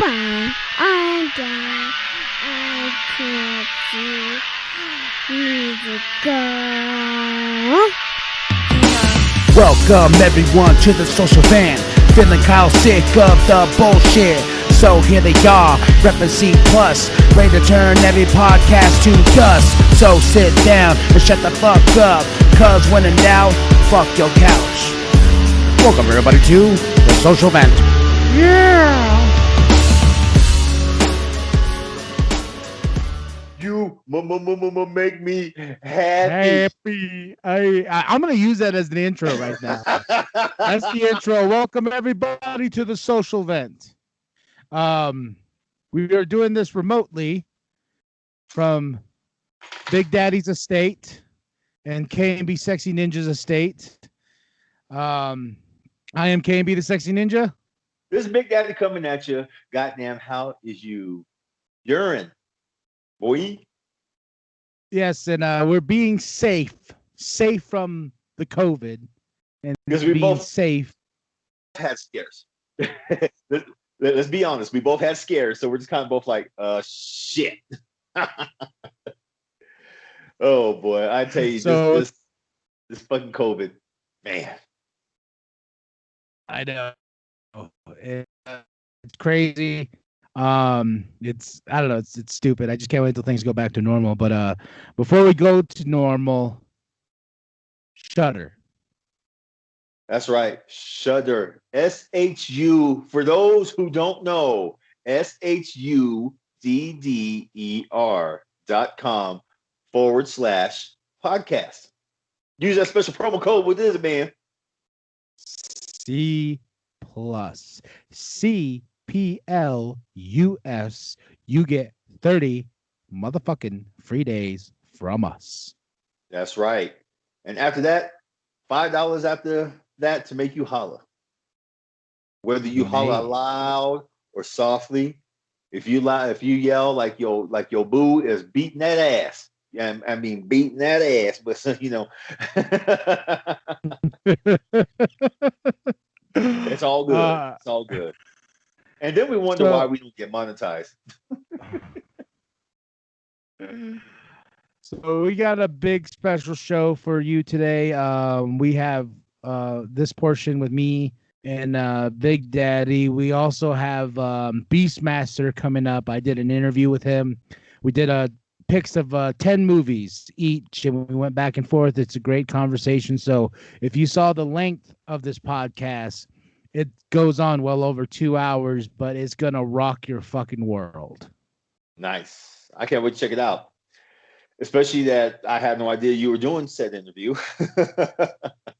fine. I'm down. I can't see. Need to go. Welcome everyone to the social van. Feeling Kyle sick of the bullshit. So here they are, reppin' C+, ready to turn every podcast to dust. So sit down and shut the fuck up, cause when in doubt, fuck your couch. Welcome everybody to the social vent. Yeah! You make me happy. I'm gonna use that as the intro right now. That's the intro. Welcome everybody to the social vent. We are doing this remotely from Big Daddy's estate and K&B Sexy Ninja's estate. I am K&B the Sexy Ninja. This is Big Daddy coming at you. Goddamn, how is you? Urine, boy. Yes, and we're being safe from the COVID, and because we being both safe. Had scares. Let's be honest. We both had scares, so we're just kind of both like, shit. Oh boy, I tell you, So, this fucking COVID, man. I know it's crazy. It's I don't know. It's stupid. I just can't wait till things go back to normal. But before we go to normal, Shudder. That's right. Shudder. SHU. For those who don't know, SHUDDER.com/podcast. Use that special promo code. What is it, man? C plus CPLUS. You get 30 motherfucking free days from us. That's right. And after that, $5 after that to make you holler. Whether you holler loud or softly, if you yell like your boo is beating that ass. Yeah, I mean beating that ass, but you know, it's all good. It's all good. And then we wonder why we don't get monetized. So we got a big special show for you today. We have this portion with me and Big Daddy. We also have BeastMasteR coming up. I did an interview with him. We did picks of 10 movies each, and we went back and forth. It's a great conversation. So if you saw the length of this podcast, it goes on well over 2 hours, but it's gonna rock your fucking world. Nice. I can't wait to check it out. Especially that I had no idea you were doing said interview.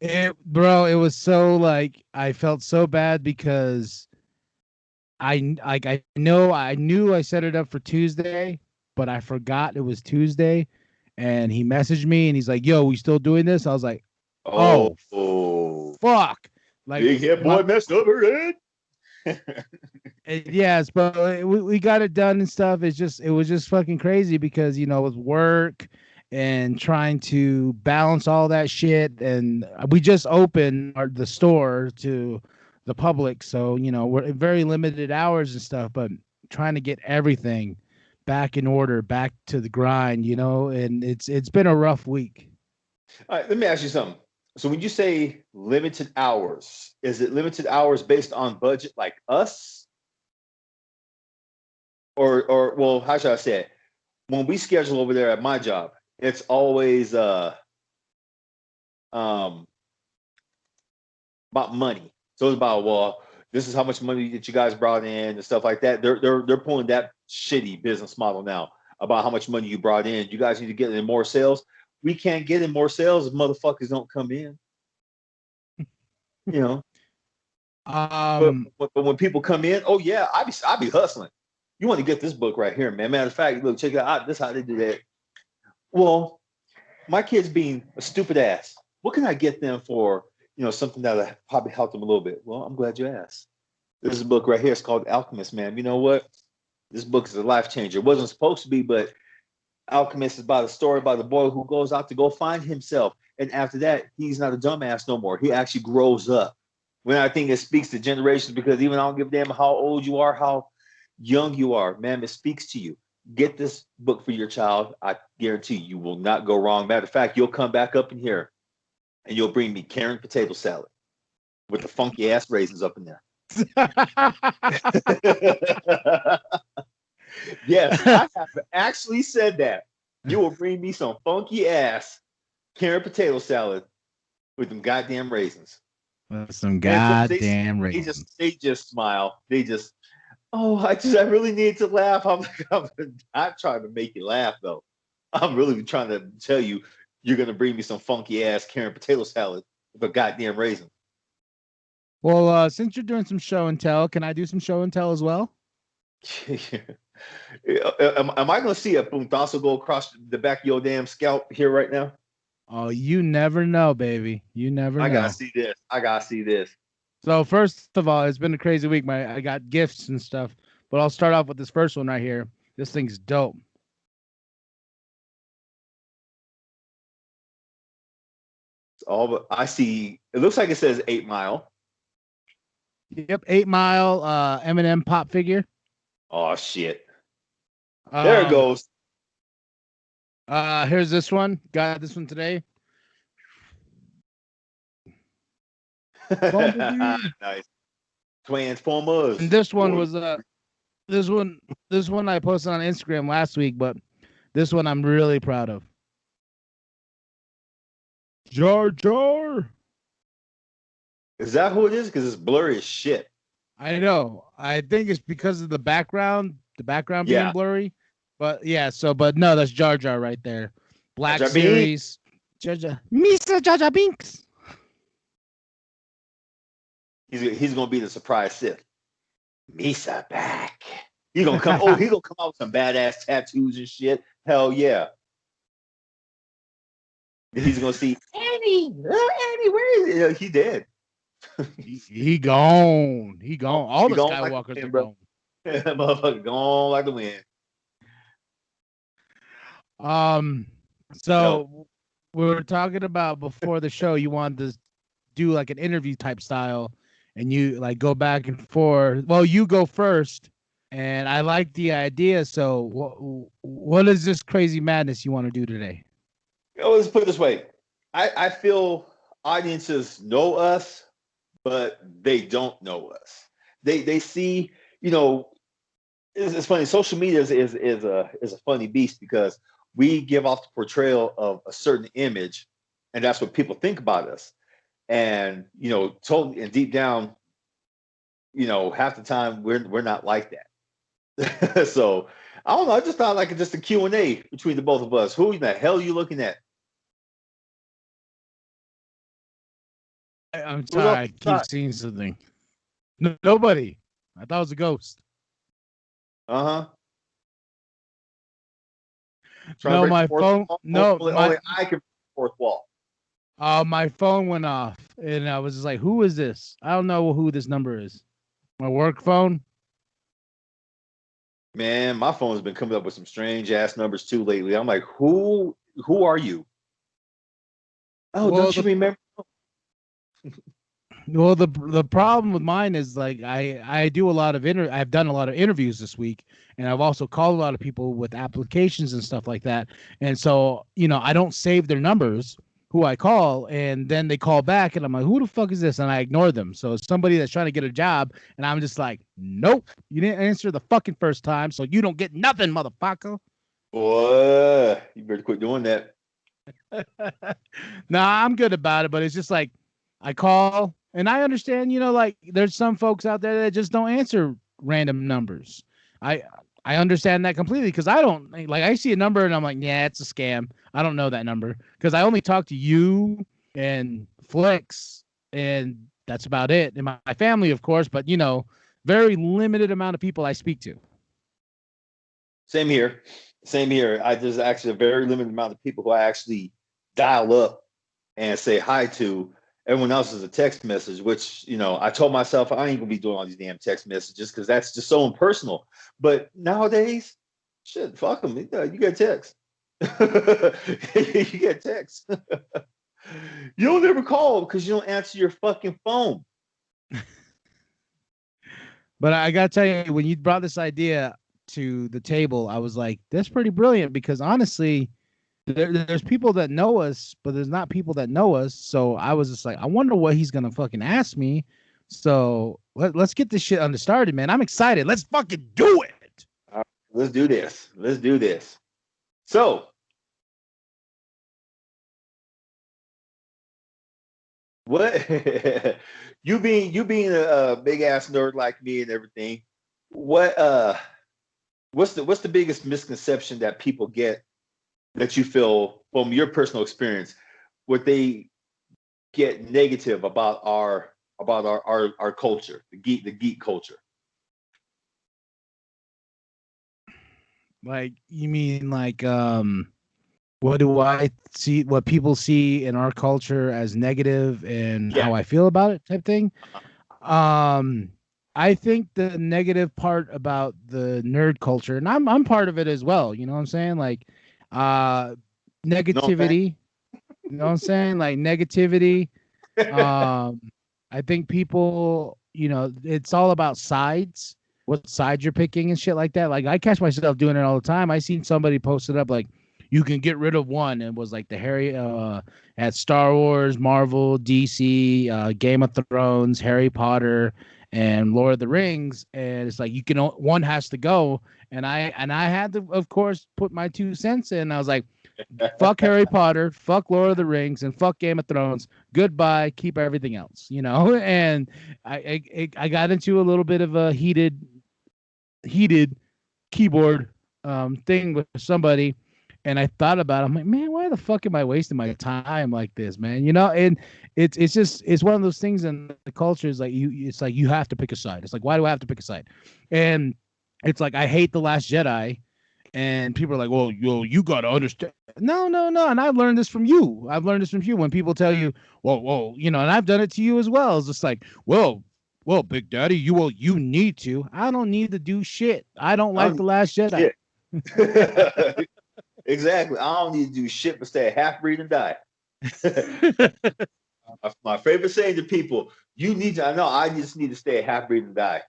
It was so like I felt so bad because I knew I set it up for Tuesday, but I forgot it was Tuesday, and he messaged me and he's like, "Yo, we still doing this?" I was like, "Oh, fuck!" Like, big head boy messed up her head. Yes, but we got it done and stuff. It was just fucking crazy because, you know, with work and trying to balance all that shit, and we just opened the store to the public, so, you know, we're in very limited hours and stuff, but trying to get everything back in order, back to the grind, you know, and it's been a rough week. All right, let me ask you something. So when you say limited hours, is it limited hours based on budget like us? Or well, how should I say it? When we schedule over there at my job, it's always about money. So it's about, well, this is how much money that you guys brought in and stuff like that. They're pulling that shitty business model now about how much money you brought in. You guys need to get in more sales. We can't get in more sales if motherfuckers don't come in. You know. But when people come in, oh yeah, I be hustling. You want to get this book right here, man. Matter of fact, look, check it out. This is how they do that. Well, my kid's being a stupid ass. What can I get them for, you know, something that'll probably help them a little bit? Well, I'm glad you asked. This is a book right here. It's called Alchemist, man. You know what? This book is a life changer. It wasn't supposed to be, but Alchemist is about a story about a boy who goes out to go find himself. And after that, he's not a dumbass no more. He actually grows up. When I think it speaks to generations, because even I don't give a damn how old you are, how young you are, man, it speaks to you. Get this book for your child. I guarantee you will not go wrong. Matter of fact, you'll come back up in here and you'll bring me Karen potato salad with the funky ass raisins up in there. Yes, I have actually said that. You will bring me some funky ass Karen potato salad with them goddamn raisins. With some goddamn raisins. They just smile. They just, I really need to laugh. I'm not trying to make you laugh though. I'm really trying to tell you, you're gonna bring me some funky ass Karen potato salad with a goddamn raisin. Well, since you're doing some show and tell, can I do some show and tell as well? Am I going to see a puntazo go across the back of your damn scalp here right now? Oh, you never know, baby. You never know. I gotta see this. So first of all, it's been a crazy week. I got gifts and stuff, but I'll start off with this first one right here. This thing's dope. I see. It looks like it says 8 Mile. Yep, 8 Mile Eminem pop figure. Oh shit! There it goes. Here's this one. Got this one today. Nice. Transformers. And this one was this one I posted on Instagram last week, but this one I'm really proud of. Jar Jar. Is that who it is? Because it's blurry as shit. I know. I think it's because of the background being blurry. But yeah, but no, that's Jar Jar right there. Black Jar Series. Jar Jar. Mr. Jar Jar Binks. He's gonna be the surprise Sith. Misa back. He's gonna come. He's gonna come out with some badass tattoos and shit. Hell yeah. He's gonna see Annie. Annie, where is he? He dead. he gone. He gone. All the Skywalkers are gone. Motherfucker gone like the wind. So we were talking about before the show, you wanted to do like an interview type style and you like go back and forth. Well, you go first and I like the idea. So what is this crazy madness you want to do today? Let's put it this way. I feel audiences know us, but they don't know us. They see, it's funny. Social media is a funny beast because we give off the portrayal of a certain image, and that's what people think about us. And totally and deep down, half the time we're not like that. So I don't know. I just thought like just a Q&A between the both of us. Who the hell are you looking at? I'm sorry, I keep seeing something. Nobody. I thought it was a ghost. Uh-huh. No, my phone. No, only I can fourth wall. My phone went off, and I was just like, "Who is this? I don't know who this number is." My work phone. Man, my phone's been coming up with some strange ass numbers too lately. I'm like, who are you? Oh, well, don't you remember? Well, the problem with mine is like I do a lot of I've done a lot of interviews this week, and I've also called a lot of people with applications and stuff like that. And so, I don't save their numbers who I call, and then they call back and I'm like, who the fuck is this? And I ignore them. So it's somebody that's trying to get a job, and I'm just like, nope, you didn't answer the fucking first time, so you don't get nothing, motherfucker. Boy, you better quit doing that. Nah, I'm good about it, but it's just like I call, and I understand, like there's some folks out there that just don't answer random numbers. I understand that completely because I don't like I see a number and I'm like, yeah, it's a scam. I don't know that number because I only talk to you and Flex, and that's about it. And my family, of course, but very limited amount of people I speak to. Same here. There's actually a very limited amount of people who I actually dial up and say hi to. Everyone else is a text message, which, I told myself I ain't gonna be doing all these damn text messages because that's just so impersonal. But nowadays, shit, fuck them. You get text. You get text. You don't ever call because you don't answer your fucking phone. But I gotta tell you, when you brought this idea to the table, I was like, that's pretty brilliant because honestly, there's people that know us, but there's not people that know us. So I was just like, I wonder what he's gonna fucking ask me. So let's get this shit understarted, man. I'm excited. Let's fucking do it. All right, let's do this. Let's do this. So, what you being a big ass nerd like me and everything? What what's the biggest misconception that people get that you feel from your personal experience, what they get negative about our culture, the geek culture? Like, you mean like what do I see, what people see in our culture as negative and how I feel about it type thing? I think the negative part about the nerd culture, and I'm part of it as well, you know what I'm saying? Like negativity, you know what I'm saying? Like negativity. I think people, you know, it's all about sides, what side you're picking and shit like that. Like I catch myself doing it all the time. I seen somebody post it up like, you can get rid of one, and it was like the Harry at Star Wars, Marvel, DC, Game of Thrones, Harry Potter, and Lord of the Rings, and it's like you can one has to go, and I had to, of course, put my 2 cents in. I was like, fuck Harry Potter, fuck Lord of the Rings, and fuck Game of Thrones. Goodbye, keep everything else, you know. And I got into a little bit of a heated keyboard thing with somebody. And I thought about it. I'm like, man, why the fuck am I wasting my time like this, man? You know, and it's one of those things in the culture is like it's like you have to pick a side. It's like, why do I have to pick a side? And it's like I hate The Last Jedi, and people are like, well, you gotta understand. No. And I've learned this from you. When people tell you, well, you know, and I've done it to you as well. It's just like, well, Big Daddy, you need to. I don't need to do shit. I don't like The Last Jedi. Exactly. I don't need to do shit but stay a half breed and die. My favorite saying to people, I just need to stay a half breed and die.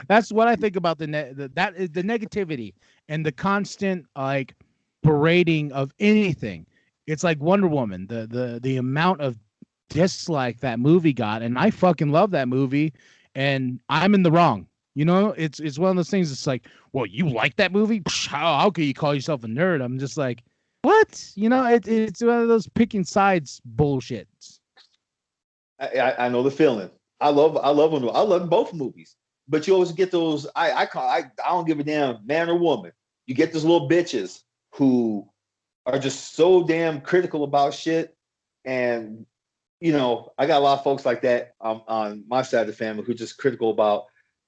That's what I think about the negativity and the constant like berating of anything. It's like Wonder Woman, the amount of dislike that movie got, and I fucking love that movie, and I'm in the wrong. You know, it's one of those things. It's like, well, you like that movie? How can you call yourself a nerd? I'm just like, what? You know, it's one of those picking sides bullshit. I know the feeling. I love both movies, but you always get those. I don't give a damn, man or woman. You get those little bitches who are just so damn critical about shit, and you know, I got a lot of folks like that on my side of the family who are just critical about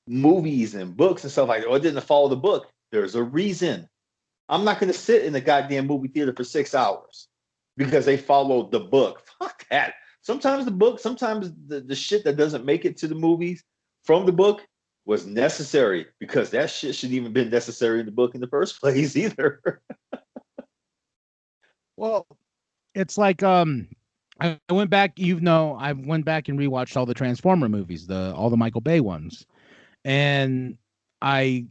movies and books and stuff like that. Oh, it didn't follow the book. There's a reason. I'm not going to sit in the goddamn movie theater for 6 hours because they followed the book. Fuck that. Sometimes the book, sometimes the shit that doesn't make it to the movies from the book was necessary because that shit shouldn't even been necessary in the book in the first place either. Well, it's like I went back, I went back and rewatched all the Transformer movies, all the Michael Bay ones. And I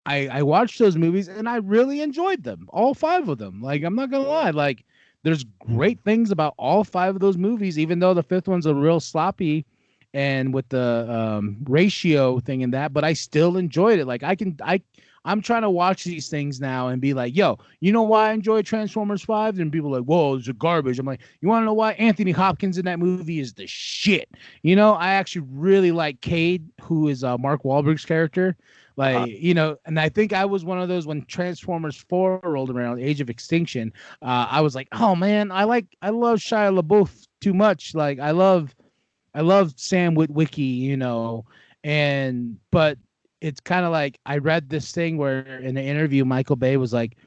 watched those movies and I really enjoyed them, all 5 of them. Like, I'm not gonna lie, like there's great things about all 5 of those movies, even though the 5th one's a real sloppy and with the ratio thing and that, but I still enjoyed it. Like I'm trying to watch these things now and be like, yo, you know why I enjoy Transformers 5? And people are like, whoa, it's a garbage. I'm like, you want to know why? Anthony Hopkins in that movie is the shit. You know, I actually really like Cade, who is Mark Wahlberg's character. Like, you know, and I think I was one of those when Transformers 4 rolled around, Age of Extinction. I was like, oh man, I love Shia LaBeouf too much. Like, I love Sam Witwicky, you know, but it's kind of like I read this thing where in an interview, Michael Bay was like,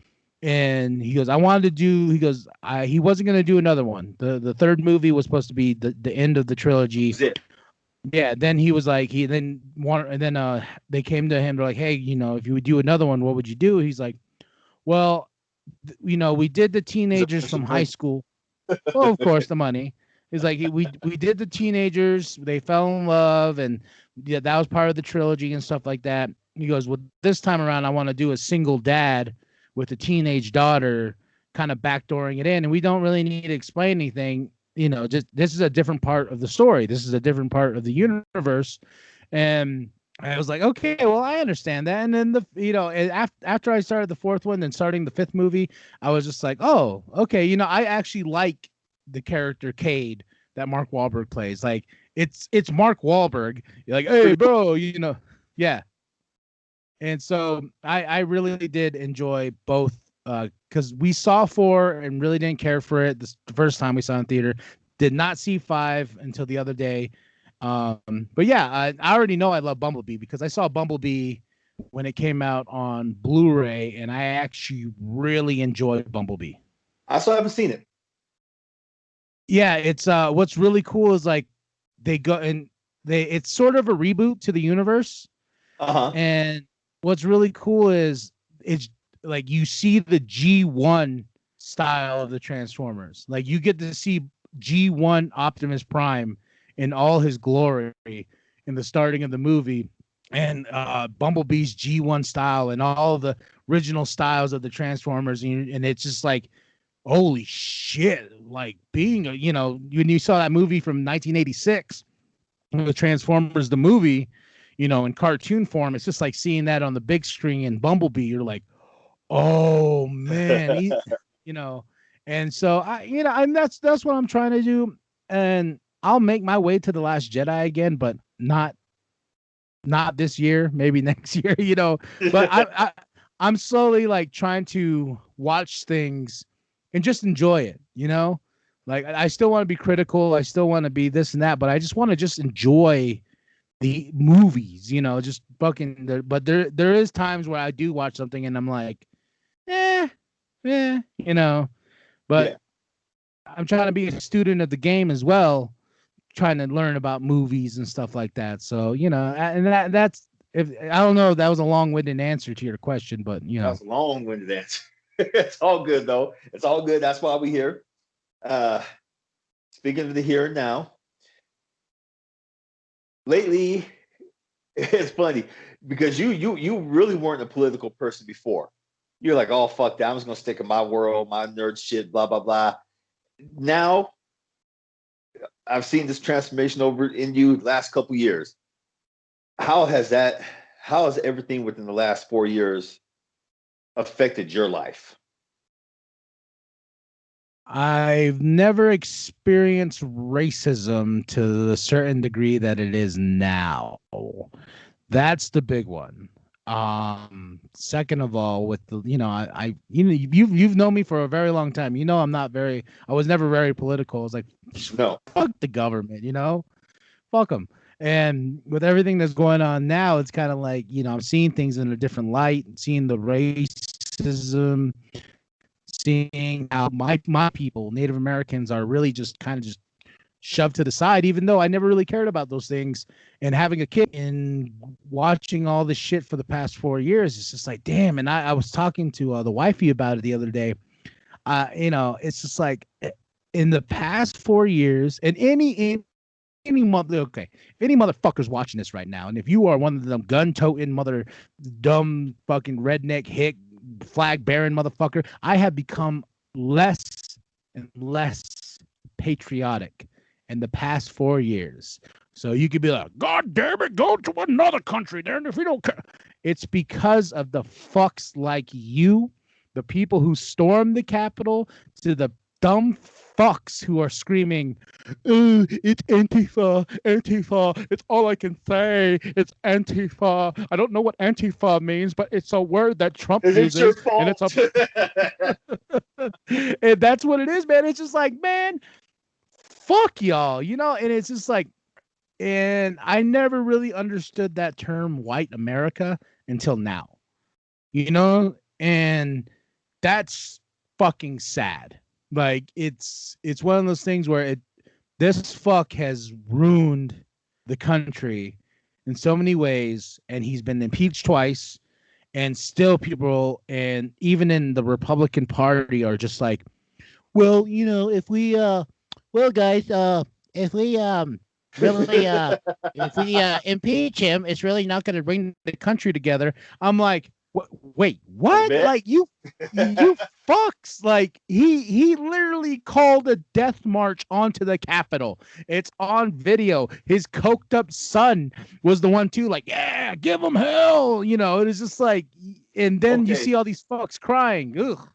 and he goes, he wasn't going to do another one. The 3rd movie was supposed to be the end of the trilogy. Yeah. Then he was like, they came to him. They're like, hey, you know, if you would do another one, what would you do? He's like, well, you know, we did the teenagers from high school. Well, of course, the money. It's like we did the teenagers, they fell in love, and yeah, that was part of the trilogy and stuff like that. He goes, well, this time around, I want to do a single dad with a teenage daughter, kind of backdooring it in, and we don't really need to explain anything. Just this is a different part of the story. This is a different part of the universe, and I was like, okay, well, I understand that. And then after I started the fourth one, then starting the fifth movie, I was just like, oh, okay, I actually like the character Cade that Mark Wahlberg plays. Like it's Mark Wahlberg. You're like, hey, bro, yeah. And so I really did enjoy both because we saw 4 and really didn't care for it the first time we saw it in theater. Did not see 5 until the other day. But yeah, I already know I love Bumblebee because I saw Bumblebee when it came out on Blu-ray, and I actually really enjoyed Bumblebee. I still haven't seen it. Yeah, it's what's really cool is like they go and it's sort of a reboot to the universe. Uh-huh. And what's really cool is it's like you see the G1 style of the Transformers. Like you get to see G1 Optimus Prime in all his glory in the starting of the movie, and Bumblebee's G1 style and all the original styles of the Transformers, and it's just like, holy shit! Like being when you saw that movie from 1986, the Transformers the movie, in cartoon form, it's just like seeing that on the big screen. And Bumblebee, you're like, oh man, And so and that's what I'm trying to do, and I'll make my way to The Last Jedi again, but not this year, maybe next year, But I'm slowly like trying to watch things and just enjoy it, Like I still want to be critical, I still want to be this and that, but I just want to just enjoy the movies, just fucking. But there is times where I do watch something and I'm like, But Yeah. I'm trying to be a student of the game as well, trying to learn about movies and stuff like that. So, and that's, if I don't know if that was a long-winded answer to your question, but That's a long-winded answer. It's all good though. It's all good. That's why we're here. Speaking of the here and now, lately it's funny because you really weren't a political person before. You're like, oh fuck that, I'm just gonna stick in my world, my nerd shit, blah blah blah. Now I've seen this transformation over in you the last couple years. How has everything within the last 4 years affected your life? I've never experienced racism to the certain degree that it is now. That's the big one. Second of all, with the, you've known me for a very long time. I was never very political. I was like, no, fuck the government, fuck them. And with everything that's going on now, it's kind of like, I'm seeing things in a different light, seeing the racism, seeing how my people, Native Americans, are really just kind of just shoved to the side, even though I never really cared about those things. And having a kid and watching all this shit for the past 4 years, it's just like, damn. And I was talking to the wifey about it the other day. It's just like in the past 4 years, and any motherfuckers watching this right now, and if you are one of them gun-toting dumb fucking redneck hick flag bearing motherfucker, I have become less and less patriotic in the past 4 years. So you could be like, God damn it, go to another country then if you don't care. It's because of the fucks like you, the people who stormed the Capitol, to the dumb fucks who are screaming, it's Antifa, Antifa. It's all I can say. It's Antifa. I don't know what Antifa means, but it's a word that Trump uses. Your fault. And it's and that's what it is, man. It's just like, man, fuck y'all, and it's just like, and I never really understood that term white America until now, and that's fucking sad. Like it's one of those things where this fuck has ruined the country in so many ways, and he's been impeached twice, and still people, and even in the Republican Party, are just like, well, if we well, guys, if we really if we impeach him, it's really not going to bring the country together. I'm like, wait, I what? bet. Like you fucks! Like he literally called a death march onto the Capitol. It's on video. His coked up son was the one too. Like, yeah, give him hell. You know, it was just like, and then you Okay, see all these fucks crying. Ugh.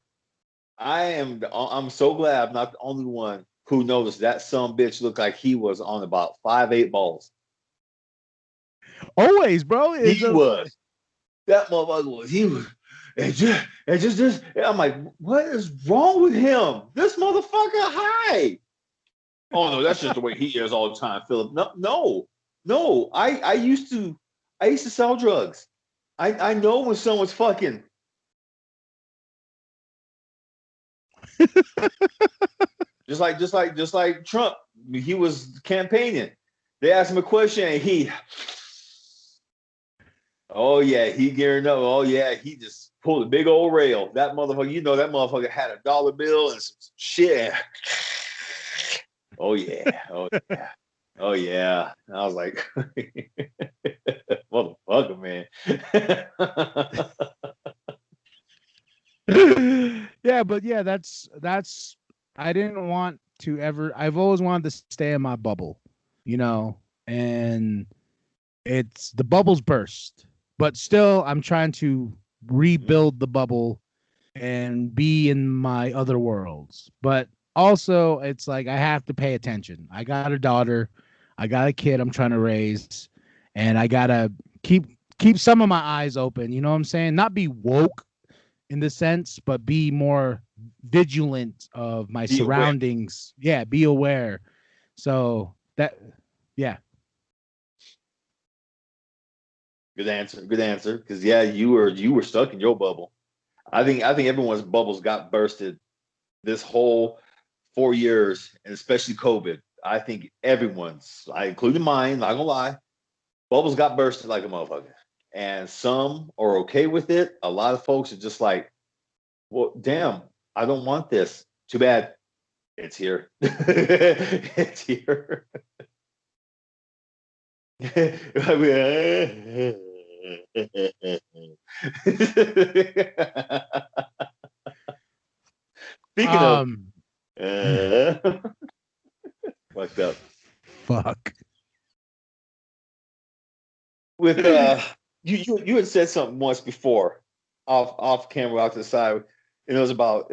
I'm so glad I'm not the only one who noticed that some bitch looked like he was on about 5 8 balls. Always, bro. It's He just was. That motherfucker was. He was. And just this. I'm like, what is wrong with him? This motherfucker high. Oh no, that's just the way he is all the time, Philip. No, no, no. I used to sell drugs. I know when someone's fucking. Just like Trump. He was campaigning. They asked him a question and he. Oh yeah, he gearing up. Oh yeah, he just pulled a big old rail. That motherfucker, you know, that motherfucker had a dollar bill and some shit. Oh yeah, oh yeah, oh yeah. And I was like, motherfucker, man. Yeah, but yeah, that's I didn't want to ever. I've always wanted to stay in my bubble, you know, and it's the bubbles burst, but still I'm trying to rebuild the bubble and be in my other worlds. But also it's like I have to pay attention. I got a daughter, I got a kid I'm trying to raise, and I gotta keep keep some of my eyes open. You know what I'm saying? Not be woke in the sense, but be more vigilant of my Be aware. surroundings. Yeah, be aware. So that, yeah. Good answer. Good answer. Because yeah, you were stuck in your bubble. I think everyone's bubbles got bursted this whole 4 years, and especially COVID. I think everyone's, I including mine, not gonna lie, bubbles got bursted like a motherfucker. And some are okay with it. A lot of folks are just like, well, damn, I don't want this. Too bad. It's here. It's here. Speaking of, fucked up. Fuck. With you had said something once before, off camera, out to the side, and it was about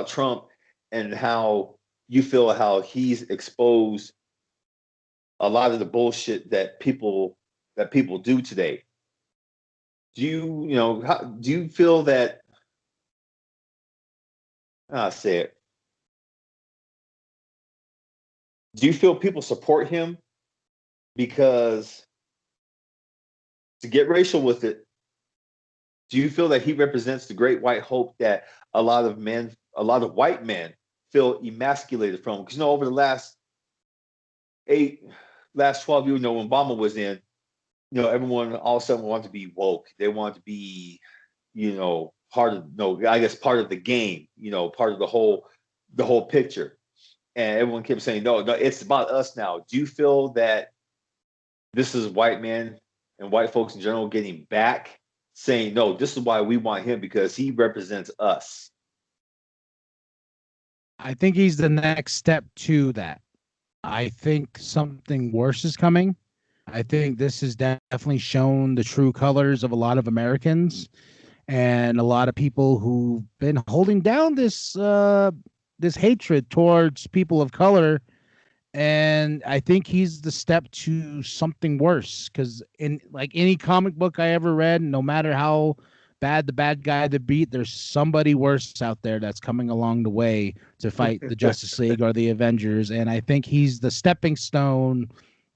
Trump and how you feel how he's exposed a lot of the bullshit that people do today. Do you know do you feel that I say it? Do you feel people support him because to get racial with it? Do you feel that he represents the great white hope that a lot of white men feel emasculated from? Because over the last 12 years, when Obama was in, everyone all of a sudden wanted to be woke. They wanted to be, part of I guess part of the game, part of the whole picture. And everyone kept saying, no, it's about us now. Do you feel that this is white men and white folks in general getting back, saying, no, this is why we want him because he represents us? I think he's the next step to that. I think something worse is coming. I think this has definitely shown the true colors of a lot of Americans and a lot of people who've been holding down this hatred towards people of color. And I think he's the step to something worse, because in like any comic book I ever read, no matter how bad the bad guy to beat, there's somebody worse out there that's coming along the way to fight the Justice League or the Avengers. And I think he's the stepping stone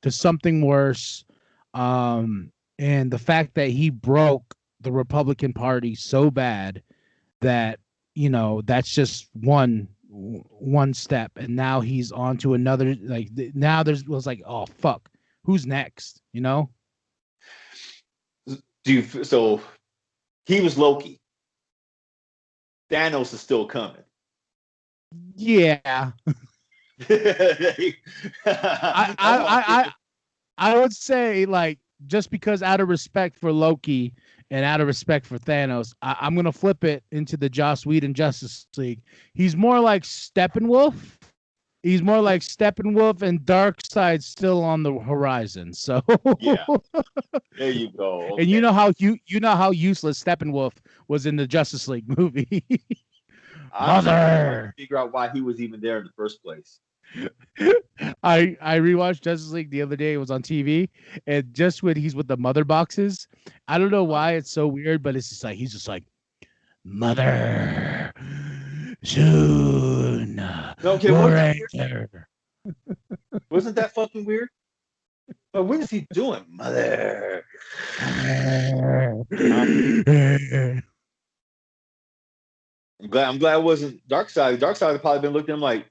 to something worse. And the fact that he broke the Republican Party so bad that, that's just one step, and now he's on to another. Like now was like, oh fuck, who's next? So he was Loki. Thanos is still coming. Yeah. I would say, like, just because out of respect for Loki and out of respect for Thanos, I'm gonna flip it into the Joss Whedon Justice League. He's more like Steppenwolf. He's more like Steppenwolf, and Darkseid's still on the horizon. So Yeah, there you go. Okay. And you know how useless Steppenwolf was in the Justice League movie. I'm trying to figure out why he was even there in the first place. I rewatched Justice League the other day. It was on TV, and just when he's with the mother boxes, I don't know why it's so weird, but it's just like he's just like, mother soon. Okay, wasn't that fucking weird? But what is he doing, mother? I'm glad it wasn't Darkseid. Darkseid would probably been looking at him like,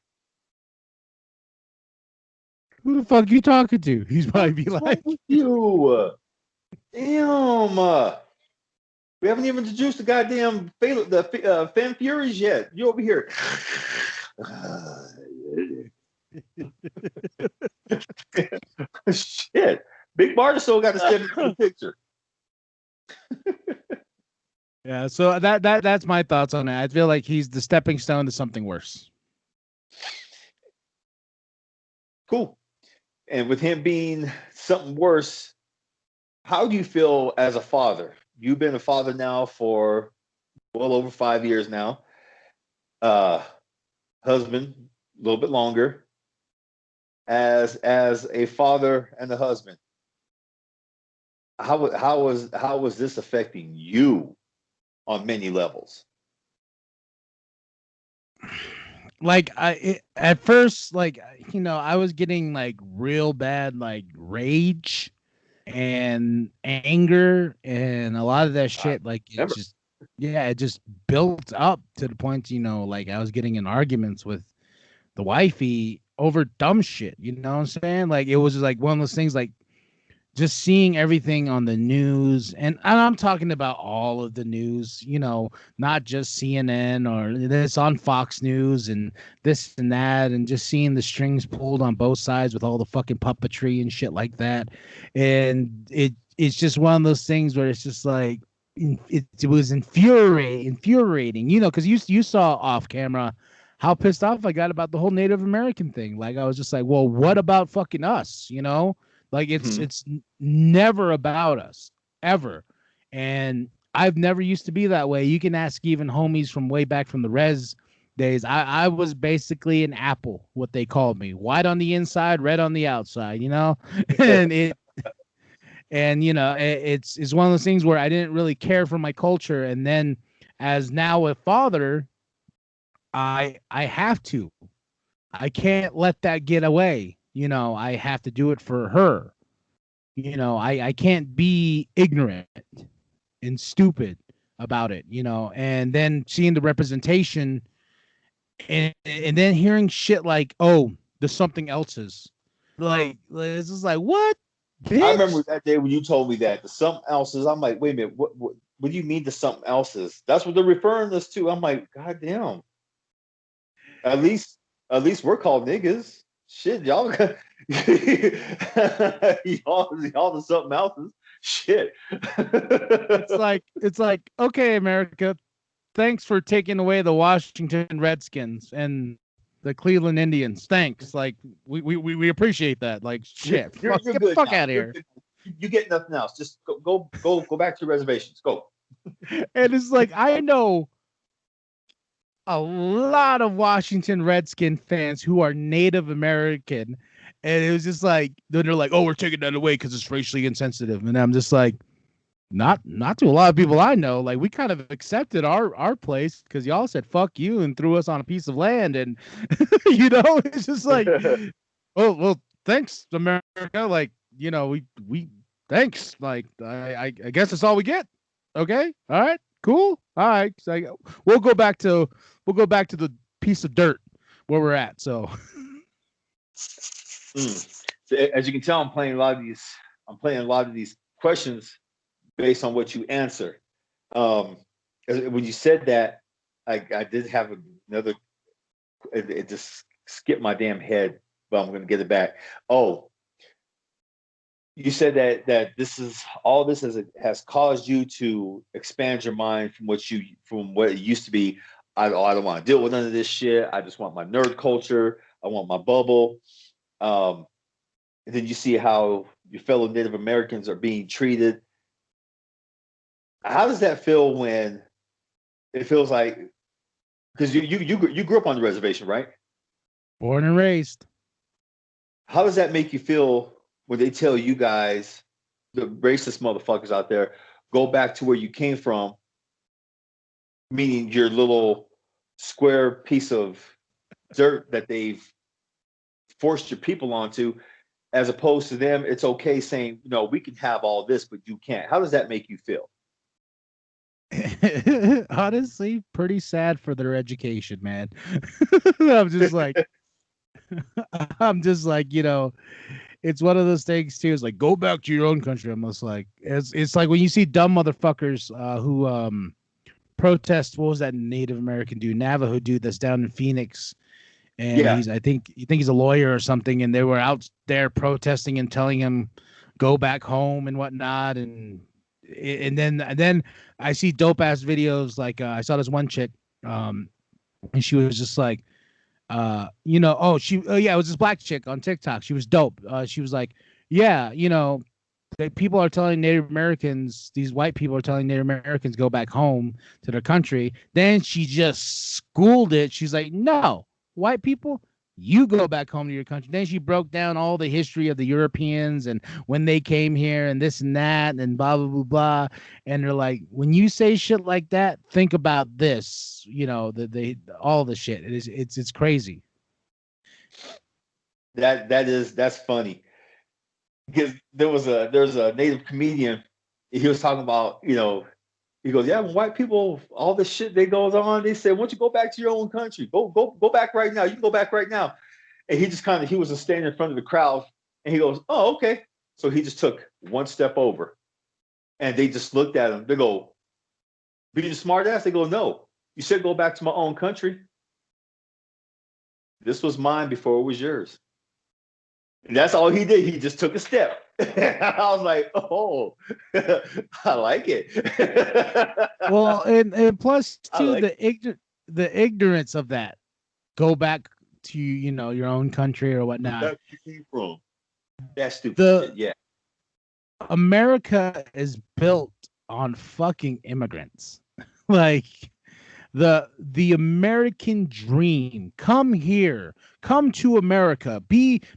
who the fuck you talking to? He's probably be like, you. Damn. We haven't even introduced the goddamn Fan Furies yet. You over here. Shit. Big Barter still got to step into the picture. Yeah, so that's my thoughts on it. I feel like he's the stepping stone to something worse. Cool. And with him being something worse, how do you feel as a father? You've been a father now for well over 5 years now. Husband, a little bit longer. As a father and a husband, how was this affecting you on many levels? Like at first, like, you know, I was getting like real bad like rage and anger and a lot of that shit. Like it just built up to the point, you know, like I was getting in arguments with the wifey over dumb shit. You know what I'm saying? Like it was just like one of those things, like just seeing everything on the news, and I'm talking about all of the news, you know, not just CNN or this on Fox News and this and that, and just seeing the strings pulled on both sides with all the fucking puppetry and shit like that. And it's just one of those things where it's just like it was infuriating, you know, because you saw off camera how pissed off I got about the whole Native American thing. Like I was just like, well, what about fucking us, you know? Like it's never about us ever. And I've never used to be that way. You can ask even homies from way back from the res days. I was basically an apple, what they called me. White on the inside, red on the outside, you know? And you know, it's one of those things where I didn't really care for my culture. And then as now a father, I have to. I can't let that get away. You know, I have to do it for her. You know, I can't be ignorant and stupid about it, you know. And then seeing the representation and then hearing shit like, oh, there's something else's. Like it's just like, what? Bitch? I remember that day when you told me that the something else's. I'm like, wait a minute, what do you mean the something else's? That's what they're referring us to. I'm like, God damn. At least we're called niggas. Shit, y'all y'all the something else's. Shit. it's like, okay, America, thanks for taking away the Washington Redskins and the Cleveland Indians. Thanks. Like we appreciate that. Like shit. You're get good the fuck now. out of here. You get nothing else. Just go back to your reservations. Go. And it's like, I know a lot of Washington Redskin fans who are Native American, and it was just like, then they're like, oh, we're taking that away because it's racially insensitive. And I'm just like, not to a lot of people I know. Like, we kind of accepted our place because y'all said fuck you and threw us on a piece of land, and you know, it's just like, well, thanks, America. Like, you know, we thanks. Like, I guess that's all we get. Okay, all right, cool, all right. So we'll go back to the piece of dirt where we're at. So, So as you can tell, I'm playing a lot of these questions based on what you answer. When you said that, I did have another. It just skip my damn head, but I'm going to get it back. Oh, you said that this is all this has caused you to expand your mind from what it used to be. I don't want to deal with none of this shit. I just want my nerd culture. I want my bubble. And then you see how your fellow Native Americans are being treated. How does that feel when it feels like, because you grew up on the reservation, right? Born and raised. How does that make you feel when they tell you guys, the racist motherfuckers out there, go back to where you came from, meaning your little square piece of dirt that they've forced your people onto, as opposed to them, it's okay saying, we can have all this, but you can't. How does that make you feel? Honestly, pretty sad for their education, man. I'm just like, it's one of those things too. It's like, go back to your own country. I'm just like, it's like when you see dumb motherfuckers who protest. What was that Native American dude, Navajo dude that's down in Phoenix? And Yeah. I think he's a lawyer or something, and they were out there protesting and telling him go back home and whatnot. And then I see dope ass videos. Like I saw this one chick, and she was just like, it was this black chick on TikTok. She was dope. She was like, yeah, people are telling Native Americans, these white people are telling Native Americans go back home to their country. Then she just schooled it. She's like, no, white people, you go back home to your country. Then she broke down all the history of the Europeans and when they came here and this and that and blah, blah, blah, blah. And they're like, when you say shit like that, think about this, all the shit. It's crazy. That's funny. Because there's a Native comedian, he was talking about, he goes, yeah, when white people, all this shit that goes on, they say, why don't you go back to your own country? Go back right now. You can go back right now. And he was just standing in front of the crowd, and he goes, oh, okay. So he just took one step over, and they just looked at him. They go, being a smart ass? They go, no, you said go back to my own country. This was mine before it was yours. And that's all he did. He just took a step. I was like, oh, I like it. Well, and plus too, like the ignorance of that. Go back to your own country or whatnot. That's where you came from. That's stupid. Yeah. America is built on fucking immigrants. Like the American dream. Come here. Come to America.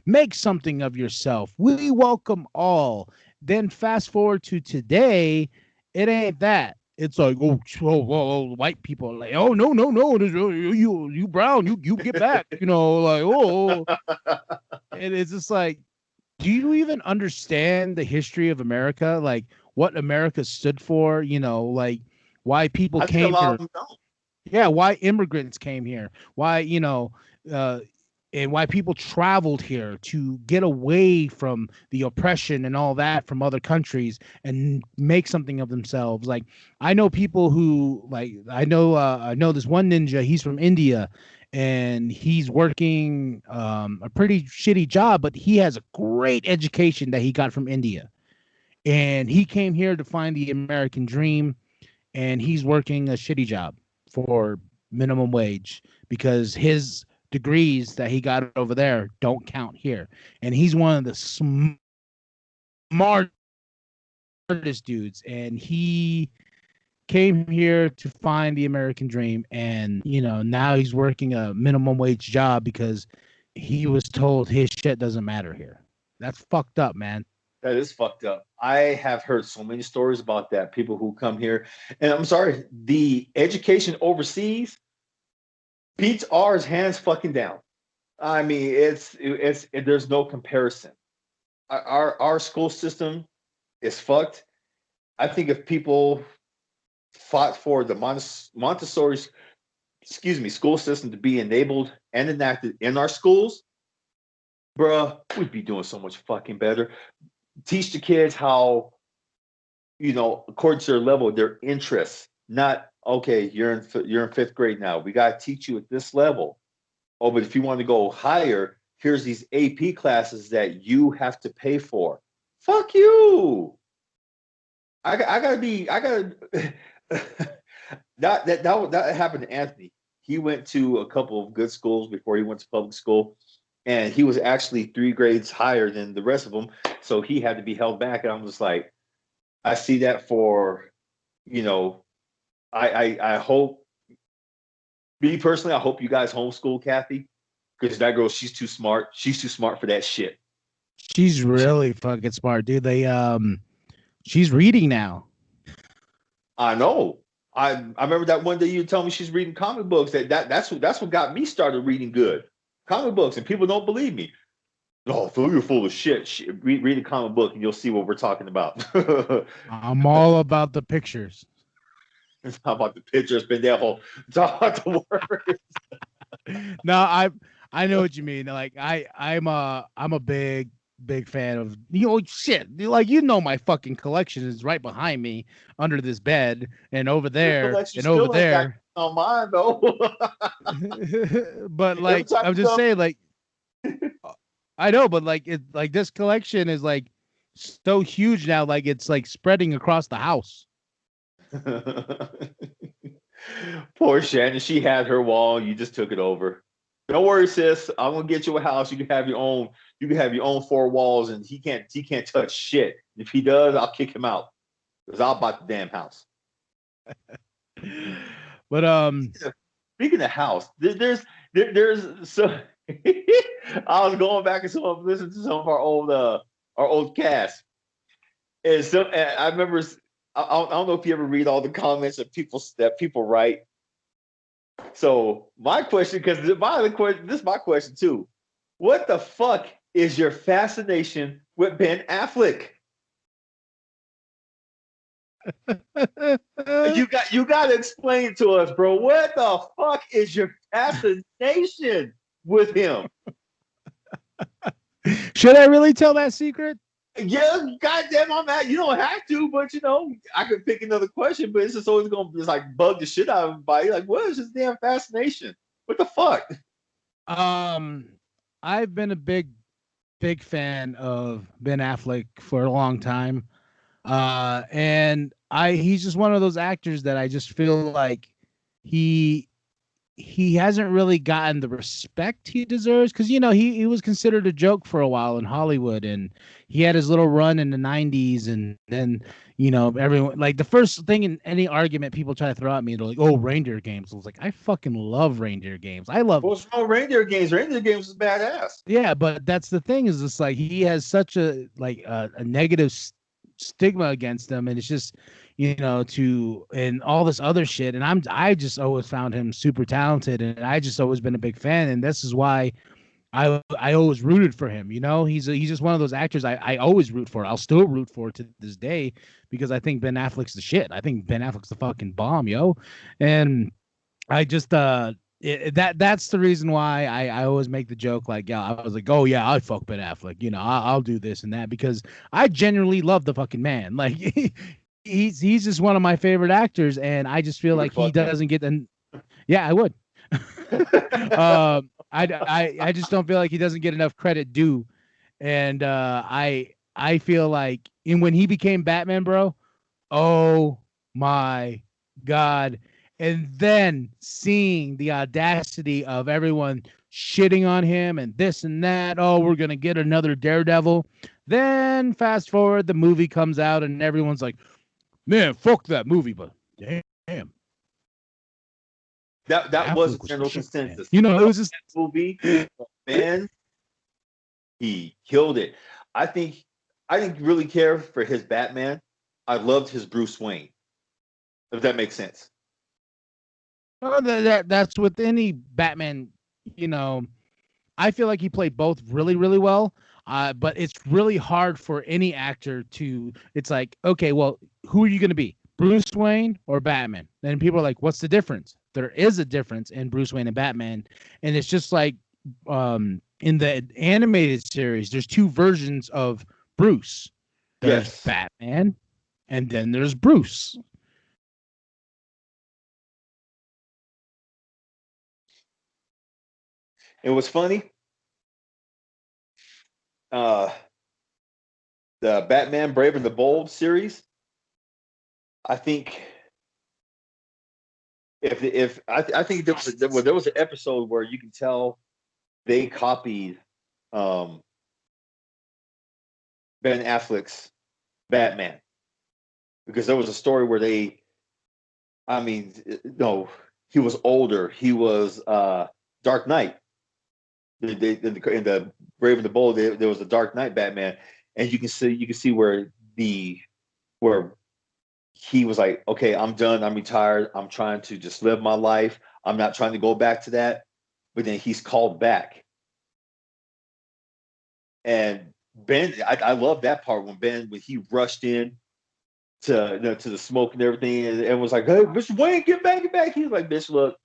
Make something of yourself. We welcome all. Then fast forward to today, it ain't that. It's like, white people are like, oh no, you brown, you get back, and it's just like, do you even understand the history of America? Like what America stood for? Like why people came here. Yeah, why immigrants came here. Why, and why people traveled here to get away from the oppression and all that from other countries and make something of themselves. Like I know people who I know this one ninja, he's from India and he's working a pretty shitty job, but he has a great education that he got from India. And he came here to find the American dream, and he's working a shitty job for minimum wage because his degrees that he got over there don't count here. And he's one of the smartest dudes, and he came here to find the American dream. And now he's working a minimum wage job because he was told his shit doesn't matter here. That's fucked up, man. That is fucked up. I have heard so many stories about that. People who come here, and I'm sorry, the education overseas beats ours hands fucking down. I mean, there's no comparison. Our school system is fucked. I think if people fought for the Montessori, school system to be enabled and enacted in our schools, bruh, we'd be doing so much fucking better. Teach the kids how, according to their level, their interests. Not okay. You're in fifth grade now. We got to teach you at this level. Oh, but if you want to go higher, here's these AP classes that you have to pay for. Fuck you. I gotta that happened to Anthony. He went to a couple of good schools before he went to public school, and he was actually 3 grades higher than the rest of them, so he had to be held back. And I'm just like, I see that for, you know, I hope, me personally, I hope you guys homeschool Kathy, because that girl, she's too smart. She's too smart for that shit. She's really fucking smart, dude. She's reading now. I know. I remember that one day you told me she's reading comic books. That's what got me started reading good comic books, and people don't believe me. Oh, Phil, you're full of shit. Read a comic book, and you'll see what we're talking about. I'm all about the pictures. It's not about the pictures, but that whole talk about the words. No, I know what you mean. Like I'm a big fan of, you know, shit. Like, you know, my fucking collection is right behind me under this bed and over there and over there. On mine though. But like, I'm just saying, like, I know, but like, it, like, this collection is like so huge now, like it's like spreading across the house. Poor Shannon, she had her wall. You just took it over. Don't worry, sis. I'm gonna get you a house. You can have your own. You can have your own 4 walls, and he can't touch shit. If he does, I'll kick him out because I'll buy the damn house. But speaking of house, there's so. I was going back and listening to some of our old cast, and so I remember. I don't know if you ever read all the comments that people write. So my question, because this is my question too. What the fuck is your fascination with Ben Affleck? you got to explain to us, bro. What the fuck is your fascination with him? Should I really tell that secret? Yeah, goddamn, I'm at. You don't have to, but you know, I could pick another question, but it's just always gonna just like bug the shit out of everybody. Like, what is this damn fascination? What the fuck? I've been a big fan of Ben Affleck for a long time. And he's just one of those actors that I just feel like he hasn't really gotten the respect he deserves, because, you know, he was considered a joke for a while in Hollywood, and he had his little run in the 90s, and then, you know, everyone, like, the first thing in any argument people try to throw at me, they're like, oh, reindeer games. I was like, I fucking love reindeer games. I love what's wrong with reindeer games? Reindeer games is badass. Yeah, but that's the thing, is it's like he has such a negative stigma against them, and it's just, you know, and all this other shit, and I just always found him super talented, and I just always been a big fan, and this is why I always rooted for him. You know, he's just one of those actors I always root for. I'll still root for to this day, because I think Ben Affleck's the shit. I think Ben Affleck's the fucking bomb, yo. And I just that's the reason why I always make the joke, like, yeah, I was like, oh yeah, I fuck Ben Affleck, you know, I'll do this and that, because I genuinely love the fucking man. Like, he's just one of my favorite actors, and I just feel like he doesn't get the. Yeah, I would. I just don't feel like he doesn't get enough credit due, and I feel like when he became Batman, bro, oh my god. And then seeing the audacity of everyone shitting on him and this and that. Oh, we're going to get another Daredevil. Then fast forward, the movie comes out and everyone's like, man, fuck that movie. But damn. That was a general consensus. You know, it was just movie. Man, he killed it. I didn't really care for his Batman. I loved his Bruce Wayne. If that makes sense. Oh, that's with any Batman, you know. I feel like he played both really, really well. But it's really hard for any actor to. It's like, okay, well, who are you going to be, Bruce Wayne or Batman? And people are like, what's the difference? There is a difference in Bruce Wayne and Batman, and it's just like in the animated series, there's 2 versions of Bruce. There's Batman, and then there's Bruce. It was funny. The Batman Brave and the Bold series. I think I think there was an episode where you can tell they copied Ben Affleck's Batman, because there was a story where he was older. He was Dark Knight. In the Brave and the Bold, there was a Dark Knight Batman, and you can see where he was like, okay, I'm done. I'm retired. I'm trying to just live my life. I'm not trying to go back to that. But then he's called back. And Ben, I love that part when he rushed in to the smoke and everything, and was like, "Hey, Mr. Wayne, get back, get back." He was like, "Bitch, look,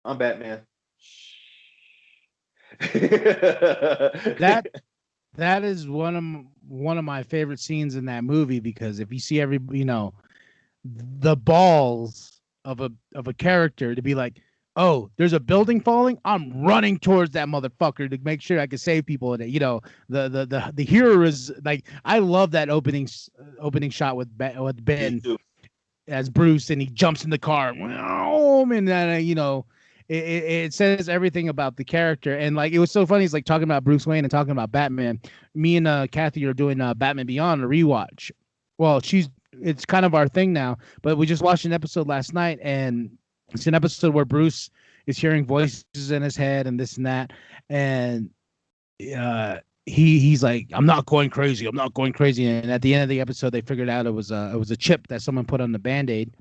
I'm Batman." That is one of my favorite scenes in that movie, because if you see the balls of a character to be like, oh, there's a building falling, I'm running towards that motherfucker to make sure I can save people in it. The hero is like, I love that opening shot with Ben as Bruce, and he jumps in the car, and then it says everything about the character. And like, it was so funny. He's like talking about Bruce Wayne and talking about Batman. Me and Kathy are doing Batman Beyond, a rewatch. Well, it's kind of our thing now, but we just watched an episode last night, and it's an episode where Bruce is hearing voices in his head and this and that. And he's like, I'm not going crazy. I'm not going crazy. And at the end of the episode, they figured out it was a chip that someone put on the Band-Aid.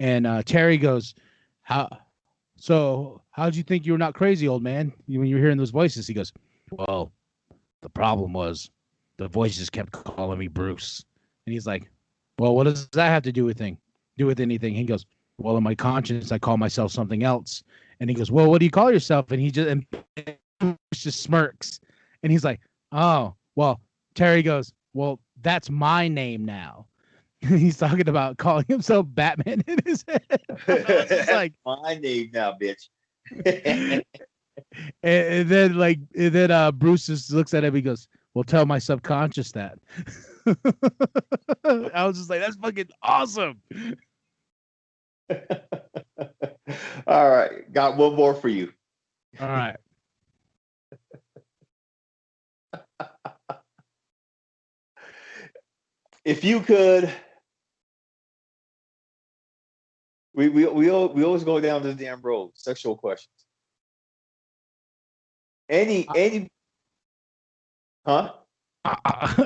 And Terry goes, how'd you think you were not crazy, old man, when you were hearing those voices? He goes, well, the problem was the voices kept calling me Bruce. And he's like, well, what does that have to do with anything? He goes, well, in my conscience, I call myself something else. And he goes, well, what do you call yourself? And he just smirks. And he's like, oh, well, Terry goes, well, that's my name now. He's talking about calling himself Batman in his head. It's like, my name now, bitch. and then Bruce just looks at him. He goes, well, tell my subconscious that. I was just like, that's fucking awesome. All right, got one more for you. All right. If you could, we always go down this damn road. Sexual questions. Any, huh?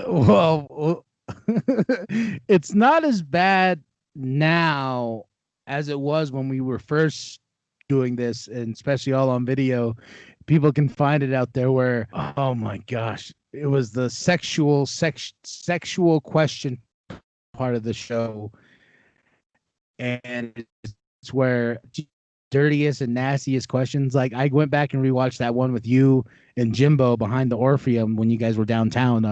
Well, it's not as bad now as it was when we were first doing this, and especially all on video. People can find it out there where, oh my gosh, it was the sexual question part of the show, and it's where dirtiest and nastiest questions. Like, I went back and rewatched that one with you and Jimbo behind the Orpheum when you guys were downtown.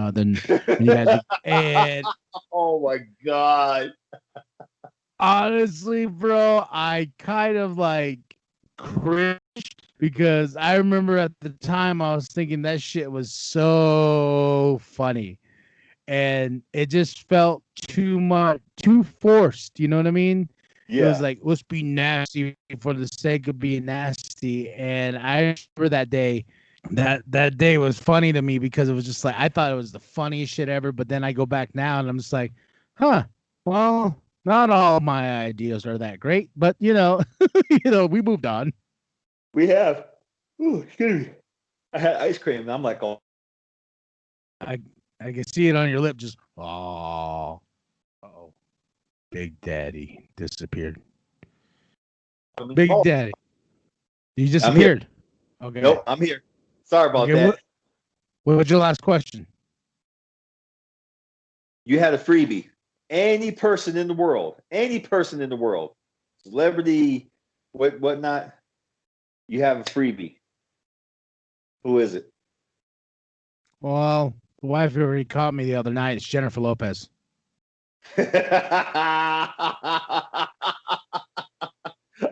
And oh my god. Honestly, bro, I kind of like cringed, because I remember at the time I was thinking that shit was so funny, and it just felt too forced. You know what I mean? Yeah. It was like, let's be nasty for the sake of being nasty. And I remember that day. That day was funny to me, because it was just like, I thought it was the funniest shit ever. But then I go back now and I'm just like, well, not all my ideas are that great, but we moved on. We have. Ooh, excuse me. I had ice cream and I'm like, oh. I can see it on your lip, just, oh, Big Daddy disappeared. Big Daddy. You disappeared. Okay. Nope, I'm here. Sorry about that. What was your last question? You had a freebie. Any person in the world, celebrity, whatnot, you have a freebie. Who is it? Well, the wife already caught me the other night. It's Jennifer Lopez.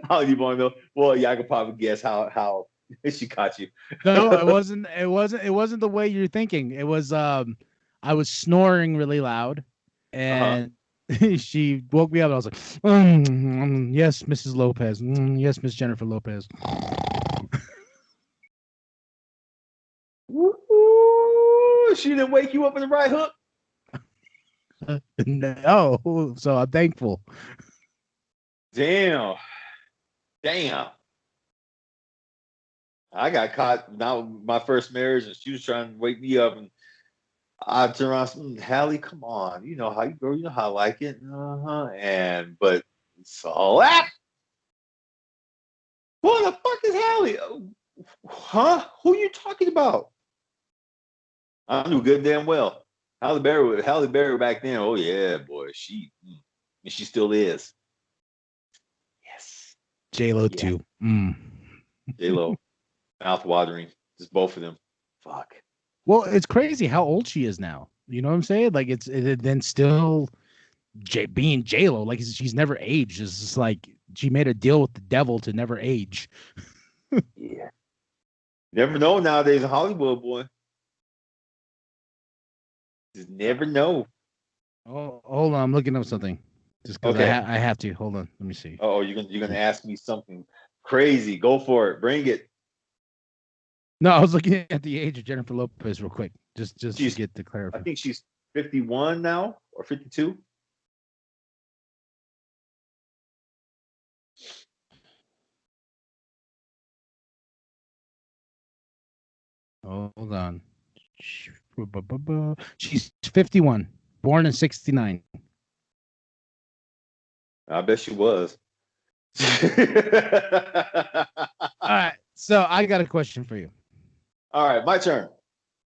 Oh, you want to know? Well, yeah, I could probably guess how She caught you. No, it wasn't. It wasn't the way you're thinking. It was. I was snoring really loud, and she woke me up. I was like, "Yes, Mrs. Lopez. Yes, Miss Jennifer Lopez." Woo! She didn't wake you up in the right hook. No, so I'm thankful. Damn. I got caught now my first marriage, and she was trying to wake me up, and I turned around, Hallie, come on, you know how you girl, you know how I like it, but it's all that. What the fuck is Hallie? Huh? Who are you talking about? I knew good damn well. Halle Berry back then. Oh yeah, boy, and she still is. Yes. J-Lo too. J-Lo, mouth watering, just both of them. Fuck. Well, it's crazy how old she is now. You know what I'm saying? Like then still being J-Lo, like she's never aged. It's just like she made a deal with the devil to never age. Yeah. Never know nowadays in Hollywood, boy. Just never know. Oh, hold on, I'm looking up something. Just because Okay. I have to. Hold on, let me see. Oh, you're gonna ask me something crazy. Go for it. Bring it. No, I was looking at the age of Jennifer Lopez real quick, just to get the I clarification. think she's 51 now or 52. Hold on. She's 51, born in 69. I bet she was. All right, so I got a question for you. All right, my turn.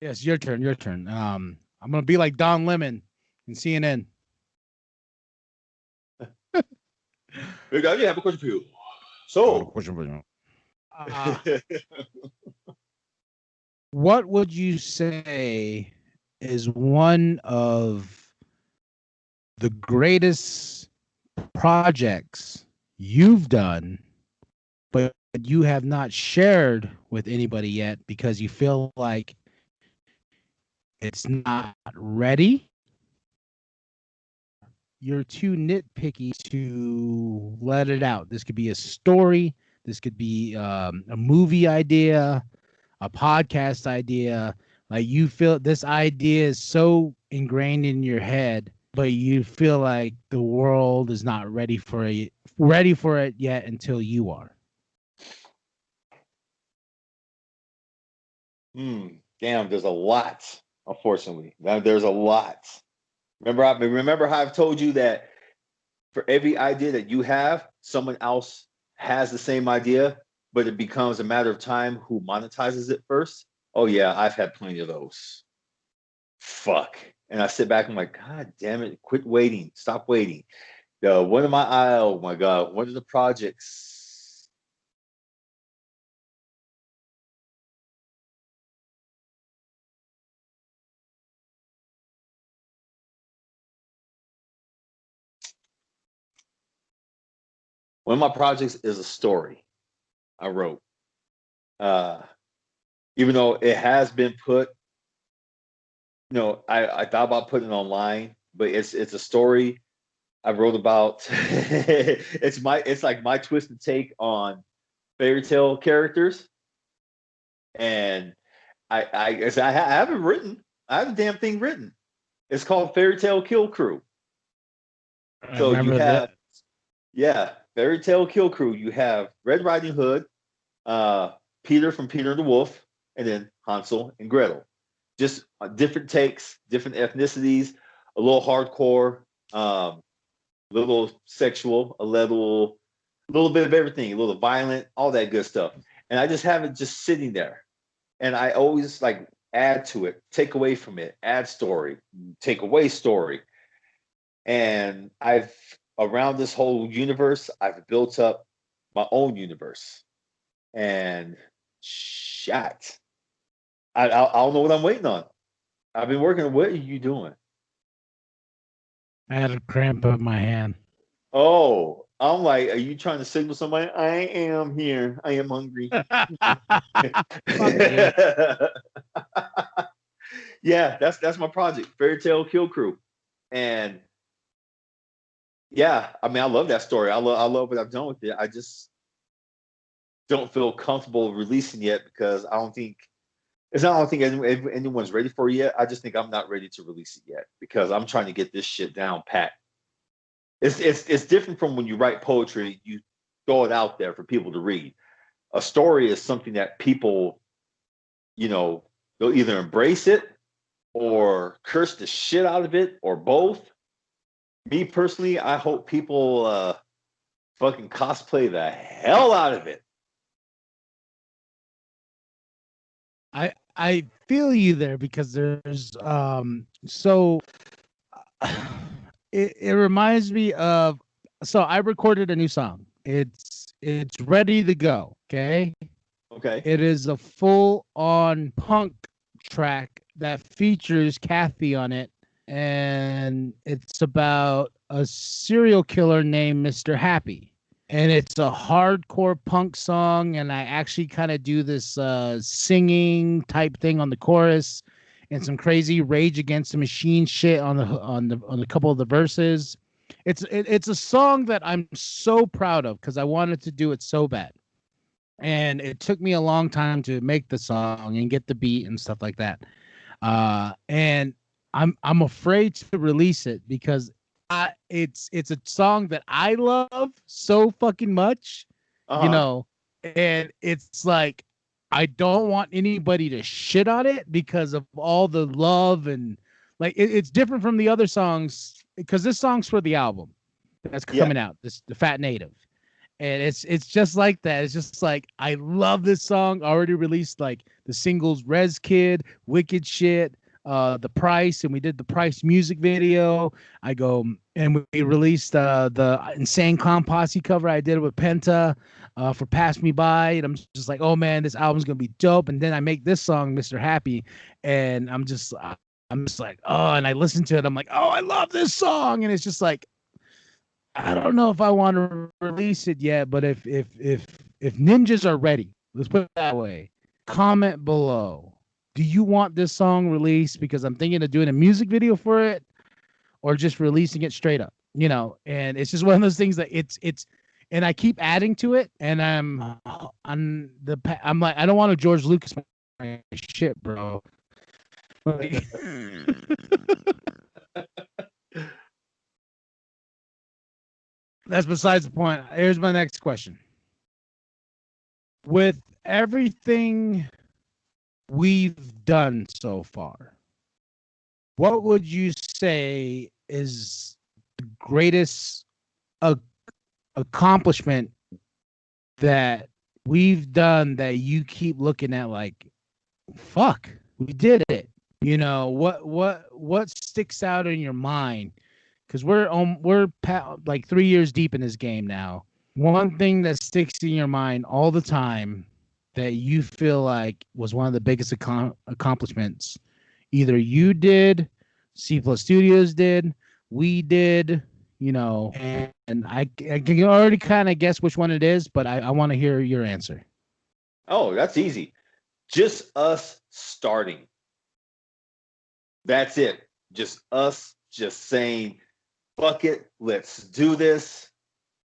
Yes, your turn. I'm gonna be like Don Lemon in CNN. Hey guys, I have a question for you. So, Question for you. What would you say is one of the greatest projects you've done, but you have not shared with anybody yet because you feel like it's not ready? You're too nitpicky to let it out. This could be a story. This could be a movie idea, a podcast idea. Like you feel this idea is so ingrained in your head, but you feel like the world is not ready for it yet until you are. Damn, there's a lot. Unfortunately, there's a lot. Remember how I've told you that for every idea that you have, someone else has the same idea, but it becomes a matter of time who monetizes it first. Oh yeah, I've had plenty of those. Fuck. And I sit back and I'm like, God damn it, quit waiting. Stop waiting. One of my God, one of the projects. One of my projects is a story I wrote. Even though it has been put, I thought about putting it online, but it's a story I wrote about. It's like my twisted take on fairy tale characters, and I haven't written. I have the damn thing written. It's called Fairy Tale Kill Crew. So you have, Fairy Tale Kill Crew. You have Red Riding Hood, Peter from Peter and the Wolf, and then Hansel and Gretel. Just different takes, different ethnicities, a little hardcore, a little sexual, a little bit of everything, a little violent, all that good stuff. And I just have it just sitting there. And I always like add to it, take away from it, add story, take away story. And around this whole universe, I've built up my own universe. And shit, I don't know what I'm waiting on. I've been working. What are you doing? I had a cramp in my hand. Oh, I'm like, are you trying to signal somebody? I am here. I am hungry. Yeah, that's my project, Fairy Tale Kill Crew. And yeah, I mean, I love that story. I love what I've done with it. I just don't feel comfortable releasing yet because I don't think anyone's ready for it yet. I just think I'm not ready to release it yet because I'm trying to get this shit down pat. It's different from when you write poetry, you throw it out there for people to read. A story is something that people, they'll either embrace it or curse the shit out of it or both. Me personally, I hope people fucking cosplay the hell out of it. I feel you there because there's so it reminds me of, so I recorded a new song. It's ready to go. Okay. Okay. It is a full on punk track that features Kathy on it, and it's about a serial killer named Mr. Happy. And it's a hardcore punk song, and I actually kind of do this singing type thing on the chorus and some crazy Rage Against the Machine shit on a couple of the verses. It's a song that I'm so proud of because I wanted to do it so bad. And it took me a long time to make the song and get the beat and stuff like that. And I'm afraid to release it because it's a song that I love so fucking much, and it's like I don't want anybody to shit on it because of all the love and like it's different from the other songs because this song's for the album that's coming out, the Fat Native. And it's just like that. It's just like I love this song. Already released like the singles Res Kid, Wicked Shit, The Price, and we did the Price music video. I go and we released the Insane Clown Posse cover. I did it with Penta for Pass Me By, and I'm just like, oh man, this album's gonna be dope. And then I make this song, Mr. Happy, and I'm just like, oh, and I listen to it. I'm like, oh, I love this song, and it's just like, I don't know if I want to release it yet, but if ninjas are ready, let's put it that way. Comment below. Do you want this song released? Because I'm thinking of doing a music video for it, or just releasing it straight up. And it's just one of those things that it's, and I keep adding to it, and I'm like, I don't want to George Lucas my shit, bro. Like, that's besides the point. Here's my next question. With everything we've done so far, what would you say is the greatest accomplishment that we've done that you keep looking at like, fuck, we did it? What sticks out in your mind? Because we're like 3 years deep in this game now. One thing that sticks in your mind all the time that you feel like was one of the biggest accomplishments, either you did, C Plus Studios did, we did, and I can already kind of guess which one it is, but I want to hear your answer. Oh, that's easy. Just us starting. That's it. Just us just saying, fuck it, let's do this.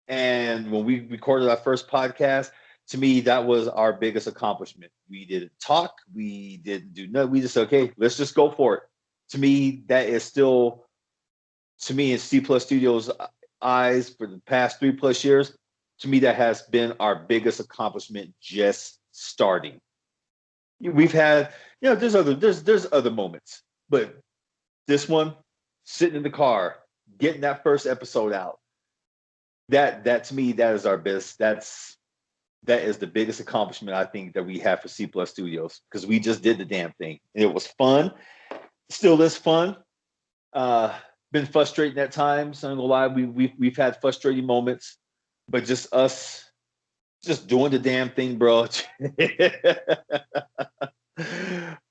And when we recorded our first podcast, to me, that was our biggest accomplishment. We didn't talk, we didn't do nothing. We just said, okay, let's just go for it. To me, that is still, to me, in C Plus Studios' eyes for the past 3+ years, to me, that has been our biggest accomplishment, just starting. We've had, there's other moments, but this one, sitting in the car, getting that first episode out, that to me, that is our best. That is the biggest accomplishment I think that we have for C Plus Studios, because we just did the damn thing. And it was fun. Still is fun. Been frustrating at times. I'm gonna lie, we've had frustrating moments, but just us just doing the damn thing, bro.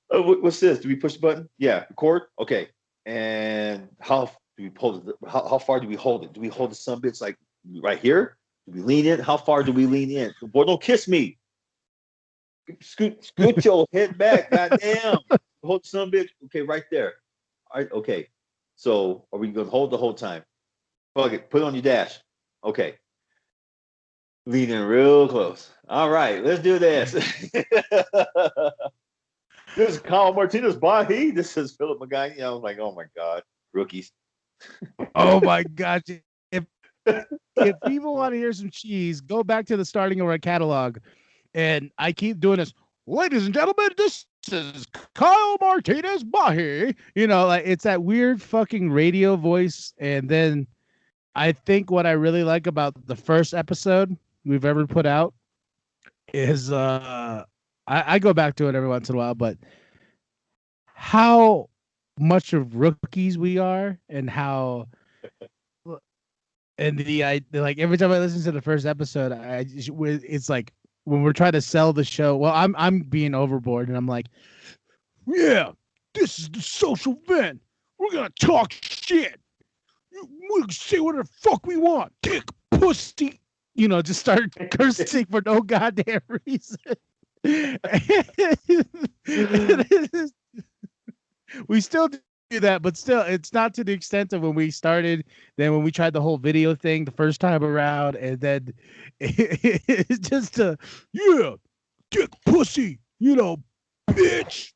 What's this? Do we push the button? Yeah, record. Okay. And how do we pull it? How far do we hold it? Do we hold the sumbits like right here? Do we lean in? How far do we lean in? Boy, don't kiss me. Scoot your head back. Goddamn. Hold some bitch. Okay, right there. All right, okay. So are we gonna hold the whole time? Fuck it. Put it on your dash. Okay. Lean in real close. All right, let's do this. This is Kyle Martinez Bahi. This is Philip McGuire. I was like, oh my God, rookies. Oh my gosh. If people want to hear some cheese, go back to the starting of our catalog. And I keep doing this. Ladies and gentlemen, this is Kyle Martinez Bahi. You know, like it's that weird fucking radio voice. And then I think what I really like about the first episode we've ever put out is I go back to it every once in a while, but how much of rookies we are and how and like every time I listen to the first episode, it's like when we're trying to sell the show. Well, I'm being overboard and I'm like, yeah, this is the social vent. We're gonna talk shit. We can say whatever the fuck we want. Dick, pussy. You know, just start cursing for no goddamn reason. We still do that, but still, it's not to the extent of when we started. Then when we tried the whole video thing the first time around, and then it's just yeah, dick, pussy, you know, bitch,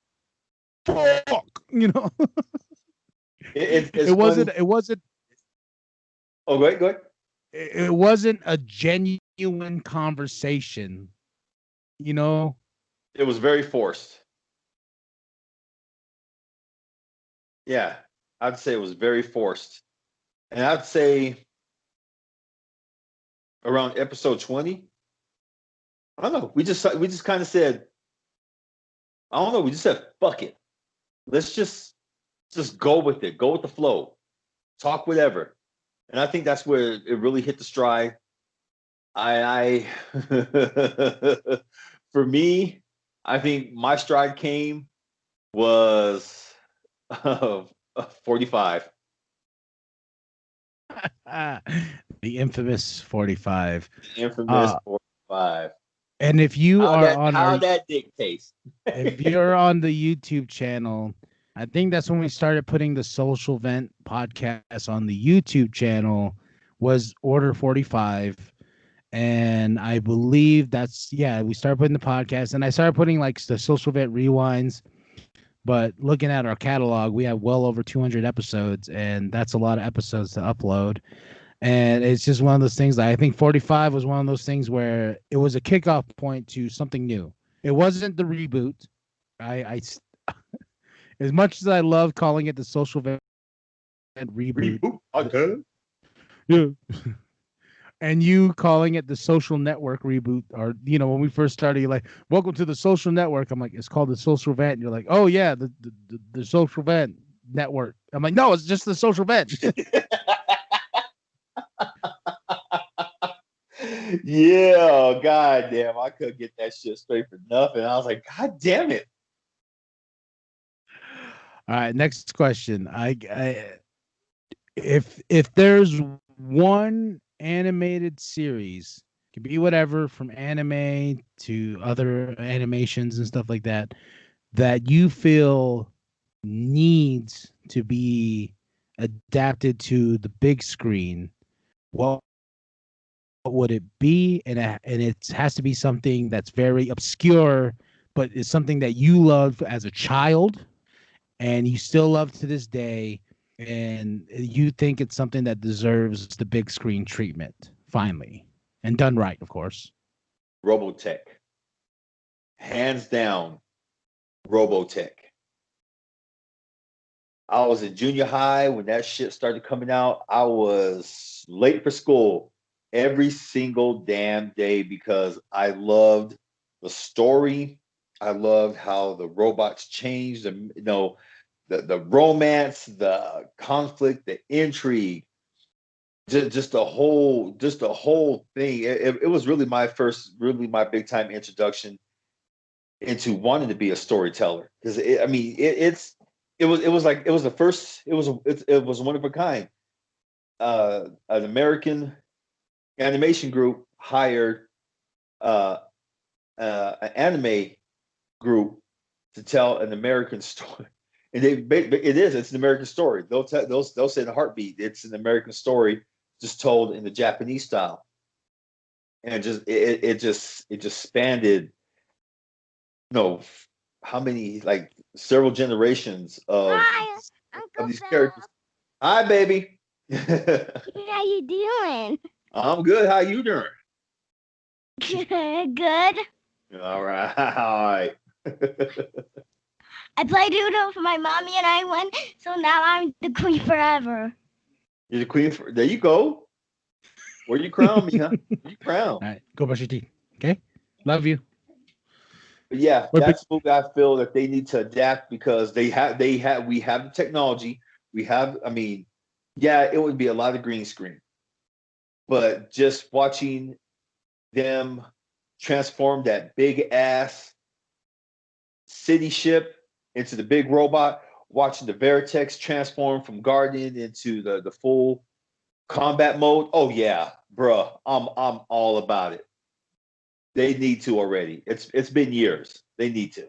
fuck, you know. It wasn't. It wasn't. Oh, go ahead. It wasn't a genuine conversation, you know. It was very forced. Yeah, I'd say it was very forced. And I'd say around episode 20, I don't know. We just kind of said, I don't know. We just said, fuck it. Let's just go with it. Go with the flow. Talk whatever. And I think that's where it really hit the stride. I for me, I think my stride came was 45. The infamous 45. The infamous 45. And if you how that dictates. If you're on the YouTube channel, I think that's when we started putting the Social Vent podcast on the YouTube channel was Order 45. And I believe we started putting the podcast and I started putting like the Social Vent rewinds. But looking at our catalog, we have well over 200 episodes, and that's a lot of episodes to upload. And it's just one of those things. I think 45 was one of those things where it was a kickoff point to something new. It wasn't the reboot. I as much as I love calling it the Social Vent reboot. Okay. Yeah. And you calling it the Social Network reboot, or you know, when we first started, you're like, "Welcome to the Social Network." I'm like, "It's called the Social Vent." And you're like, "Oh yeah, the Social Vent Network." I'm like, "No, it's just the Social Vent." Yeah, god damn, I couldn't get that shit straight for nothing. I was like, God damn it. All right, next question. If there's one animated series, could be whatever from anime to other animations and stuff like that, that you feel needs to be adapted to the big screen, what would it be? And it has to be something that's very obscure, but it's something that you loved as a child and you still love to this day, and you think it's something that deserves the big screen treatment, finally, and done right, of course. Robotech. Hands down, Robotech. I was in junior high when that shit started coming out. I was late for school every single damn day because I loved the story. I loved how the robots changed, the romance, the conflict, the intrigue, just the whole thing. It was really my big time introduction into wanting to be a storyteller, because it was one of a kind. An American animation group hired an anime group to tell an American story. And it's an American story. They'll say in a heartbeat, it's an American story just told in the Japanese style. And it just expanded, how many, like several generations Hi, Uncle these Phil. characters. Hi, baby. How you doing? I'm good. How you doing? Good. All right. All right. I played Uno for my mommy and I won, so now I'm the queen forever. You're the queen. There you go. Where you crown me, huh? You crown. All right, go brush your teeth. Okay, love you. But yeah, What that's what I feel that they need to adapt because we have the technology. We have, it would be a lot of green screen, but just watching them transform that big ass city ship into the big robot, watching the Veritex transform from Guardian into the full combat mode. Oh yeah, bruh, I'm all about it. They need to already. It's been years. They need to.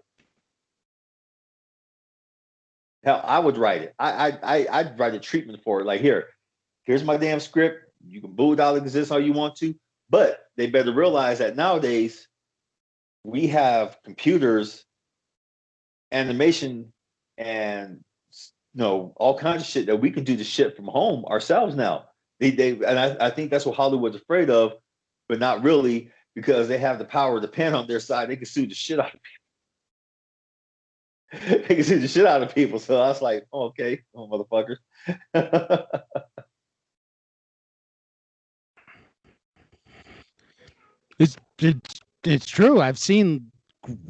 Hell, I would write it. I'd write a treatment for it. Like here's my damn script. You can boo it out of existence how you want to, but they better realize that nowadays we have computers, animation, and all kinds of shit that we can do the shit from home ourselves now. I think that's what Hollywood's afraid of, but not really, because they have the power of the pen on their side. They can sue the shit out of people. They can sue the shit out of people. So I was like, oh, okay, motherfuckers. It's true. I've seen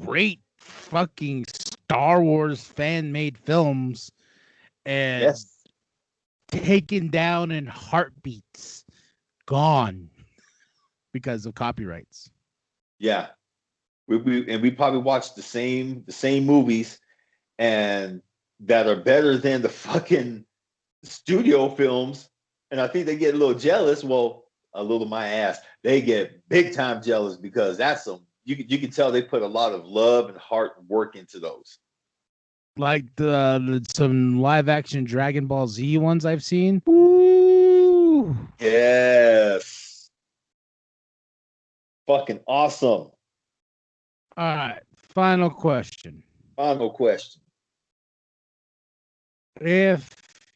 great fucking Star Wars fan-made films and Yes. taken down in heartbeats, gone because of copyrights. Yeah. We probably watched the same movies and that are better than the fucking studio films. And I think they get a little jealous. Well, a little my ass. They get big time jealous because that's you can tell they put a lot of love and heart and work into those. Like some live action Dragon Ball Z ones I've seen. Ooh. Yes. Fucking awesome. All right. Final question. Final question. If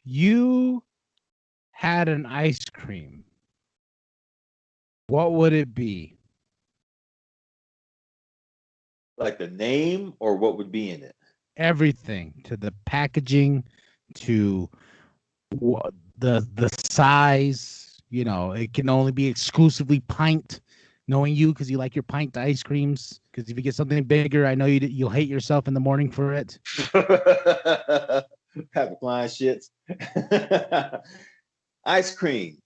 you had an ice cream, what would it be? Like the name or what would be in it? Everything, to the packaging, to the size. It can only be exclusively pint. Knowing you, because you like your pint ice creams. Because if you get something bigger, I know you'll hate yourself in the morning for it. Have flying shits. Ice cream.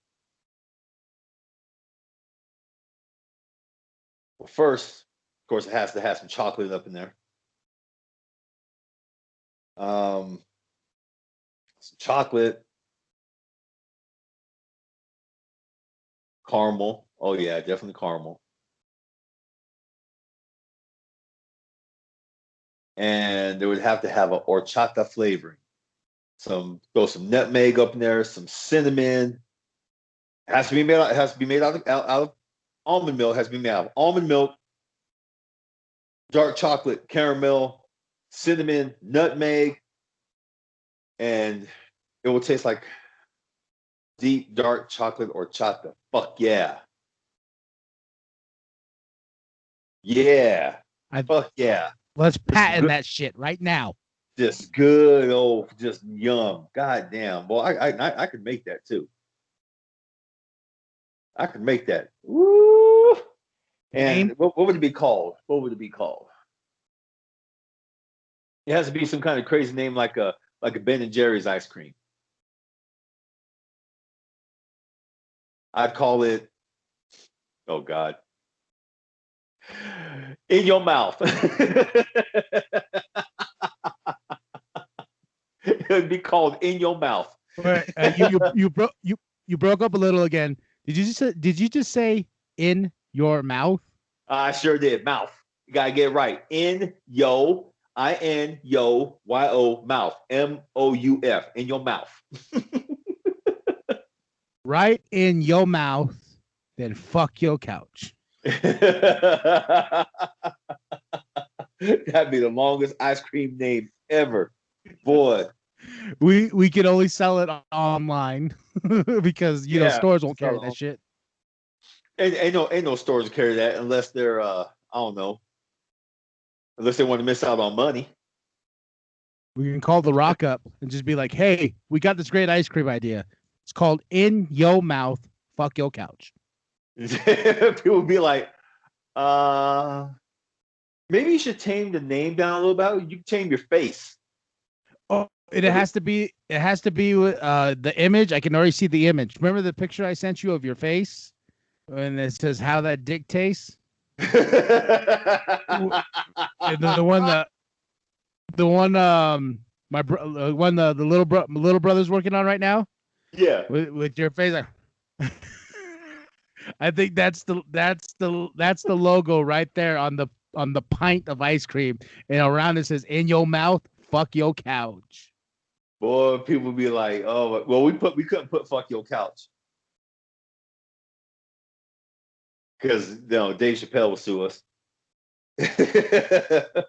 Well, first, of course, it has to have some chocolate up in there. Some chocolate, caramel. Oh yeah, definitely caramel. And they would have to have an horchata flavoring. Throw some nutmeg up in there, some cinnamon. It has to be made out of almond milk. It has to be made out of almond milk, dark chocolate, caramel, cinnamon, nutmeg, and it will taste like deep dark chocolate horchata. Fuck yeah. Yeah. Fuck yeah. Let's patent that shit right now. Just good old, just yum. God damn. Well, I could make that too. I could make that. Woo! And what would it be called? What would it be called? It has to be some kind of crazy name like a Ben and Jerry's ice cream. I'd call it, oh God, in your mouth. It would be called in your mouth. You broke up a little again. Did you just say in your mouth? I sure did. Mouth. You gotta get it right. Yo mouth. MOUF. In your mouth. Right in your mouth, then fuck your couch. That'd be the longest ice cream name ever. Boy. We can only sell it online because stores won't carry that shit. Ain't no stores that carry that unless they're I don't know. Unless they want to miss out on money. We can call the Rock up and just be like, hey, we got this great ice cream idea. It's called In Yo Mouth, Fuck Your Couch. People be like, maybe you should tame the name down a little bit. You can tame your face. Oh, it has to be with the image. I can already see the image. Remember the picture I sent you of your face? And it says how that dick tastes? And the little brother's working on right now. Yeah, with your face. I think that's the logo right there on the pint of ice cream, and around it says "In your mouth, fuck your couch." Boy, people be like, "Oh, well, we couldn't put fuck your couch because Dave Chappelle will sue us."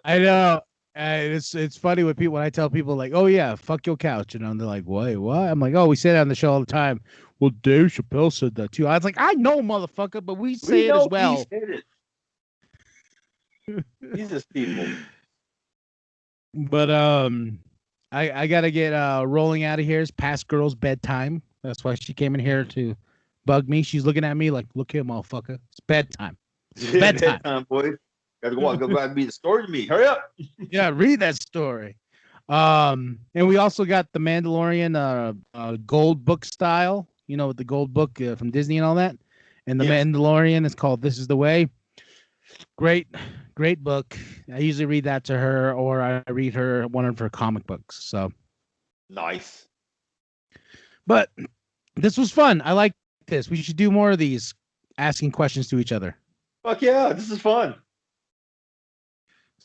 I know. It's funny when I tell people like, "Oh yeah, fuck your couch," and they're like, "Wait, what?" I'm like, "Oh, we say that on the show all the time." Well, Dave Chappelle said that too. I was like, "I know, motherfucker, but we say it as well." He said it. These just people. But I gotta get rolling out of here. It's past girl's bedtime. That's why she came in here to bug me. She's looking at me like, "Look here, motherfucker. It's bedtime. Bedtime, boy. Gotta go and read the story to me. Hurry up." Yeah, read that story. And we also got the Mandalorian gold book style, with the gold book from Disney and all that. And the Mandalorian is called This Is the Way. Great book. I usually read that to her, or I read her one of her comic books. So nice. But this was fun. I like this. We should do more of these, asking questions to each other. Fuck yeah, this is fun.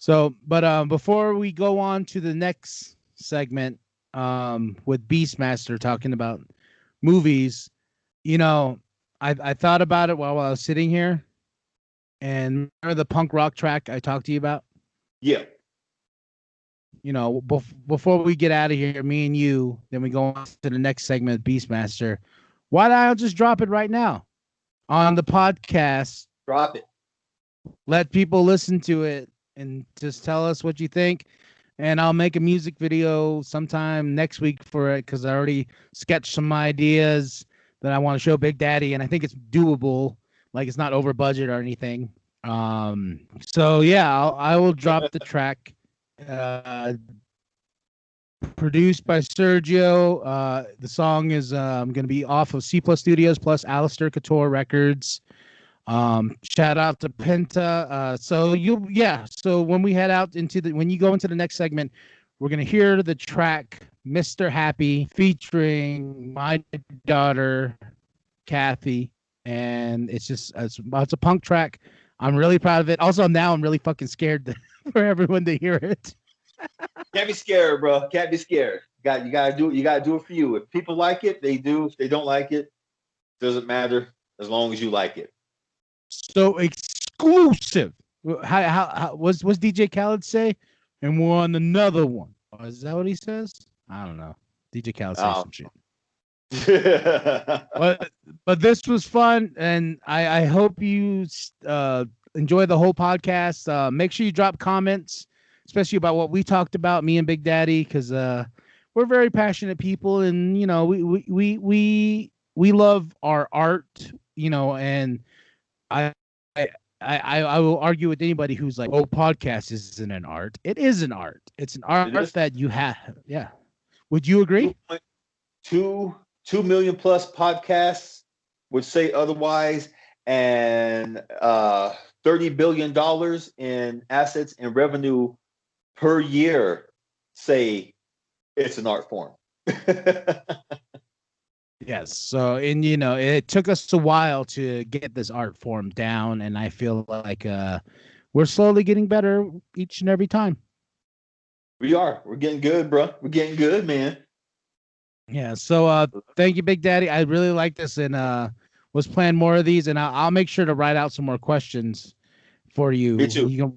So, but before we go on to the next segment, with BstMasteR talking about movies, I thought about it while I was sitting here, and remember the punk rock track I talked to you about? Yeah. Before we get out of here, me and you, then we go on to the next segment of BstMasteR. Why don't I just drop it right now on the podcast? Drop it. Let people listen to it and just tell us what you think. And I'll make a music video sometime next week for it, because I already sketched some ideas that I want to show Big Daddy, and I think it's doable. Like, it's not over budget or anything. So yeah, I will drop the track. Produced by Sergio. The song is going to be off of C Plus Studios plus Alistair Couture Records. Shout out to Penta. So when we head out when you go into the next segment, we're going to hear the track Mr. Happy featuring my daughter Kathy, and it's a punk track. I'm really proud of it. Also, now I'm really fucking scared for everyone to hear it. Can't be scared, bro. Can't be scared. You gotta do it. You gotta do it for you. If people like it, they do. If they don't like it, doesn't matter as long as you like it. So exclusive. How was DJ Khaled say? And we're on another one. Is that what he says? I don't know. DJ Khaled says some shit. but this was fun, and I hope you enjoy the whole podcast. Make sure you drop comments, especially about what we talked about, me and Big Daddy, because we're very passionate people, and we love our art, and I will argue with anybody who's like, "Oh, podcast isn't an art." It is an art. It's an art that you have. Yeah. Would you agree? 2 million plus podcasts would say otherwise, and $30 billion in assets and revenue per year say it's an art form. Yes. So, and it took us a while to get this art form down, and I feel like we're slowly getting better each and every time. We are. We're getting good, bro. We're getting good, man. Yeah. So, thank you, Big Daddy. I really like this, and was planning more of these, and I'll make sure to write out some more questions for you. Me too.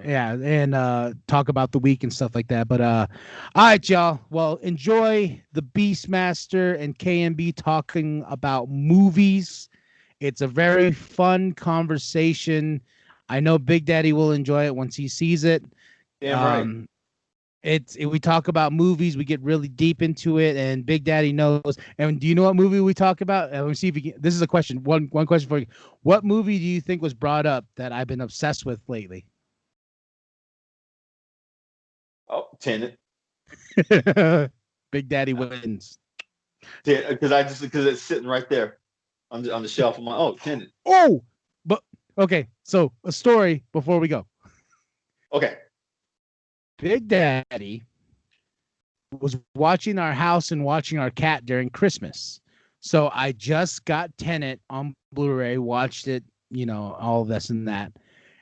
Yeah, and talk about the week and stuff like that. But all right, y'all. Well, enjoy the Beastmaster and KMB talking about movies. It's a very fun conversation. I know Big Daddy will enjoy it once he sees it. Damn right. We talk about movies, we get really deep into it, and Big Daddy knows. And do you know what movie we talk about? Let me see if you can, this is a question. One question for you. What movie do you think was brought up that I've been obsessed with lately? Oh, Tenet. Big Daddy wins. Because it's sitting right there on the shelf. I'm like, Tenet. Oh, but okay. So a story before we go. Okay. Big Daddy was watching our house and watching our cat during Christmas. So I just got Tenet on Blu-ray, watched it, all this and that.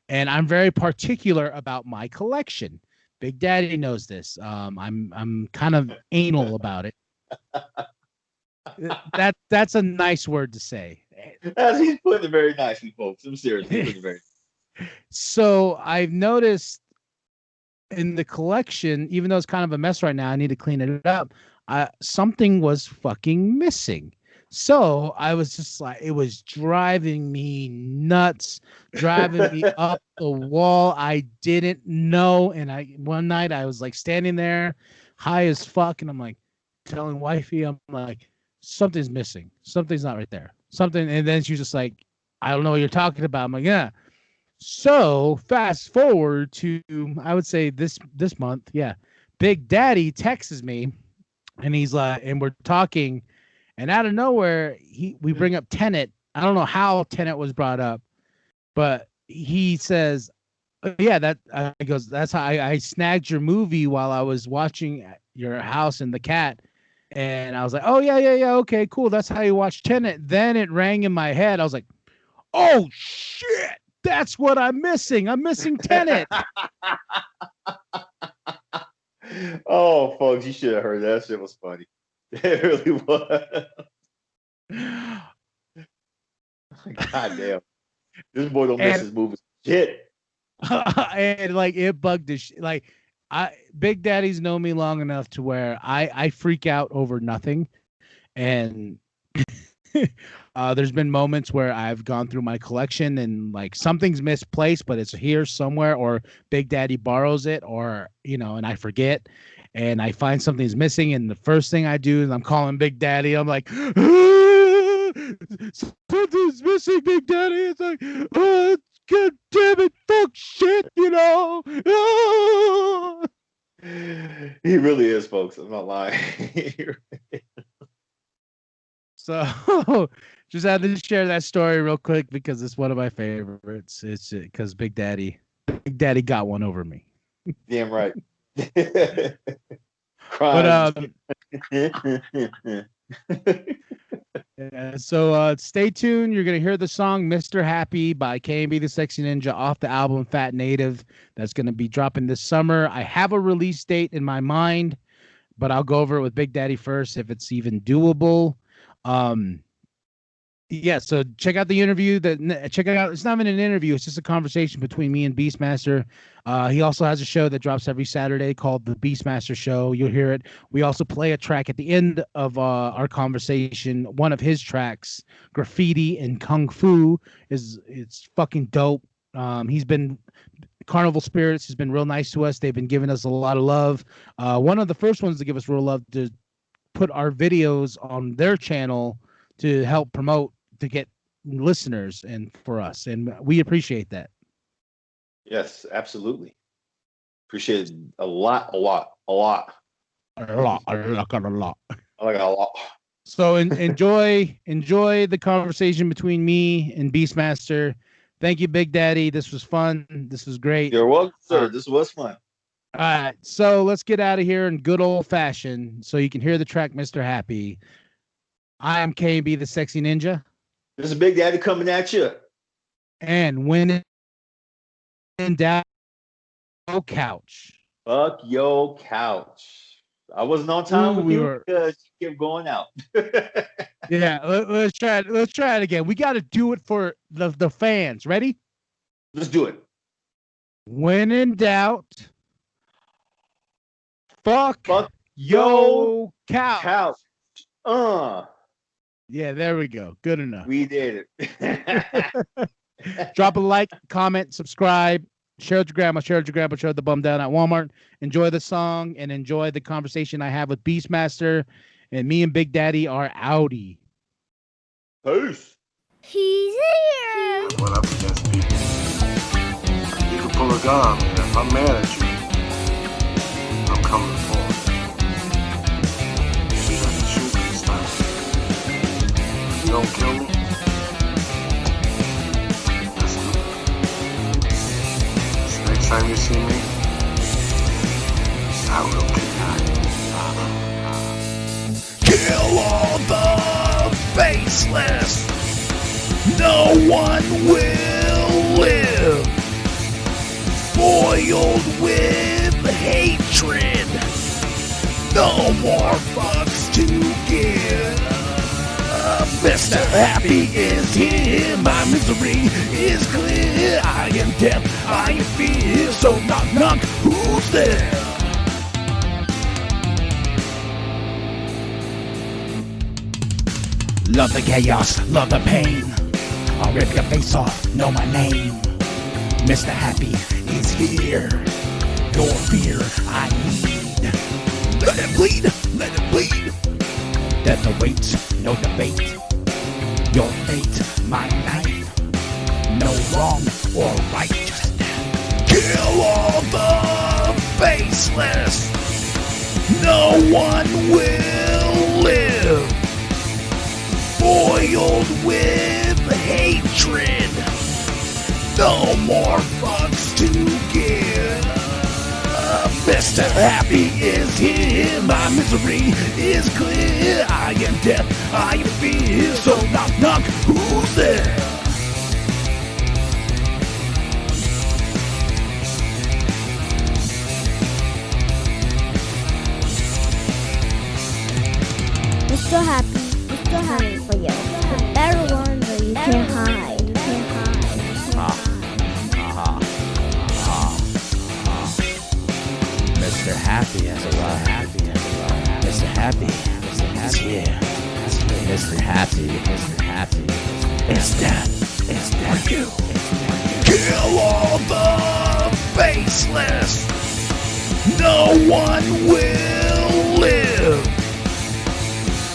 And I'm very particular about my collection. Big Daddy knows this. I'm kind of anal about it. That's a nice word to say. He's putting it very nicely, folks. I'm serious. He's putting it very. So I've noticed in the collection, even though it's kind of a mess right now, I need to clean it up. Something was fucking missing. So I was just like, it was driving me nuts, driving me up the wall. I didn't know. And one night I was like standing there high as fuck. And I'm like telling wifey, I'm like, something's missing. Something's not right there. Something. And then she was just like, I don't know what you're talking about. I'm like, yeah. So fast forward to, I would say this month. Yeah. Big Daddy texts me and he's like, and we're talking, and out of nowhere, we bring up Tenet. I don't know how Tenet was brought up, but he says, yeah, he goes, that's how I snagged your movie while I was watching your house and the cat. And I was like, oh yeah. Okay, cool. That's how you watch Tenet. Then it rang in my head. I was like, oh shit. That's what I'm missing. I'm missing Tenet. Oh, folks, you should have heard that. Shit was funny. It really was. God damn. This boy don't miss his movies. Shit. And like it bugged the like Big Daddy's known me long enough to where I freak out over nothing. And there's been moments where I've gone through my collection and like something's misplaced, but it's here somewhere, or Big Daddy borrows it, or and I forget, and I find something's missing, and the first thing I do is I'm calling Big Daddy. I'm like, something's missing, Big Daddy. It's like, oh, god damn it, fuck shit, He really is, folks. I'm not lying. So just had to share that story real quick because it's one of my favorites. It's because Big Daddy got one over me. Damn right. But so stay tuned. You're gonna hear the song "Mr. Happy" by KMB the Sexy Ninja off the album Fat Native. That's gonna be dropping this summer. I have a release date in my mind, but I'll go over it with Big Daddy first if it's even doable. Yeah, so check out the interview. Check it out. It's not even an interview. It's just a conversation between me and BeastMaster. He also has a show that drops every Saturday called the BeastMaster Show. You'll hear it. We also play a track at the end of our conversation. One of his tracks, Graffiti and Kung Fu, it's fucking dope. He's been CarnivalSpirits has been real nice to us. They've been giving us a lot of love. One of the first ones to give us real love to put our videos on their channel to help promote, to get listeners and for us. And we appreciate that. Yes, absolutely. Appreciate it a lot. A lot. So enjoy the conversation between me and BeastMaster. Thank you, Big Daddy. This was fun. This was great. You're welcome, sir. This was fun. All right, so let's get out of here in good old fashion so you can hear the track Mr. Happy. I am KB, the sexy ninja. This is Big Daddy coming at you. And when in doubt, no couch. Fuck your couch. I wasn't on time with you because you kept going out. Yeah, let's try it. Let's try it again. We got to do it for the fans. Ready? Let's do it. When in doubt, fuck your couch. Couch. Yeah, there we go. Good enough. We did it. Drop a like, comment, subscribe, share with your grandma, share the bum down at Walmart. Enjoy the song and enjoy the conversation I have with BstMasteR, and me and Big Daddy are outie. Peace. He's here. I went up against people. You can pull a gun, and if I'm mad at you, I'm coming for it. Maybe I can shoot this time. If you don't kill me, that's good. So next time you see me, I will kill you. Kill all the faceless. No one will live. Boiled with hatred. No more fucks to give. Mr. Happy is here. My misery is clear. I am death. I am fear. So knock knock. Who's there? Love the chaos, love the pain. I'll rip your face off, know my name. Mr. Happy is here. Your fear I need. Let it bleed, let it bleed. Death awaits, no debate. Your fate, my knife. No wrong or right, just kill all the faceless. No one will live. Boiled with hatred. No more fucks to give. Mr. Happy is here. My misery is clear. I am death. I am fear. So knock knock. Who's there? Mr. Happy. Mr. Happy for you. The better one where you can't hide. You can't hide. Mr. Happy has arrived. Mr. Happy is here. Mr. Happy is dead. For you. Kill all the faceless. No one will live.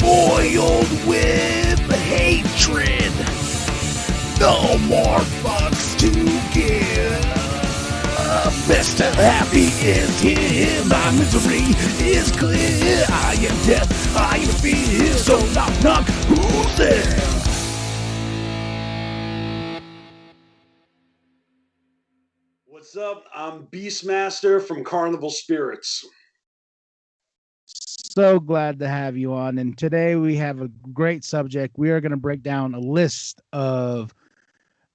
Boiled with hatred. No more fucks to give. Mr. Happy is here. My misery is clear. I am death. I am fear. So knock knock. Who's there? What's up? I'm BeastMasteR from CarnivalSpirits. So glad to have you on. And today we have a great subject. We are going to break down a list of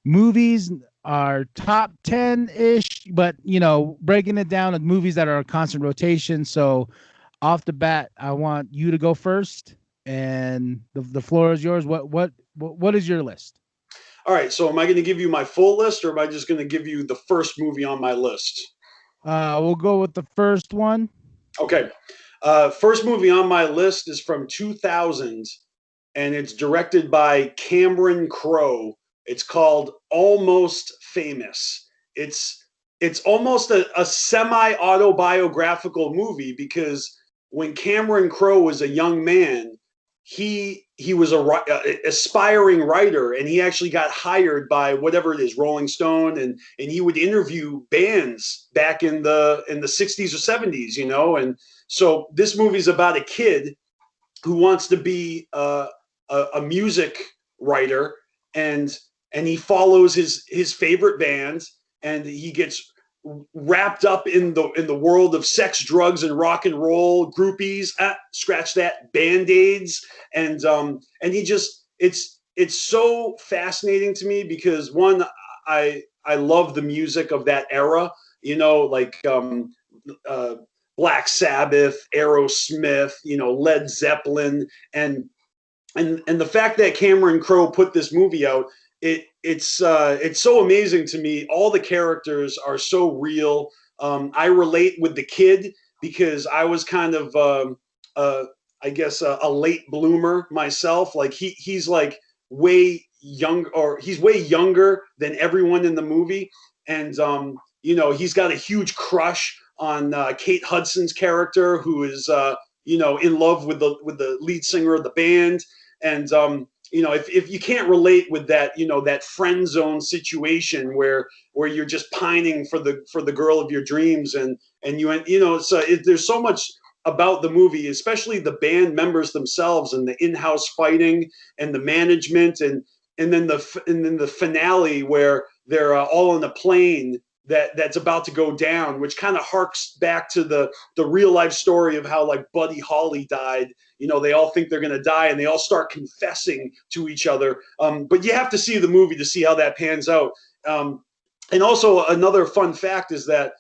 movies, our top 10-ish, but, you know, breaking it down of movies that are a constant rotation. So off the bat, I want you to go first, and the floor is yours. What is your list? All right, so am I going to give you my full list, or am I just going to give you the first movie on my list? We'll go with the first one. Okay. First movie on my list is from 2000, and it's directed by Cameron Crowe. It's called Almost Famous. It's almost a semi-autobiographical movie, because when Cameron Crowe was a young man, he was a aspiring writer, and he actually got hired by whatever it is, Rolling Stone, and he would interview bands back in the 60s or 70s, you know. And so this movie is about a kid who wants to be a music writer, and he follows his favorite band, and he gets wrapped up in the world of sex, drugs, and rock and roll, groupies, scratch that, band-aids, and he just it's so fascinating to me because one, I love the music of that era, you know, like Black Sabbath, Aerosmith, you know, Led Zeppelin, and the fact that Cameron Crowe put this movie out, it's so amazing to me. All the characters are so real. I relate with the kid because I was kind of I guess a late bloomer myself. Like he's like way young, or he's way younger than everyone in the movie, and you know, he's got a huge crush on Kate Hudson's character, who is you know, in love with the lead singer of the band. And you know, if you can't relate with that, you know, that friend zone situation where you're just pining for the girl of your dreams, and you know, there's so much about the movie, especially the band members themselves and the in-house fighting and the management, and then the finale where they're all on a plane that's about to go down, which kind of harks back to the real life story of how like Buddy Holly died. You know, they all think they're going to die and they all start confessing to each other. But you have to see the movie to see how that pans out. And also another fun fact is that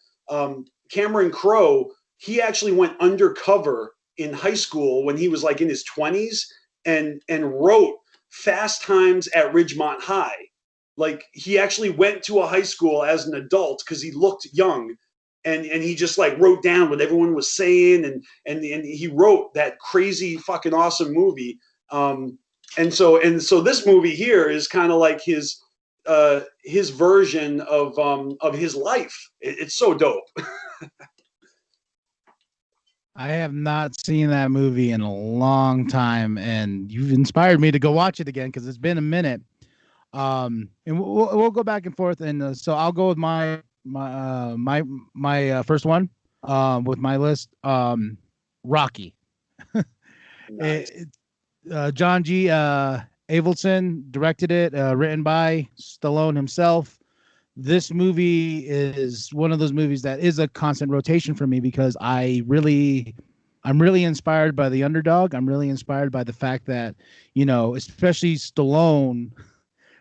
Cameron Crowe, he actually went undercover in high school when he was like in his 20s and wrote Fast Times at Ridgemont High. Like he actually went to a high school as an adult because he looked young, and he just like wrote down what everyone was saying, and he wrote that crazy fucking awesome movie. And so this movie here is kind of like his version of his life. It's so dope. I have not seen that movie in a long time, and you've inspired me to go watch it again because it's been a minute. And we'll go back and forth, and so I'll go with my first one with my list. Rocky. Nice. John G. Avildsen directed it, written by Stallone himself. This movie is one of those movies that is a constant rotation for me because I'm really inspired by the underdog. I'm really inspired by the fact that, you know, especially Stallone,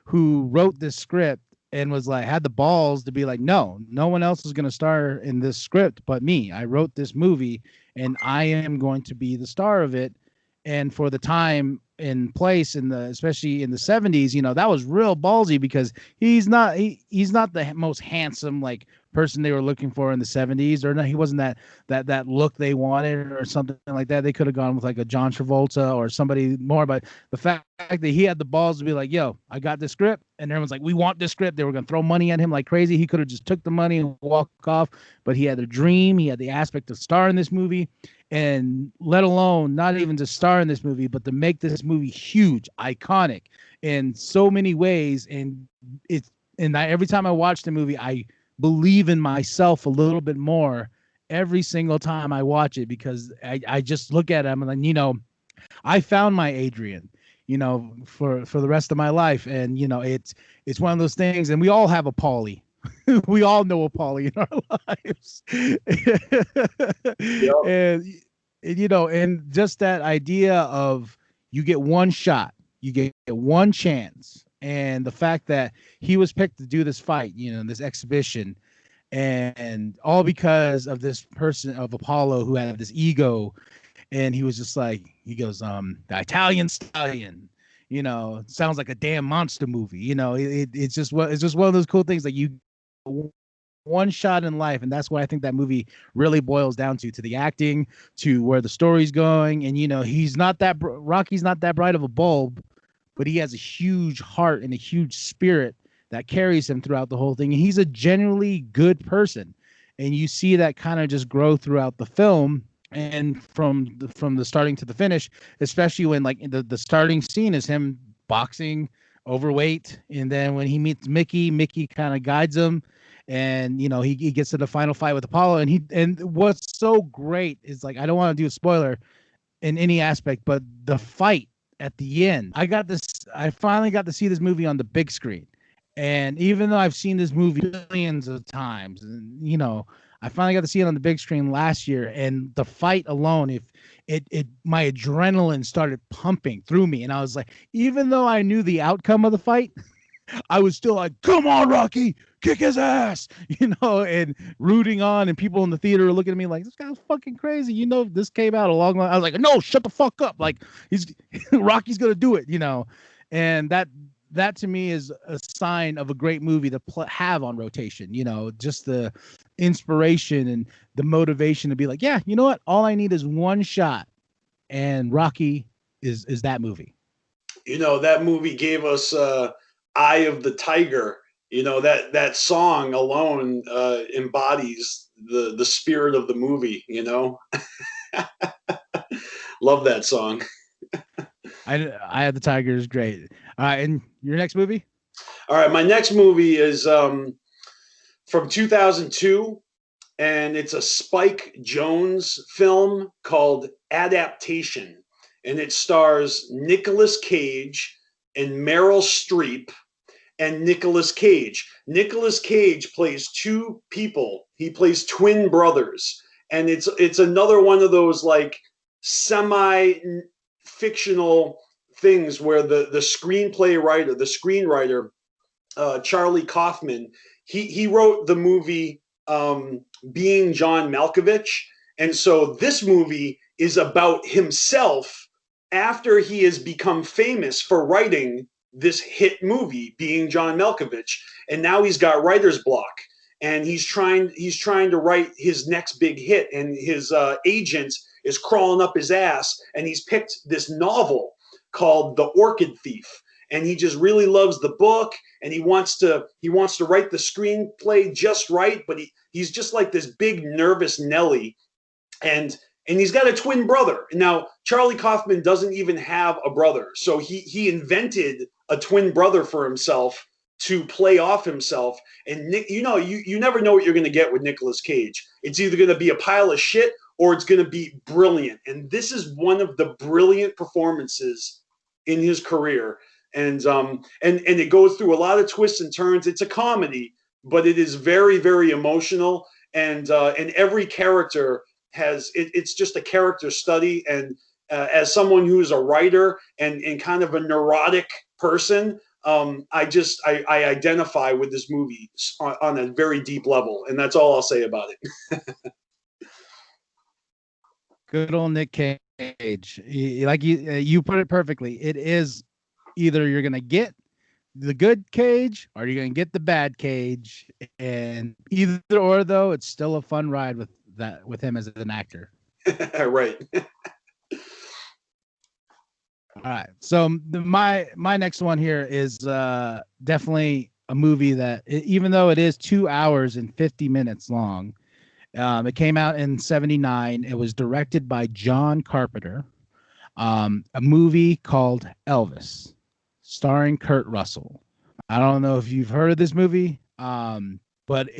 who wrote this script and was like, had the balls to be like, no one else is going to star in this script but me. I wrote this movie and I am going to be the star of it. And for the time and place especially in the 70s, you know, that was real ballsy because he's not the most handsome like person they were looking for in the 70s, or no, he wasn't that look they wanted or something like that. They could have gone with like a John Travolta or somebody more, but the fact that he had the balls to be like, yo, I got this script, and everyone's like, we want this script. They were going to throw money at him like crazy. He could have just took the money and walked off, but he had a dream. He had the aspect to star in this movie, and let alone not even to star in this movie, but to make this movie huge, iconic in so many ways. And every time I watch the movie, I believe in myself a little bit more every single time I watch it, because I just look at him and then, you know, I found my Adrian, you know, for the rest of my life. And, you know, it's one of those things, and we all have a Paulie. We all know a Paulie in our lives. Yep. and, you know, and just that idea of you get one shot, you get one chance. And the fact that he was picked to do this fight, you know, this exhibition, and all because of this person of Apollo who had this ego, and he was just like, he goes, the Italian stallion, you know, sounds like a damn monster movie, you know. It's just one of those cool things that you one shot in life, and that's what I think that movie really boils down to the acting, to where the story's going. And you know, Rocky's not that bright of a bulb, but he has a huge heart and a huge spirit that carries him throughout the whole thing. And he's a genuinely good person. And you see that kind of just grow throughout the film, and from the starting to the finish, especially when like the starting scene is him boxing, overweight. And then when he meets Mickey kind of guides him. And, you know, he gets to the final fight with Apollo. And what's so great is, like, I don't want to do a spoiler in any aspect, but the fight at the end, I finally got to see this movie on the big screen. And even though I've seen this movie billions of times, and I finally got to see it on the big screen last year, and the fight alone, if it my adrenaline started pumping through me, and I was like, even though I knew the outcome of the fight, I was still like, come on, Rocky, kick his ass, and rooting on, and people in the theater are looking at me like, this guy's fucking crazy. This came out a long I was like, no, shut the fuck up. Like, he's Rocky's gonna do it, and that to me is a sign of a great movie to have on rotation, just the inspiration and the motivation to be like, yeah, you know what? All I need is one shot. And Rocky is that movie. That movie gave us Eye of the Tiger. That song alone embodies the spirit of the movie, Love that song. I Have the Tiger is great. And your next movie? All right, my next movie is from 2002, and it's a Spike Jonze film called Adaptation, and it stars Nicolas Cage and Meryl Streep and Nicolas Cage. Nicolas Cage plays two people. He plays twin brothers, and it's another one of those like semi-fictional things where the screenwriter Charlie Kaufman, he wrote the movie Being John Malkovich, and so this movie is about himself after he has become famous for writing this hit movie Being John Malkovich, and now he's got writer's block, and he's trying to write his next big hit, and his agent is crawling up his ass, and he's picked this novel called The Orchid Thief, and he just really loves the book, and he wants to write the screenplay just right, but he's just like this big nervous Nelly, and he's got a twin brother. Now Charlie Kaufman doesn't even have a brother, so he invented a twin brother for himself to play off himself. And Nick, you never know what you're going to get with Nicolas Cage. It's either going to be a pile of shit or it's going to be brilliant, and this is one of the brilliant performances in his career, and it goes through a lot of twists and turns. It's a comedy, but it is very, very emotional, and every character it's just a character study. And as someone who is a writer and kind of a neurotic person, I identify with this movie on a very deep level, and that's all I'll say about it. Good old Nick Cage. You put it perfectly. It is either you're gonna get the good Cage or you're gonna get the bad Cage, and either or though, it's still a fun ride with him as an actor. Right. All right. So my next one here is definitely a movie that, even though it is 2 hours and 50 minutes long, it came out in 1979. It was directed by John Carpenter. A movie called Elvis, starring Kurt Russell. I don't know if you've heard of this movie, but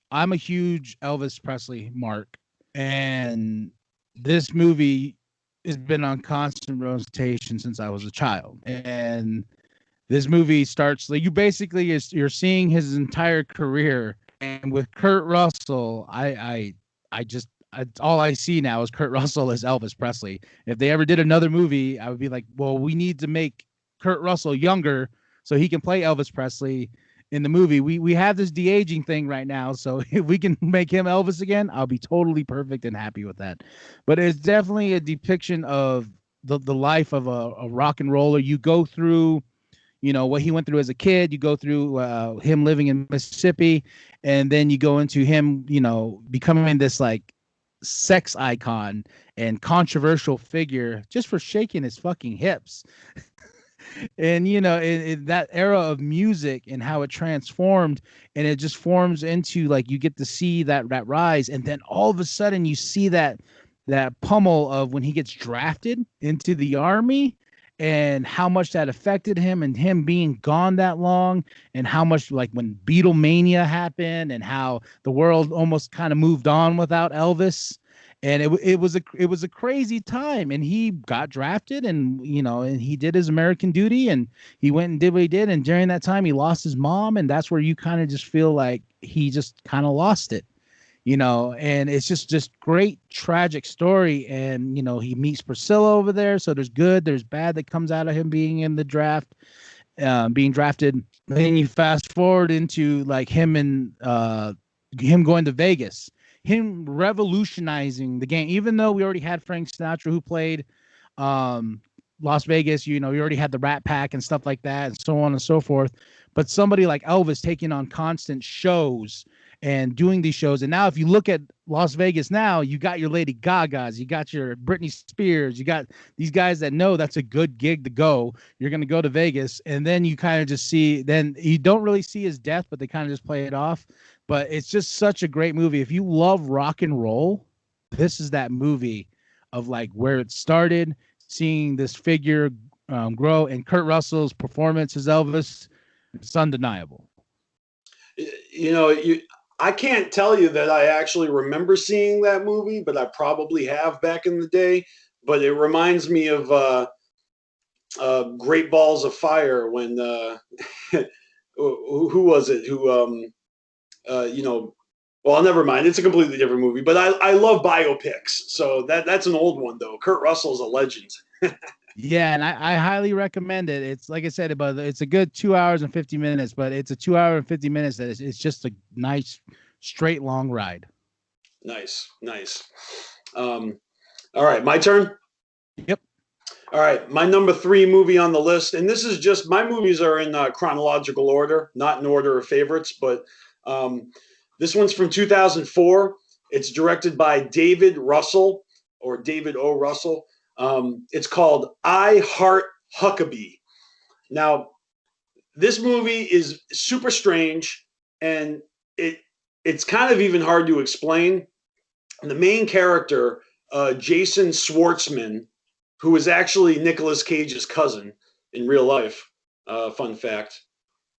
I'm a huge Elvis Presley mark, and this movie has been on constant rotation since I was a child. And this movie starts like you're seeing his entire career. And with Kurt Russell, I all I see now is Kurt Russell as Elvis Presley. If they ever did another movie, I would be like, well, we need to make Kurt Russell younger so he can play Elvis Presley in the movie. We have this de-aging thing right now, so if we can make him Elvis again, I'll be totally perfect and happy with that. But it's definitely a depiction of the life of a rock and roller. You go through, what he went through as a kid. You go through him living in Mississippi, and then you go into him, becoming this like sex icon and controversial figure just for shaking his fucking hips. And in that era of music and how it transformed, and it just forms into like, you get to see that rise, and then all of a sudden you see that pummel of when he gets drafted into the army, and how much that affected him, and him being gone that long, and how much like when Beatlemania happened and how the world almost kind of moved on without Elvis. And it was a crazy time, and he got drafted, and and he did his American duty, and he went and did what he did. And during that time, he lost his mom, and that's where you kind of just feel like he just kind of lost it, and it's just great tragic story. And he meets Priscilla over there, so there's good, there's bad that comes out of him being in the draft, being drafted. And then you fast forward into like him going to Vegas, him revolutionizing the game, even though we already had Frank Sinatra who played Las Vegas, you already had the Rat Pack and stuff like that, and so on and so forth. But somebody like Elvis taking on constant shows and doing these shows. And now if you look at Las Vegas now, you got your Lady Gagas, you got your Britney Spears, you got these guys that know that's a good gig to go. You're going to go to Vegas. And then you kind of just see, then you don't really see his death, but they kind of just play it off. But it's just such a great movie. If you love rock and roll, this is that movie of like where it started, seeing this figure grow, and Kurt Russell's performance as Elvis, it's undeniable. I can't tell you that I actually remember seeing that movie, but I probably have back in the day. But it reminds me of Great Balls of Fire when who was it? Well, never mind. It's a completely different movie. But I love biopics, so that's an old one though. Kurt Russell's a legend. Yeah, and I highly recommend it. It's like I said, it's a good 2 hours and 50 minutes, but it's a 2 hour and 50 minutes that it's just a nice, straight, long ride. Nice. All right, my turn? Yep. All right, my number 3 movie on the list, and this is just, my movies are in chronological order, not in order of favorites, but this one's from 2004. It's directed by David Russell, or David O. Russell. It's called I Heart Huckabee. Now, this movie is super strange, and it's kind of even hard to explain. The main character, Jason Schwartzman, who is actually Nicolas Cage's cousin in real life, fun fact,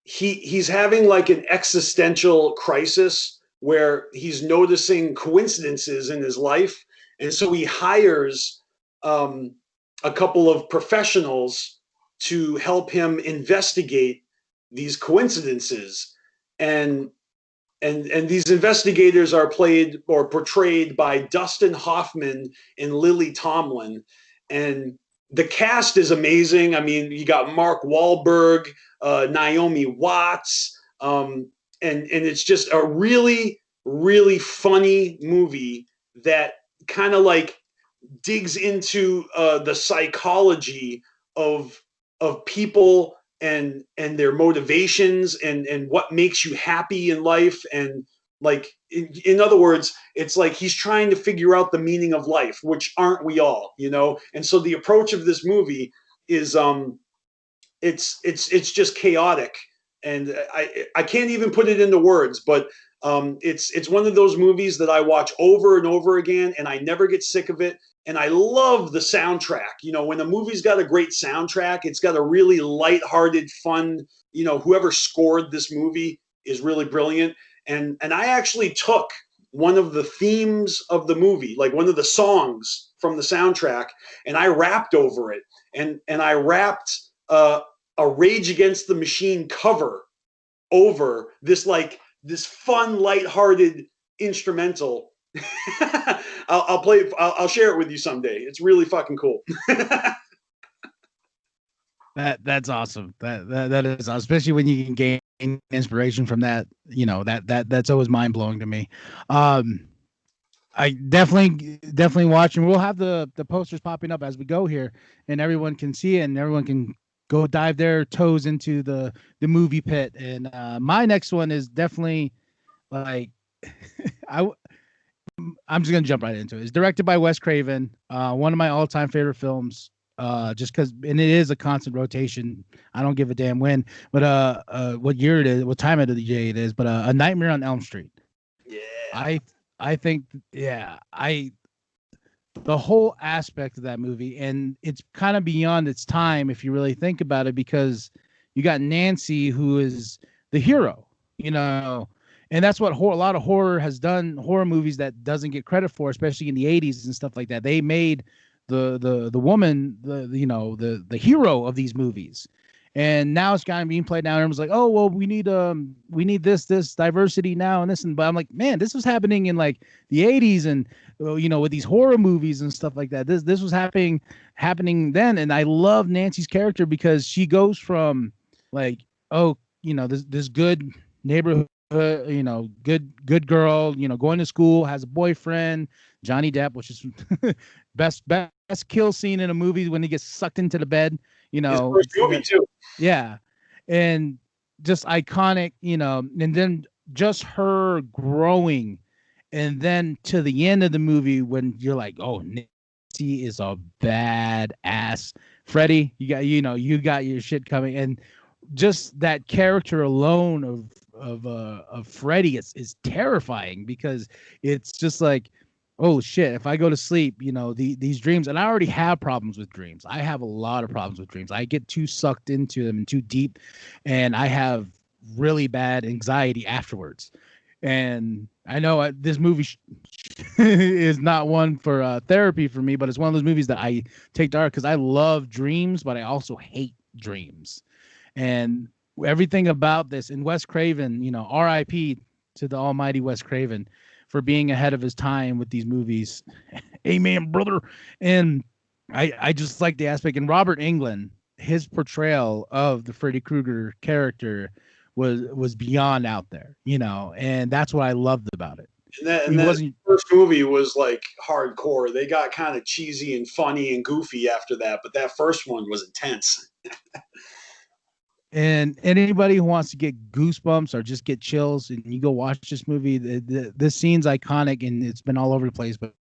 he's having like an existential crisis where he's noticing coincidences in his life, and so he hires a couple of professionals to help him investigate these coincidences, and these investigators are played or portrayed by Dustin Hoffman and Lily Tomlin, and the cast is amazing. I mean, you got Mark Wahlberg, Naomi Watts, and it's just a really, really funny movie that kind of like digs into the psychology of people and their motivations and what makes you happy in life. And like, in other words, it's like he's trying to figure out the meaning of life, which aren't we all, And so the approach of this movie is it's just chaotic, and I can't even put it into words, but it's one of those movies that I watch over and over again, and I never get sick of it. And I love the soundtrack. When a movie's got a great soundtrack, it's got a really lighthearted, fun, whoever scored this movie is really brilliant. And I actually took one of the themes of the movie, like one of the songs from the soundtrack, and I rapped over it. And I rapped a Rage Against the Machine cover over this fun, lighthearted instrumental. I'll play it. I'll share it with you someday. It's really fucking cool. That's awesome. That is awesome, especially when you can gain inspiration from that. That's always mind blowing to me. I definitely watch, and we'll have the posters popping up as we go here, and everyone can see it, and everyone can go dive their toes into the movie pit. And my next one is definitely like I'm just gonna jump right into it. It's directed by Wes Craven, one of my all-time favorite films. Just because, and it is a constant rotation. I don't give a damn when, but what year it is, what time of the day it is. But A Nightmare on Elm Street. Yeah, I think, the whole aspect of that movie, and it's kind of beyond its time if you really think about it, because you got Nancy, who is the hero, And that's what a lot of horror has done. Horror movies that doesn't get credit for, especially in the 80s and stuff like that. They made the woman the hero of these movies, and now it's kind of being played down. Everyone's like, oh well, we need this diversity now and this, and but I'm like, man, this was happening in like the 80s and with these horror movies and stuff like that. This was happening then, and I love Nancy's character because she goes from like, oh, this good neighborhood, good girl, going to school, has a boyfriend, Johnny Depp, which is best kill scene in a movie when he gets sucked into the bed, His first movie too. Yeah. And just iconic, and then just her growing, and then to the end of the movie when you're like, oh, Nancy is a badass. Freddie, you got your shit coming. And just that character alone of Freddie is terrifying, because it's just like, oh shit, if I go to sleep, these dreams, and I already have problems with dreams. I have a lot of problems with dreams. I get too sucked into them and too deep, and I have really bad anxiety afterwards. And I know this movie is not one for therapy for me, but it's one of those movies that I take to heart because I love dreams, but I also hate dreams. And everything about this, and Wes Craven, R.I.P. to the almighty Wes Craven for being ahead of his time with these movies. Amen, brother. And I just like the aspect. And Robert Englund, his portrayal of the Freddy Krueger character was beyond out there, and that's what I loved about it. And that first movie was like hardcore. They got kind of cheesy and funny and goofy after that, but that first one was intense. And anybody who wants to get goosebumps or just get chills, and you go watch this movie, this scene's iconic, and it's been all over the place. But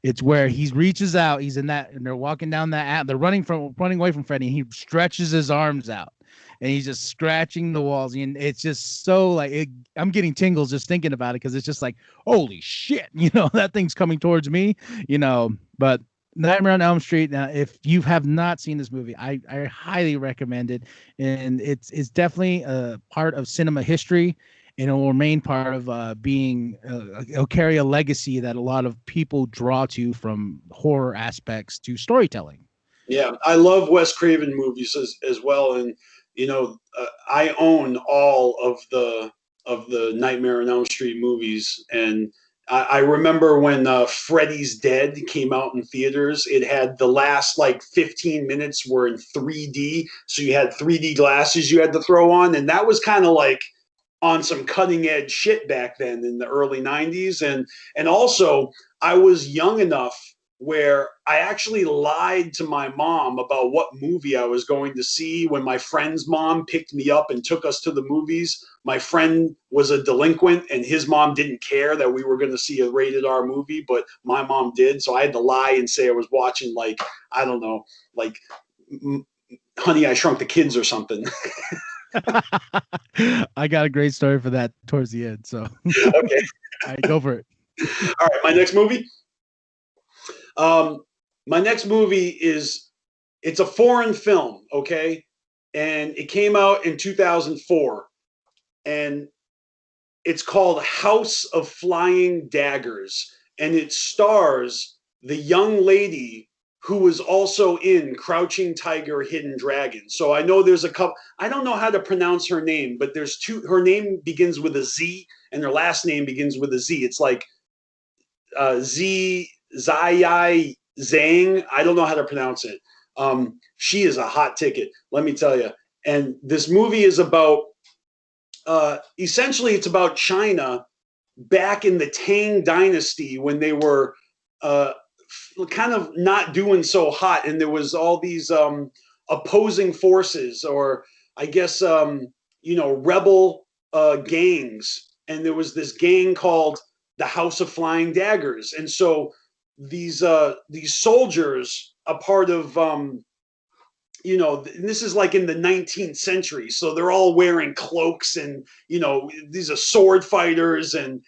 it's where he reaches out. He's in that, and they're walking down that. They're running away from Freddy. And he stretches his arms out, and he's just scratching the walls. And it's just so like I'm getting tingles just thinking about it, because it's just like, holy shit, that thing's coming towards me, But Nightmare on Elm Street. Now, if you have not seen this movie, I highly recommend it, and it's definitely a part of cinema history, and it will remain part of being. It'll carry a legacy that a lot of people draw to, from horror aspects to storytelling. Yeah, I love Wes Craven movies as well, and I own all of the Nightmare on Elm Street movies, and I remember when Freddy's Dead came out in theaters. It had the last like 15 minutes were in 3D, so you had 3D glasses you had to throw on, and that was kind of like on some cutting edge shit back then in the early 90s. And also I was young enough where I actually lied to my mom about what movie I was going to see. When my friend's mom picked me up and took us to the movies, my friend was a delinquent, and his mom didn't care that we were going to see a rated R movie, but my mom did. So I had to lie and say I was watching, like, I don't know, like Honey, I Shrunk the Kids or something. I got a great story for that towards the end. So okay. All right, go for it. All right, my next movie. My next movie it's a foreign film, okay? And it came out in 2004. And it's called House of Flying Daggers. And it stars the young lady who was also in Crouching Tiger, Hidden Dragon. So I know there's a couple, I don't know how to pronounce her name, but there's two, her name begins with a Z and her last name begins with a Z. It's like Zai Zhang. I don't know how to pronounce it. She is a hot ticket, let me tell you. And this movie is about, essentially it's about China back in the Tang Dynasty when they were kind of not doing so hot, and there was all these opposing forces, or I guess rebel gangs, and there was this gang called the House of Flying Daggers. And so these soldiers, a part of this is like in the 19th century, so they're all wearing cloaks, and these are sword fighters, and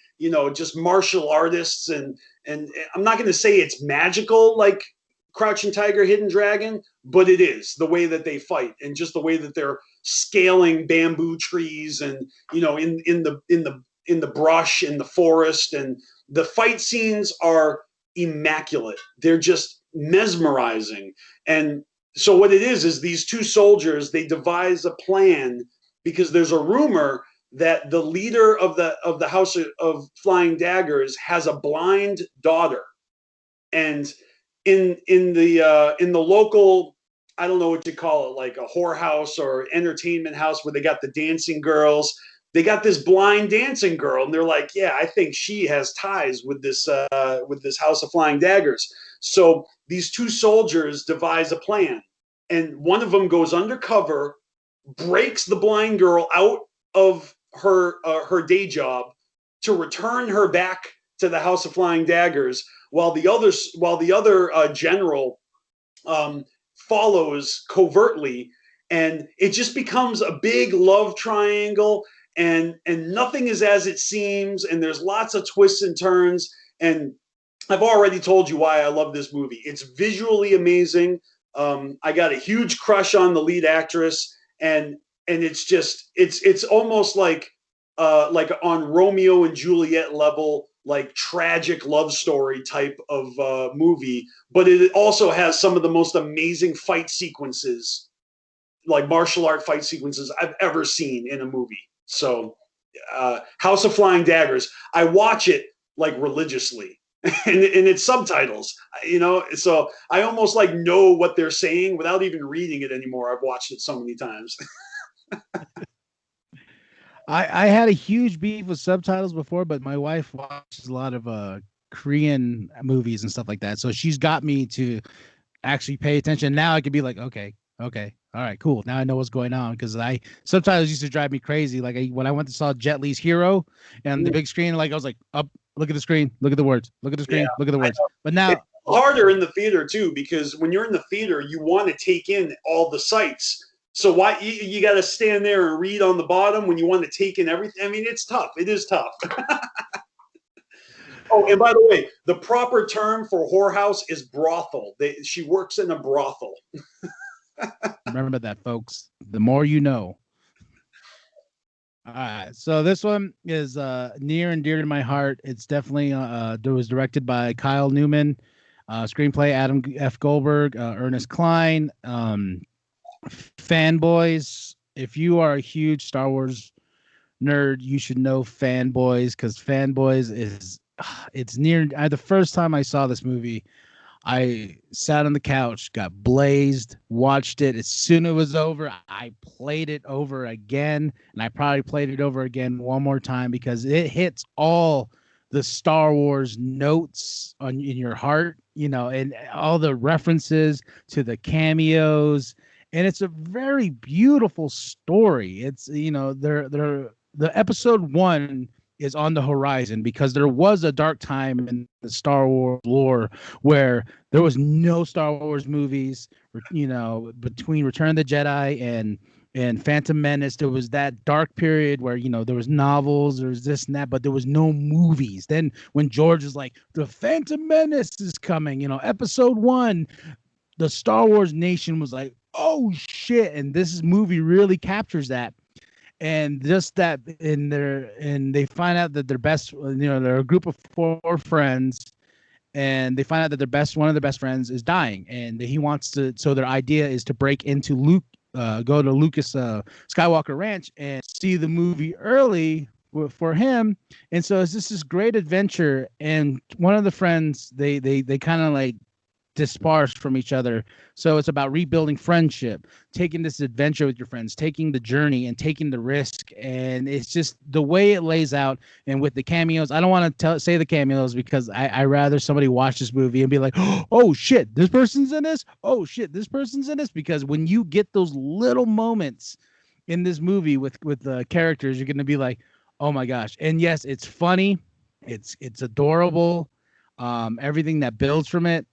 just martial artists, and I'm not going to say it's magical like Crouching Tiger, Hidden Dragon, but it is the way that they fight, and just the way that they're scaling bamboo trees, and in in the brush, in the forest, and the fight scenes are immaculate. They're just mesmerizing. And so what it is these two soldiers, they devise a plan because there's a rumor that the leader of the House of Flying Daggers has a blind daughter, and in the local, I don't know what you call it, like a whorehouse or entertainment house where they got the dancing girls, they got this blind dancing girl, and they're like, yeah, I think she has ties with this House of Flying Daggers. So these two soldiers devise a plan, and one of them goes undercover, breaks the blind girl out of her day job to return her back to the House of Flying Daggers, while the other general follows covertly, and it just becomes a big love triangle, and nothing is as it seems, and there's lots of twists and turns, and I've already told you why I love this movie. It's visually amazing. I got a huge crush on the lead actress, and it's just it's almost like on Romeo and Juliet level, like tragic love story type of movie, but it also has some of the most amazing fight sequences, like martial art fight sequences I've ever seen in a movie. So House of Flying Daggers, I watch it like religiously and it's subtitles, so I almost like know what they're saying without even reading it anymore. I've watched it so many times. I had a huge beef with subtitles before, but my wife watches a lot of Korean movies and stuff like that. So she's got me to actually pay attention. Now I could be like, okay, all right, cool. Now I know what's going on, because subtitles used to drive me crazy. Like when I went to saw Jet Li's Hero and the big screen, like I was like, up, look at the screen, look at the words, look at the screen, look at the words. But now it's harder in the theater too, because when you're in the theater, you want to take in all the sights. So why you got to stand there and read on the bottom when you want to take in everything? I mean, it's tough. It is tough. Oh, and by the way, the proper term for whorehouse is brothel. She works in a brothel. Remember that, folks. The more you know. All right, so this one is near and dear to my heart. It's definitely it was directed by Kyle Newman, screenplay Adam F. Goldberg, Ernest Cline. Fanboys. If you are a huge Star Wars nerd, you should know Fanboys, because Fanboys is it's near. The first time I saw this movie, I sat on the couch, got blazed, watched it. As soon as it was over, I played it over again, and I probably played it over again one more time, because it hits all the Star Wars notes in your heart, and all the references to the cameos. And it's a very beautiful story. It's, the episode 1 is on the horizon, because there was a dark time in the Star Wars lore where there was no Star Wars movies, between Return of the Jedi and Phantom Menace. There was that dark period where, there was novels, there was this and that, but there was no movies. Then when George was like, the Phantom Menace is coming, episode 1, the Star Wars nation was like, oh shit. And this movie really captures that. And just that and they find out that their best, they're a group of 4 friends, and they find out that one of their best friends is dying, and he wants to, so their idea is to break into go to Lucas Skywalker Ranch and see the movie early for him. And so it's just this great adventure. And one of the friends, they kind of like dispersed from each other. So it's about rebuilding friendship, taking this adventure with your friends, taking the journey and taking the risk. And it's just the way it lays out. And with the cameos, I don't want to say the cameos, because I rather somebody watch this movie and be like, oh shit, this person's in this. Oh shit, this person's in this. Because when you get those little moments in this movie with the characters, you're going to be like, oh my gosh. And yes, it's funny. It's adorable. Everything that builds from it.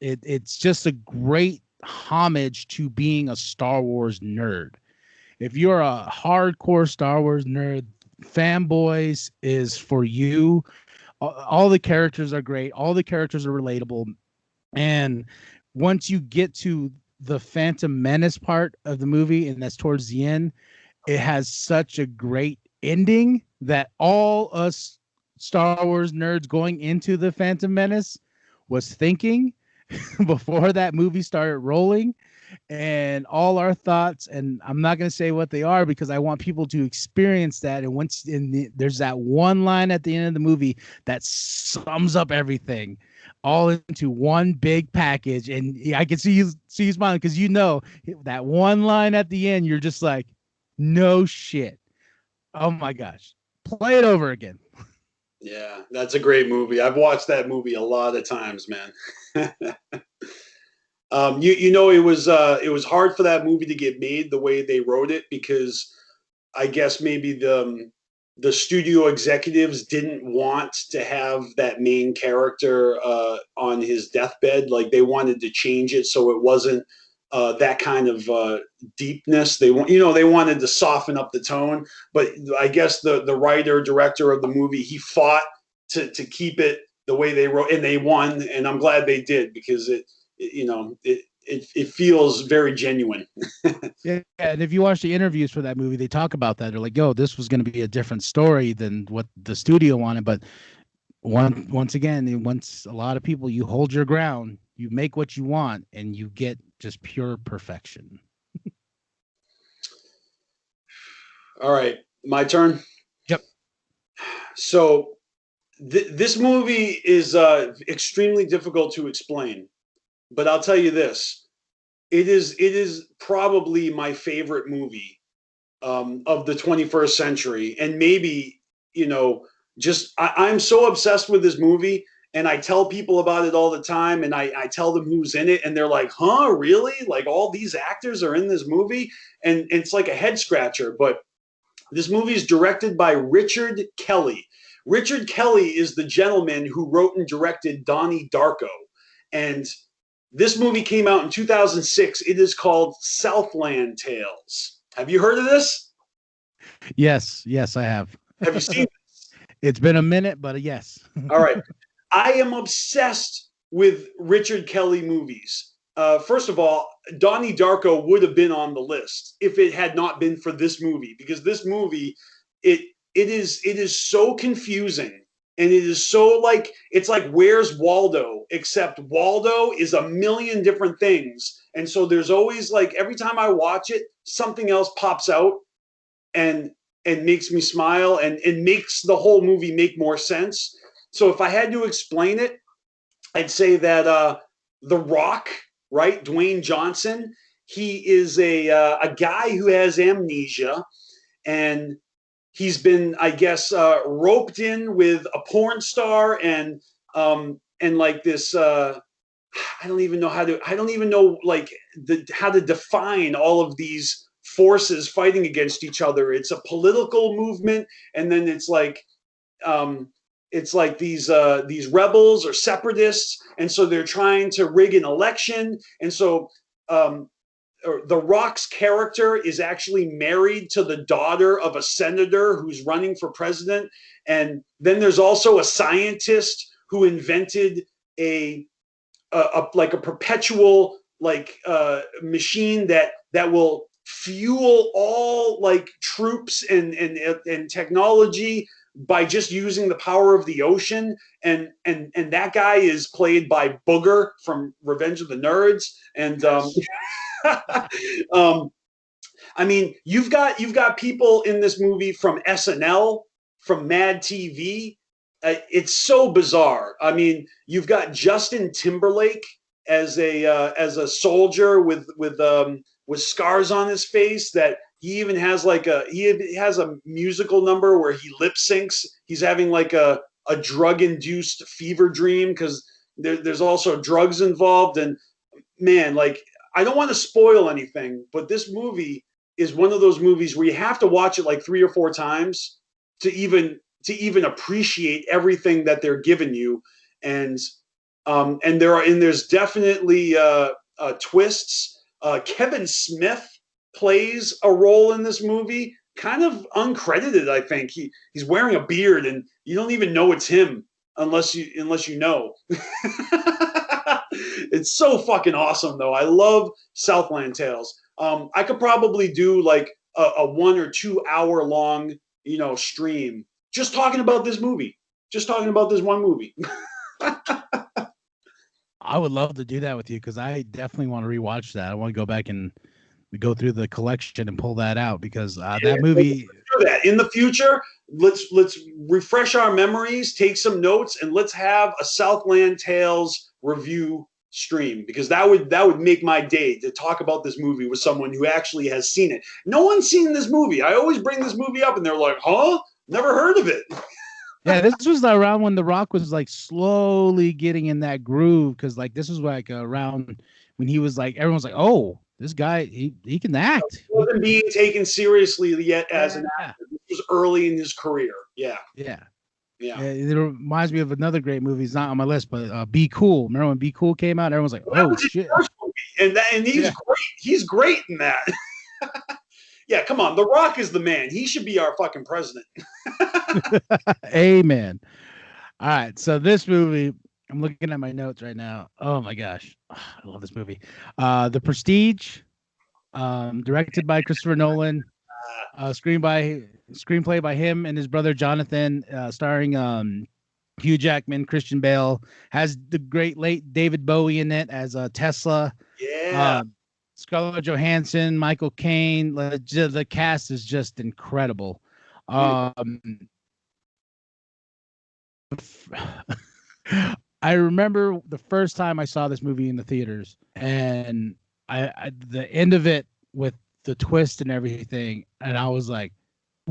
It's just a great homage to being a Star Wars nerd. If you're a hardcore Star Wars nerd, Fanboys is for you. All the characters are great. All the characters are relatable. And once you get to the Phantom Menace part of the movie, and that's towards the end, it has such a great ending that all us Star Wars nerds going into the Phantom Menace was thinking before that movie started rolling, and all our thoughts, and I'm not going to say what they are because I want people to experience that. And there's that one line at the end of the movie that sums up everything all into one big package, and I can see you smiling because that one line at the end, you're just like, no shit. Oh my gosh. Play it over again. Yeah, that's a great movie. I've watched that movie a lot of times, man. It was hard for that movie to get made the way they wrote it because I guess maybe the studio executives didn't want to have that main character on his deathbed. Like they wanted to change it so it wasn't that kind of deepness. They wanted to soften up the tone, but I guess the writer director of the movie, he fought to keep it the way they wrote, and they won, and I'm glad they did because it feels very genuine. Yeah, and if you watch the interviews for that movie, they talk about that. They're like, "Yo, this was going to be a different story than what the studio wanted." But once again, a lot of people, you hold your ground, you make what you want, and you get just pure perfection. All right, my turn. Yep. So this movie is extremely difficult to explain, but I'll tell you this: it is probably my favorite movie of the 21st century, and maybe I'm so obsessed with this movie. And I tell people about it all the time, and I tell them who's in it, and they're like, huh, really? Like all these actors are in this movie? And it's like a head scratcher. But this movie is directed by Richard Kelly. Richard Kelly is the gentleman who wrote and directed Donnie Darko. And this movie came out in 2006. It is called Southland Tales. Have you heard of this? Yes, I have. Have you seen it? It's been a minute, but yes. All right. I am obsessed with Richard Kelly movies. First of all, Donnie Darko would have been on the list if it had not been for this movie, because this movie, it is so confusing, and it is so like, it's like Where's Waldo, except Waldo is a million different things. And so there's always like, every time I watch it, something else pops out and makes me smile and makes the whole movie make more sense. So if I had to explain it, I'd say that The Rock, right, Dwayne Johnson, he is a guy who has amnesia, and he's been, I guess, roped in with a porn star and like this. I don't even know how to define all of these forces fighting against each other. It's a political movement, and then it's like these rebels or separatists, and so they're trying to rig an election. And so The Rock's character is actually married to the daughter of a senator who's running for president. And then there's also a scientist who invented a perpetual machine that will fuel all like troops and technology by just using the power of the ocean, and that guy is played by Booger from Revenge of the Nerds, and I mean, you've got people in this movie from SNL, from Mad TV. It's so bizarre. I mean, you've got Justin Timberlake as a soldier with scars on his face that. He even has he has a musical number where he lip syncs. He's having like a drug-induced fever dream because there's also drugs involved. And man, like, I don't want to spoil anything, but this movie is one of those movies where you have to watch it like 3 or 4 times to even appreciate everything that they're giving you. And there's definitely twists. Kevin Smith plays a role in this movie, kind of uncredited. I think he's wearing a beard, and you don't even know it's him unless you know. It's so fucking awesome, though. I love Southland Tales. I could probably do like a 1 or 2 hour long, stream just talking about this movie, just talking about this one movie. I would love to do that with you because I definitely want to rewatch that. I want to go back and go through the collection and pull that out because that movie. Do that in the future. Let's refresh our memories, take some notes, and let's have a Southland Tales review stream because that would make my day to talk about this movie with someone who actually has seen it. No one's seen this movie. I always bring this movie up, and they're like, "Huh? Never heard of it." Yeah, this was around when The Rock was like slowly getting in that groove because like this was like around when he was like everyone was like, "Oh, this guy he can act." He wasn't being taken seriously yet as an actor. This was early in his career. Yeah. It reminds me of another great movie. It's not on my list, but Be Cool. Remember when Be Cool came out? Everyone's like, "Oh shit!" And he's great. He's great in that. Yeah, come on. The Rock is the man. He should be our fucking president. Amen. All right. So this movie, I'm looking at my notes right now. Oh my gosh. I love this movie. The Prestige, directed by Christopher Nolan, screenplay by him and his brother Jonathan, starring Hugh Jackman, Christian Bale, has the great late David Bowie in it as Tesla. Yeah. Scarlett Johansson, Michael Caine, the cast is just incredible. I remember the first time I saw this movie in the theaters, and I the end of it with the twist and everything, and I was like,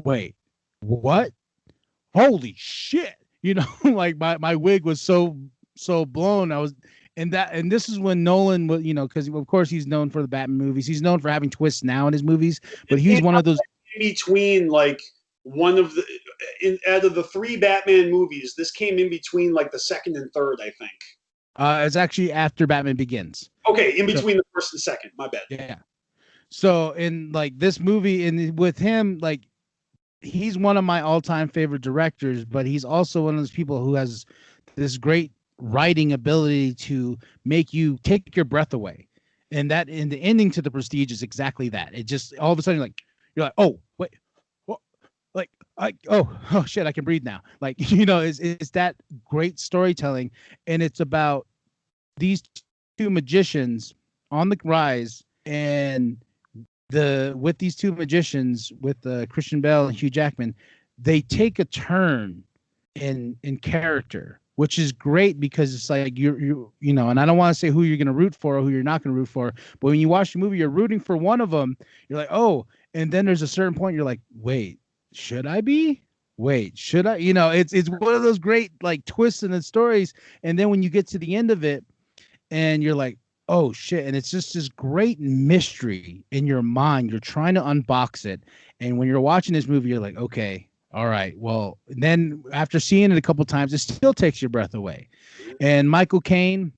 "Wait, what? Holy shit!" Like my wig was so blown. And this is when Nolan was, because of course he's known for the Batman movies. He's known for having twists now in his movies, but he's one of those in between, like one of the out of the 3 Batman movies. This came in between like the second and third, I think. It's actually after Batman Begins. Okay, in between the first and second. My bad. Yeah. So in like this movie, and with him, like he's one of my all-time favorite directors, but he's also one of those people who has this great writing ability to make you take your breath away, and that in the ending to The Prestige is exactly that. It just all of a sudden you're like, oh wait, what? Like oh shit, I can breathe now. Like it's that great storytelling, and it's about these 2 magicians on the rise, and with these 2 magicians with Christian Bale and Hugh Jackman, they take a turn in character, which is great because it's like and I don't want to say who you're going to root for or who you're not going to root for, but when you watch the movie, you're rooting for one of them. You're like, oh, and then there's a certain point you're like, wait, should I be? Wait, should I? It's one of those great like twists in the stories, and then when you get to the end of it, and you're like, oh shit, and it's just this great mystery in your mind. You're trying to unbox it, and when you're watching this movie, you're like, okay. All right. Well, then after seeing it a couple times, it still takes your breath away. And Michael Caine,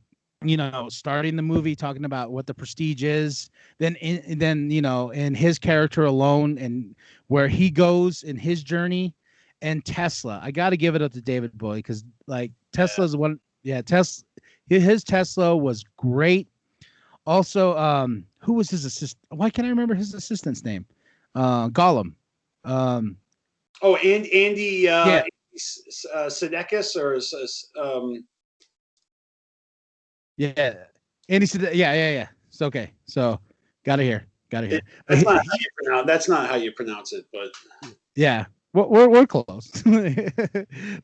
starting the movie talking about what The Prestige is, then in his character alone and where he goes in his journey, and Tesla. I got to give it up to David Bowie because like Tesla's one. Yeah, his Tesla was great. Also, who was his assistant? Why can't I remember his assistant's name? Gollum. Oh, and Andy Sudeikis or yeah, Andy Sudeikis. Yeah. It's okay. So got it here. That's not how you pronounce it, but yeah, we're close. Let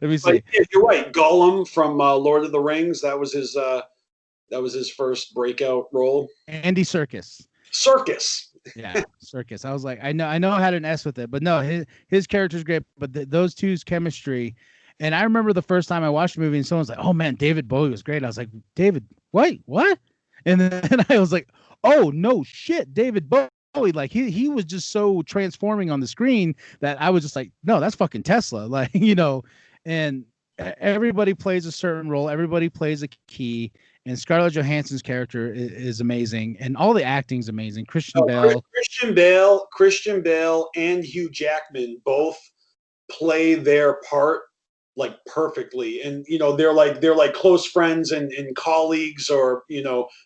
me see. Yeah, you're right. Gollum from Lord of the Rings. That was his first breakout role. Andy Serkis. Yeah, Circus. I was like, I know I had an S with it, but no, his character's great. But those two's chemistry, and I remember the first time I watched the movie, and someone's like, "Oh man, David Bowie was great." I was like, "David, wait, what?" And then I was like, "Oh no, shit, David Bowie!" Like he was just so transforming on the screen that I was just like, "No, that's fucking Tesla!" Like and everybody plays a certain role, everybody plays a key. And Scarlett Johansson's character is amazing, and all the acting's amazing. Christian Bale, and Hugh Jackman both play their part like perfectly, and they're like close friends and colleagues, or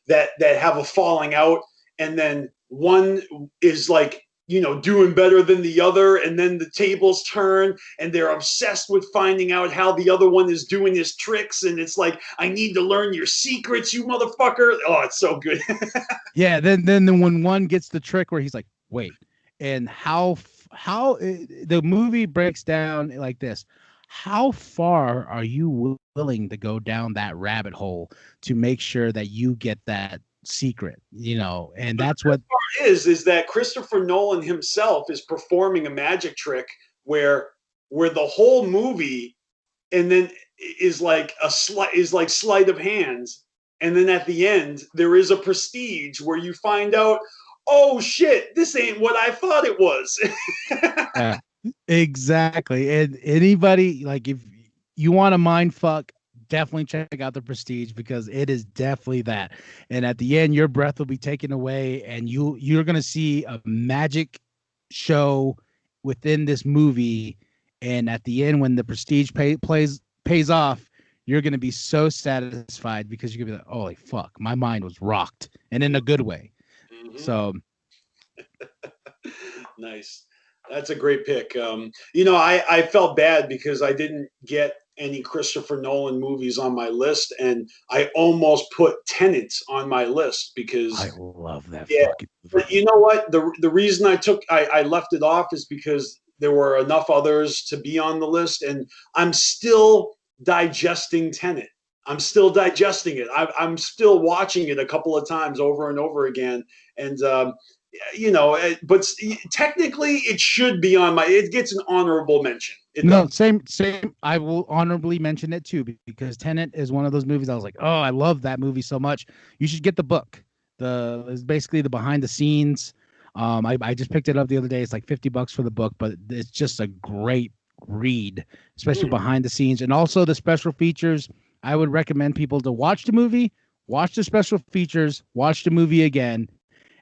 that have a falling out, and then one is like doing better than the other, and then the tables turn and they're obsessed with finding out how the other one is doing his tricks, and it's like, I need to learn your secrets, you motherfucker. Oh, it's so good. Yeah, then when one gets the trick where he's like, wait, and how the movie breaks down like this. How far are you willing to go down that rabbit hole to make sure that you get that secret, and that's what is that Christopher Nolan himself is performing a magic trick where the whole movie and then is like sleight of hands, and then at the end there is a prestige where you find out, oh shit, this ain't what I thought it was. Yeah, exactly. And anybody, like, if you want a mind fuck, definitely check out The Prestige, because it is definitely that. And at the end, your breath will be taken away, and you're gonna see a magic show within this movie. And at the end, when The Prestige pays off, you're gonna be so satisfied, because you're gonna be like, holy fuck, my mind was rocked, and in a good way. Mhm. So Nice. That's a great pick. I felt bad because I didn't get any Christopher Nolan movies on my list, and I almost put Tenet on my list because I love that yeah, fucking movie. but you know what? The reason I left it off is because there were enough others to be on the list, and I'm still digesting Tenet. I'm still digesting it. I'm still watching it a couple of times over and over again, and but technically it should be on it gets an honorable mention. Same. I will honorably mention it too, because Tenet is one of those movies I was like, oh, I love that movie so much. You should get the book. It's basically the behind the scenes. I just picked it up the other day. It's like $50 for the book, but it's just a great read, especially behind the scenes, and also the special features. I would recommend people to watch the movie, watch the special features, watch the movie again,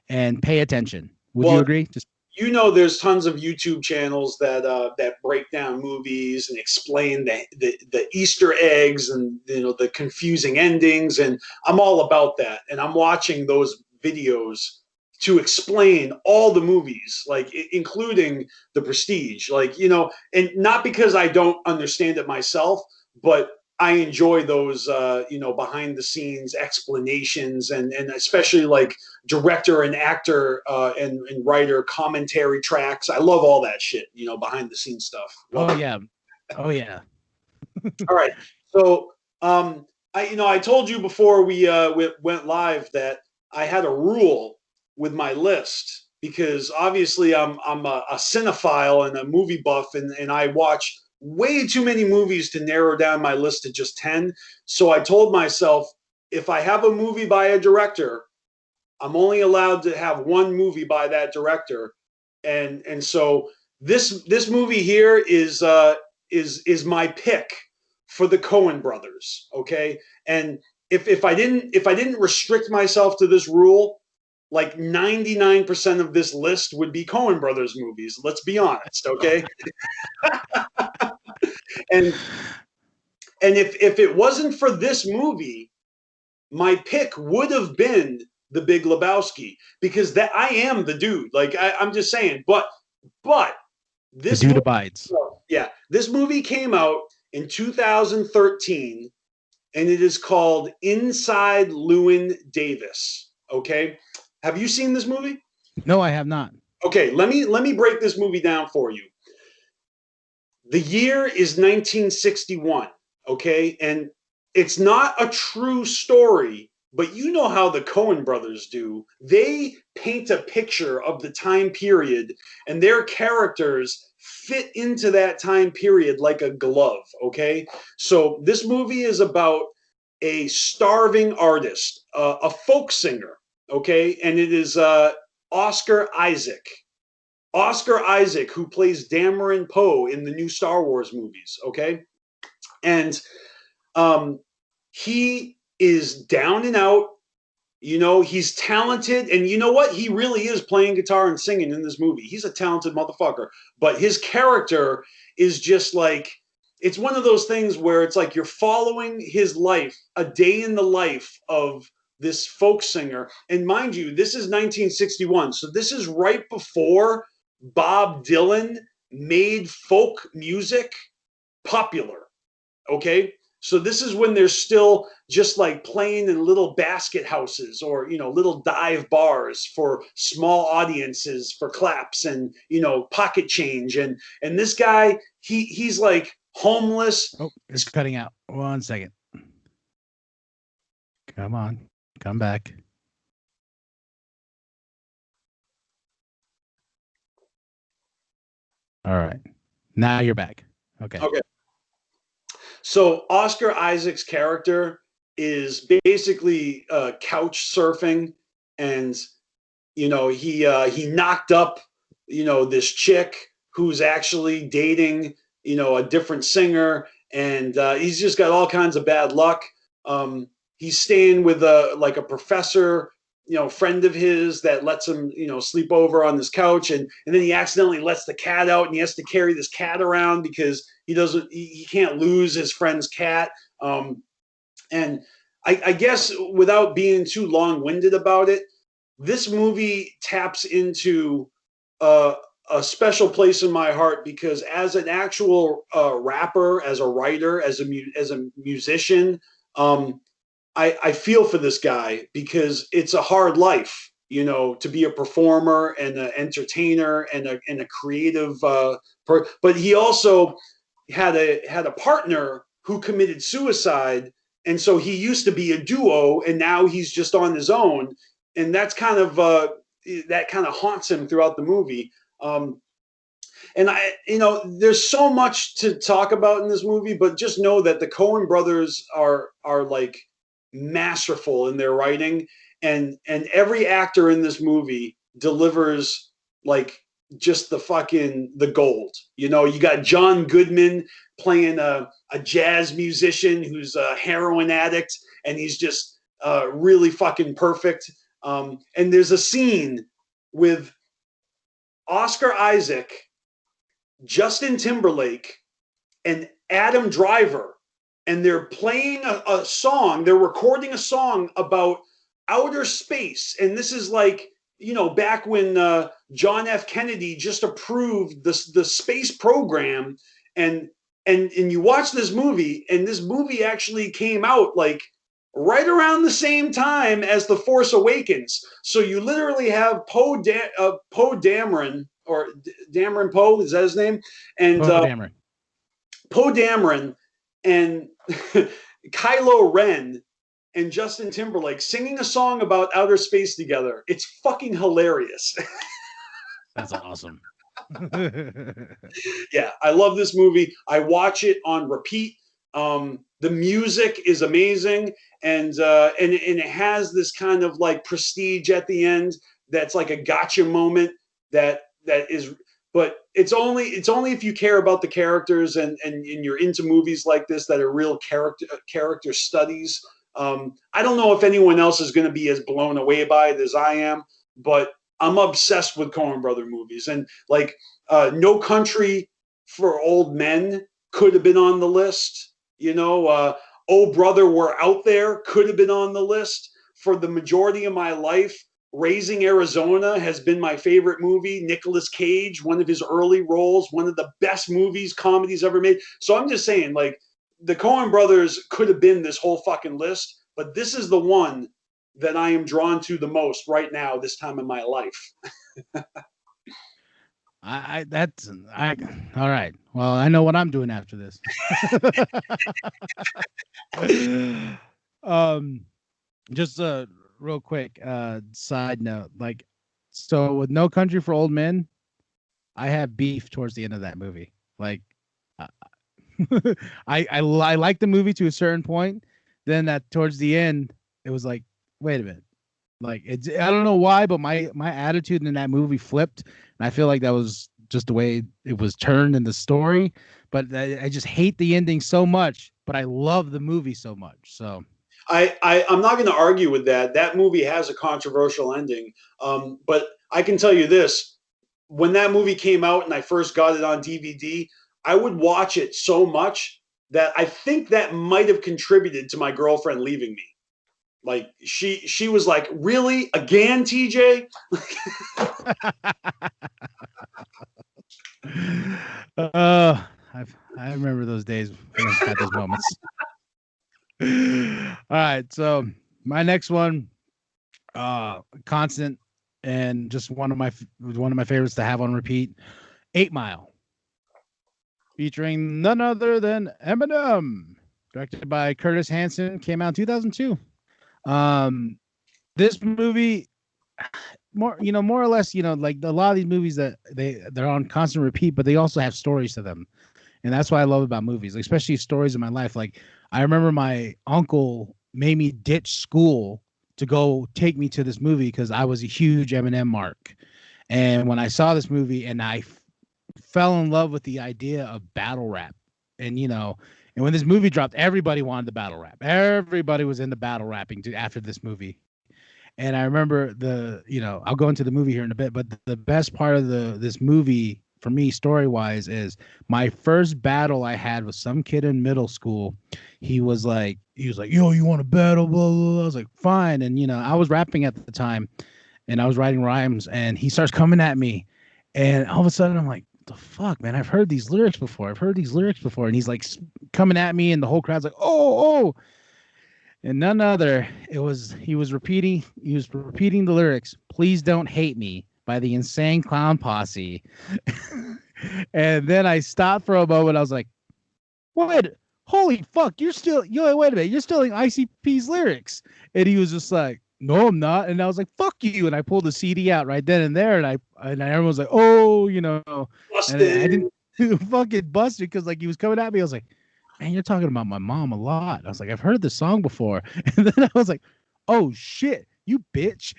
and pay attention. Would you agree? There's tons of YouTube channels that break down movies and explain the Easter eggs and the confusing endings, and I'm all about that. And I'm watching those videos to explain all the movies, like including The Prestige, and not because I don't understand it myself, but I enjoy those, behind the scenes explanations, and especially like director and actor and writer commentary tracks. I love all that shit, behind the scenes stuff. Oh yeah. All right. So, I told you before we went live that I had a rule with my list, because obviously I'm a cinephile and a movie buff, and I watch way too many movies to narrow down my list to just 10. So I told myself, if I have a movie by a director, I'm only allowed to have one movie by that director. And so this movie here is my pick for the Coen brothers. Okay. And if I didn't restrict myself to this rule, like 99% of this list would be Coen brothers movies. Let's be honest. Okay. And if it wasn't for this movie, my pick would have been The Big Lebowski, because that I am the dude. Like I'm just saying, but this the dude abides. Yeah, this movie came out in 2013, and it is called Inside Llewyn Davis. Okay, have you seen this movie? No, I have not. Okay, let me break this movie down for you. The year is 1961, okay? And it's not a true story, but you know how the Coen brothers do. They paint a picture of the time period, and their characters fit into that time period like a glove, okay? So this movie is about a starving artist, a folk singer, okay? And it is Oscar Isaac. Oscar Isaac, who plays Dameron Poe in the new Star Wars movies, okay? And he is down and out. He's talented. And you know what? He really is playing guitar and singing in this movie. He's a talented motherfucker. But his character is just like, it's one of those things where it's like you're following his life, a day in the life of this folk singer. And mind you, this is 1961. So this is right before Bob Dylan made folk music popular. Okay. So this is when they're still just like playing in little basket houses or, you know, little dive bars for small audiences for claps and, you know, pocket change. And this guy, he's like homeless. Oh, it's cutting out. 1 second. Come on. Come back. All right. Now you're back. Okay. Okay. So Oscar Isaac's character is basically couch surfing, and you know he knocked up this chick who's actually dating a different singer, and he's just got all kinds of bad luck. He's staying with a professor, friend of his that lets him sleep over on this couch, and then he accidentally lets the cat out, and he has to carry this cat around because he can't lose his friend's cat. And I guess without being too long-winded about it, this movie taps into a special place in my heart because as an actual rapper, as a writer, as a musician, I feel for this guy because it's a hard life, to be a performer and an entertainer and a creative. But he also had a partner who committed suicide, and so he used to be a duo, and now he's just on his own, and that's kind of haunts him throughout the movie. And there's so much to talk about in this movie, but just know that the Coen brothers are like masterful in their writing, and every actor in this movie delivers like just the gold. You got John Goodman playing a jazz musician who's a heroin addict, and he's just really fucking perfect. And there's a scene with Oscar Isaac, Justin Timberlake, and Adam Driver, and they're playing a song. They're recording a song about outer space, and this is like back when John F. Kennedy just approved the space program, and you watch this movie, and this movie actually came out like right around the same time as The Force Awakens. So you literally have Poe Dameron, or Dameron Poe, is that his name? And Poe Dameron and Kylo Ren and Justin Timberlake singing a song about outer space together. It's fucking hilarious. That's awesome. Yeah, I love this movie. I watch it on repeat. The music is amazing, and it has this kind of like prestige at the end that's like a gotcha moment that is, but it's only if you care about the characters and you're into movies like this that are real character studies. I don't know if anyone else is going to be as blown away by it as I am, but I'm obsessed with Coen Brother movies, and like No Country for Old Men could have been on the list. Oh Brother, We're Out There could have been on the list. For the majority of my life, Raising Arizona has been my favorite movie. Nicolas Cage, one of his early roles, one of the best comedies ever made. So I'm just saying, like, the Coen brothers could have been this whole fucking list, but this is the one that I am drawn to the most right now, this time in my life. All right. Well, I know what I'm doing after this. Just real quick side note, like, so with No Country for Old Men, I have beef towards the end of that movie. Like, I like the movie to a certain point, then that towards the end it was like, wait a minute, like, I don't know why, but my attitude in that movie flipped, and I feel like that was just the way it was turned in the story. But I just hate the ending so much, but I love the movie so much. So I'm not going to argue with that. That movie has a controversial ending, but I can tell you this: when that movie came out and I first got it on DVD, I would watch it so much that I think that might have contributed to my girlfriend leaving me. Like, she was like, "Really? Again, TJ?" I remember those days when I had those moments. All right, so my next one, constant and just one of my favorites to have on repeat, 8 Mile, featuring none other than Eminem, directed by Curtis Hanson, came out in 2002. This movie, more or less, like a lot of these movies that they're on constant repeat, but they also have stories to them, and that's what I love about movies, especially stories in my life. Like, I remember my uncle made me ditch school to go take me to this movie because I was a huge Eminem mark, and when I saw this movie, and I fell in love with the idea of battle rap, and and when this movie dropped, everybody wanted the battle rap. Everybody was into battle rapping after this movie. And I remember I'll go into the movie here in a bit, but the best part of this movie for me, story wise, is my first battle I had with some kid in middle school. He was like, yo, you want to battle? Blah, blah, blah. I was like, fine. And, I was rapping at the time and I was writing rhymes, and he starts coming at me. And all of a sudden I'm like, the fuck, man, I've heard these lyrics before. And he's like coming at me, and the whole crowd's like, oh. And none other, he was repeating the lyrics, "Please Don't Hate Me" by the Insane Clown Posse. And then I stopped for a moment. I was like, wait, holy fuck, wait a minute, you're stealing ICP's lyrics. And he was just like, no, I'm not. And I was like, fuck you. And I pulled the CD out right then and there, and everyone was like, oh, Busted. and I didn't fucking bust it because, like, he was coming at me. I was like, man, you're talking about my mom a lot. I was like, I've heard this song before. And then I was like, oh shit, you bitch.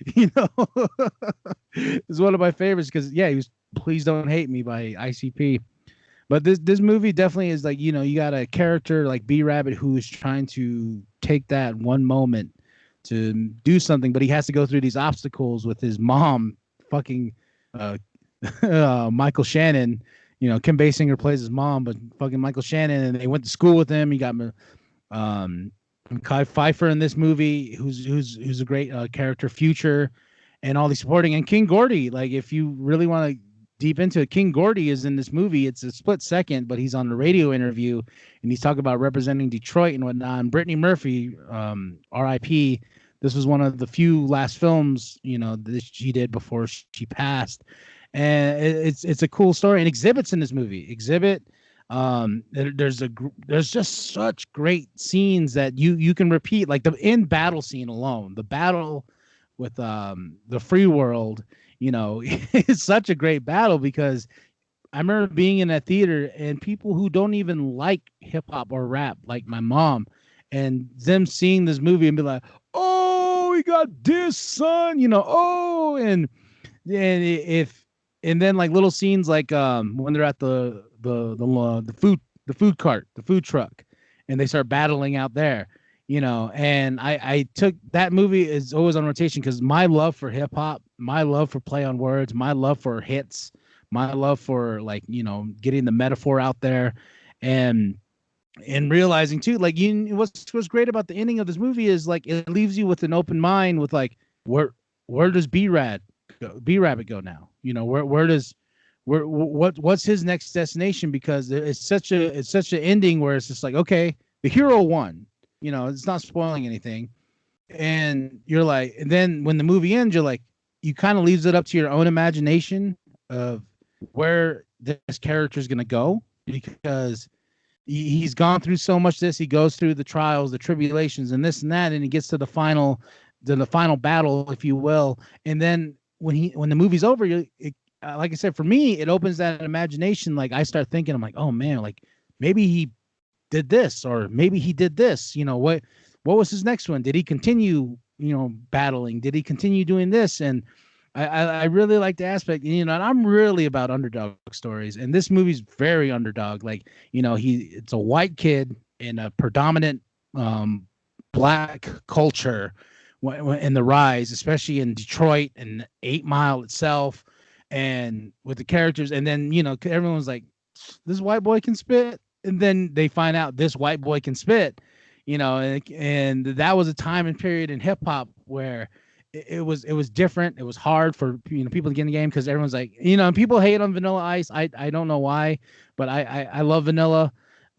It's one of my favorites because, yeah, he was "Please Don't Hate Me" by ICP. But this movie definitely is like, you got a character like B-Rabbit who is trying to take that one moment to do something, but he has to go through these obstacles with his mom, fucking Michael Shannon. Kim Basinger plays his mom, but fucking Michael Shannon, and they went to school with him. You got Kai Pfeiffer in this movie, who's a great character, Future, and all these supporting, and King Gordy. Like, if you really want to deep into it, King Gordy is in this movie. It's a split second, but he's on the radio interview, and he's talking about representing Detroit and whatnot. And Brittany Murphy, R.I.P. This was one of the few last films, that she did before she passed. And it's a cool story, and Exhibit's in this movie. Exhibit, there's just such great scenes that you can repeat, like the end battle scene alone. The battle with the free world, it's such a great battle because I remember being in that theater and people who don't even like hip hop or rap, like my mom, and them seeing this movie and be like, oh, we got this, son, and then like little scenes like when they're at the food cart, the food truck, and they start battling out there, and I took that movie is always on rotation because my love for hip hop, my love for play on words, my love for hits, my love for, like, getting the metaphor out there, and realizing too, like, what's great about the ending of this movie is, like, it leaves you with an open mind with, like, where does B-Rabbit go now? What's his next destination? Because it's such an ending where it's just like, okay, the hero won. It's not spoiling anything, and you're like, and then when the movie ends, you're like, you kind of leaves it up to your own imagination of where this character is gonna go, because he's gone through so much. He goes through the trials, the tribulations, and this and that, and he gets to the final battle, if you will, and then when the movie's over, like I said, for me, it opens that imagination. Like, I start thinking, I'm like, oh man, like, maybe he did this, or maybe he did this. What was his next one? Did he continue, battling? Did he continue doing this? And I really like the aspect, and I'm really about underdog stories, and this movie's very underdog. Like, it's a white kid in a predominant black culture in the rise, especially in Detroit and 8 Mile itself, and with the characters. And then, everyone's like, this white boy can spit. And then they find out this white boy can spit, and that was a time and period in hip hop where it was different. It was hard for people to get in the game because everyone's like, people hate on Vanilla Ice. I don't know why, but I love Vanilla.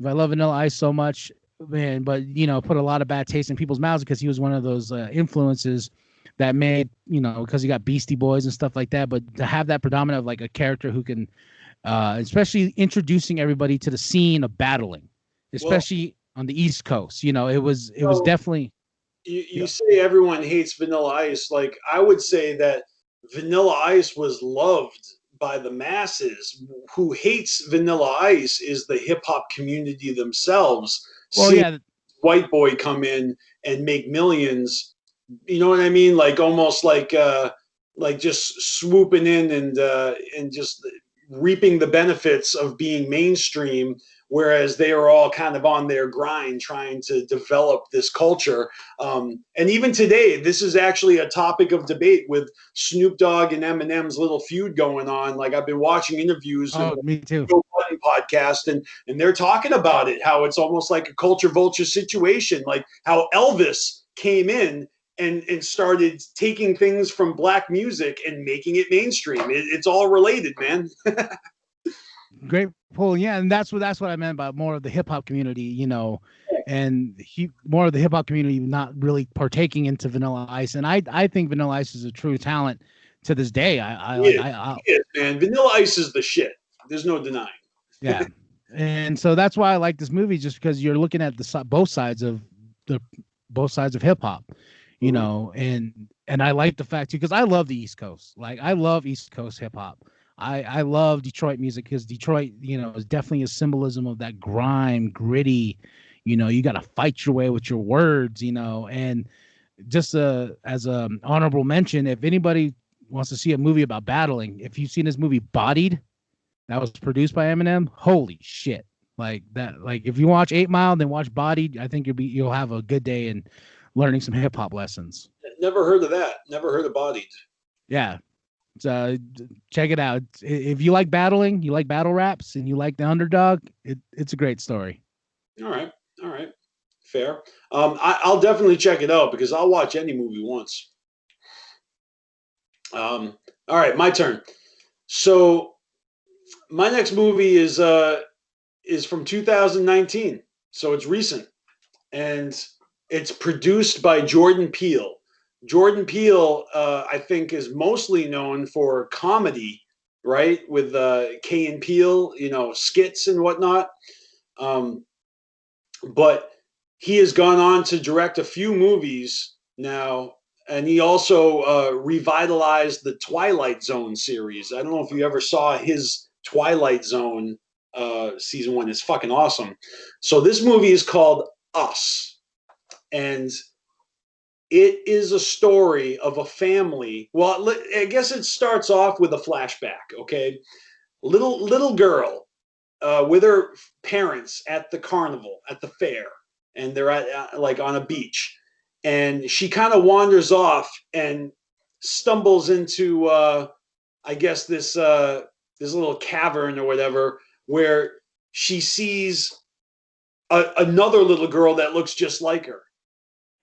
I love Vanilla Ice so much, man. But put a lot of bad taste in people's mouths because he was one of those influences that made because he got Beastie Boys and stuff like that. But to have that predominant of like a character who can, especially introducing everybody to the scene of battling, especially on the East Coast, it was definitely. You say everyone hates Vanilla Ice. Like, I would say that Vanilla Ice was loved by the masses. Who hates Vanilla Ice is the hip hop community themselves. Well, yeah, white boy come in and make millions. You know what I mean? Like almost like just swooping in and just reaping the benefits of being mainstream, whereas they are all kind of on their grind trying to develop this culture. And even today, this is actually a topic of debate with Snoop Dogg and Eminem's little feud going on. Like, I've been watching interviews on me too. Joe Budden podcast, and they're talking about it, how it's almost like a culture vulture situation, like how Elvis came in and started taking things from black music and making it mainstream. It's all related, man. Great pull, yeah, and that's what I meant by more of the hip hop community, and more of the hip hop community not really partaking into Vanilla Ice, and I think Vanilla Ice is a true talent to this day. Man, Vanilla Ice is the shit. There's no denying. Yeah, and so that's why I like this movie, just because you're looking at both sides of hip hop. And I like the fact too, because I love the East Coast. Like, I love East Coast hip hop. I love Detroit music because Detroit, is definitely a symbolism of that grime, gritty. You got to fight your way with your words. And just as a honorable mention, if anybody wants to see a movie about battling, if you've seen this movie Bodied, that was produced by Eminem, holy shit! Like that. Like, if you watch 8 Mile, then watch Bodied. I think you'll have a good day in learning some hip hop lessons. Never heard of that. Never heard of Bodied. Yeah. Check it out. If you like battling, you like battle raps, and you like the underdog, it's a great story. All right. Fair. I'll definitely check it out because I'll watch any movie once. All right, my turn. So my next movie is from 2019. So it's recent. And it's produced by Jordan Peele. Jordan Peele, I think, is mostly known for comedy, right? With Key and Peele, skits and whatnot. But he has gone on to direct a few movies now, and he also revitalized the Twilight Zone series. I don't know if you ever saw his Twilight Zone season 1. It's fucking awesome. So this movie is called Us, and it is a story of a family. Well, I guess it starts off with a flashback. Okay, little girl with her parents at the carnival, at the fair, and they're at like on a beach, and she kind of wanders off and stumbles into I guess this little cavern or whatever, where she sees another little girl that looks just like her.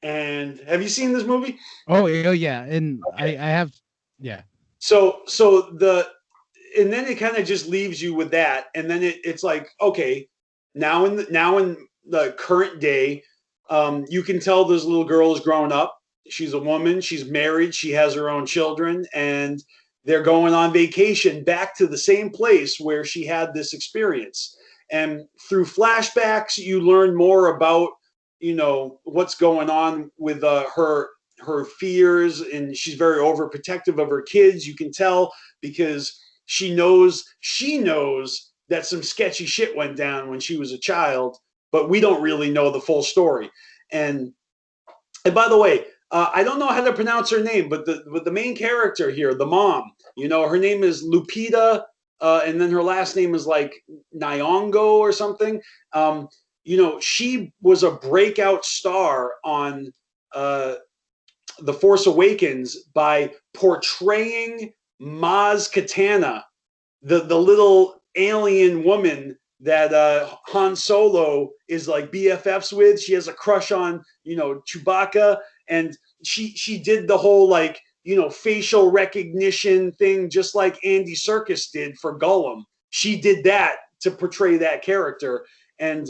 And have you seen this movie? Oh yeah, and okay. I have, yeah. So and then it kind of just leaves you with that, and then it's like, okay, now in the current day, you can tell this little girl is grown up. She's a woman. She's married. She has her own children, and they're going on vacation back to the same place where she had this experience. And through flashbacks, you learn more about what's going on with her fears, and she's very overprotective of her kids. You can tell because she knows that some sketchy shit went down when she was a child, but we don't really know the full story. And by the way, I don't know how to pronounce her name, but the main character here, the mom, her name is Lupita, and then her last name is like Nyong'o or something. She was a breakout star on The Force Awakens by portraying Maz Kanata, the little alien woman that Han Solo is like BFFs with. She has a crush on, Chewbacca, and she did the whole like facial recognition thing, just like Andy Serkis did for Gollum. She did that to portray that character. And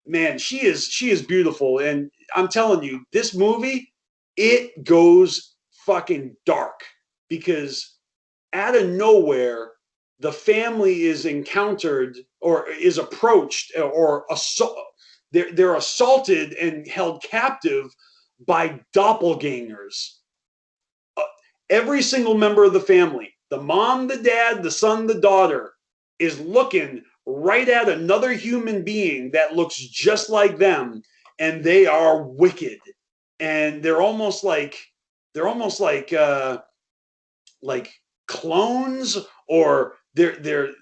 man, she is beautiful. And I'm telling you, this movie, it goes fucking dark, because out of nowhere, the family is encountered or is approached, or they're assaulted and held captive by doppelgangers. Every single member of the family, the mom, the dad, the son, the daughter, is looking right at another human being that looks just like them, and they are wicked. And they're almost like clones, or they're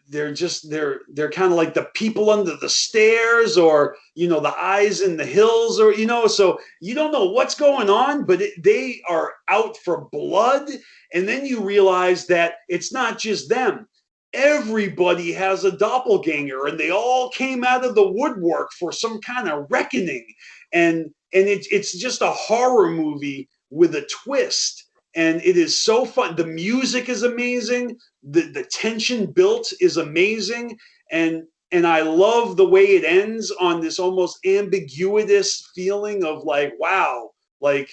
kind of like the people under the stairs, or the eyes in the hills, or so you don't know what's going on, but they are out for blood. And then you realize that it's not just them. Everybody has a doppelganger, and they all came out of the woodwork for some kind of reckoning. And it's just a horror movie with a twist. And it is so fun. The music is amazing. The tension built is amazing. And I love the way it ends on this almost ambiguous feeling of like, wow, like,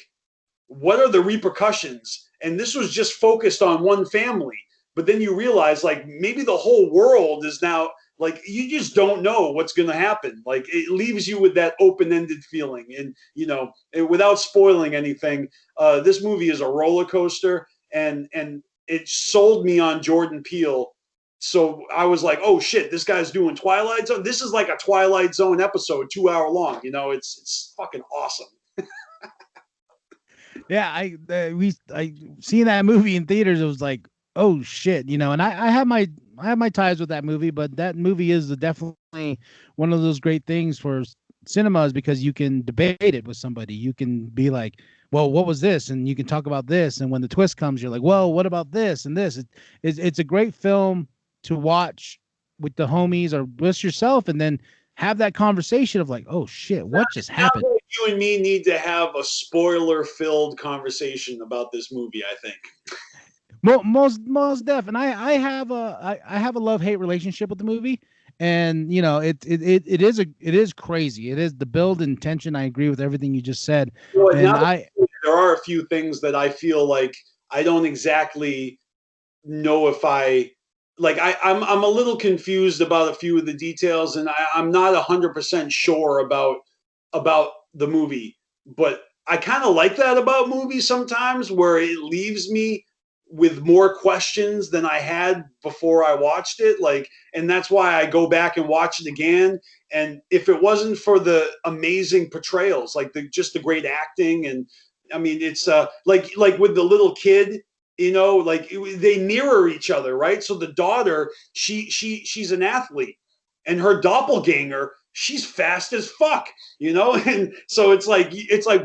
what are the repercussions? And this was just focused on one family. But then you realize, like, maybe the whole world is now, like, you just don't know what's going to happen. Like, it leaves you with that open-ended feeling. And, without spoiling anything, this movie is a roller coaster, and it sold me on Jordan Peele. So I was like, oh shit, this guy's doing Twilight Zone. This is like a Twilight Zone episode, 2 hour long. It's fucking awesome. Yeah, I seen that movie in theaters. It was like, oh shit, and I have my ties with that movie, but that movie is definitely one of those great things for cinemas, because you can debate it with somebody. You can be like, well, what was this? And you can talk about this. And when the twist comes, you're like, well, what about this and this? It's a great film to watch with the homies or with yourself, and then have that conversation of like, oh shit, what just happened? You and me need to have a spoiler-filled conversation about this movie, I think. Well, most def, and I have a love-hate relationship with the movie, and it is crazy. It is the build and tension. I agree with everything you just said. Well, and there are a few things that I feel like I don't exactly know if I'm a little confused about a few of the details, and I'm not 100% sure about the movie. But I kind of like that about movies sometimes, where it leaves me with more questions than I had before I watched it. And that's why I go back and watch it again. And if it wasn't for the amazing portrayals, like just the great acting, and I mean, it's like with the little kid, they mirror each other, right? So the daughter, she's an athlete, and her doppelganger, she's fast as fuck, and so it's like,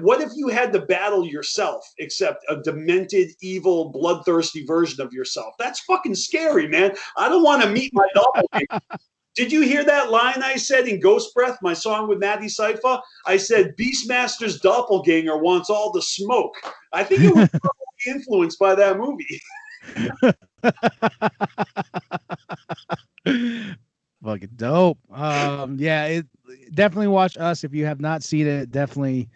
what if you had to battle yourself, except a demented, evil, bloodthirsty version of yourself? That's fucking scary, man. I don't want to meet my doppelganger. Did you hear that line I said in Ghost Breath, my song with Matty Saifa? I said, BstMstR's doppelganger wants all the smoke. I think it was probably influenced by that movie. Fucking dope. Yeah, it definitely watch Us if you have not seen it. Definitely,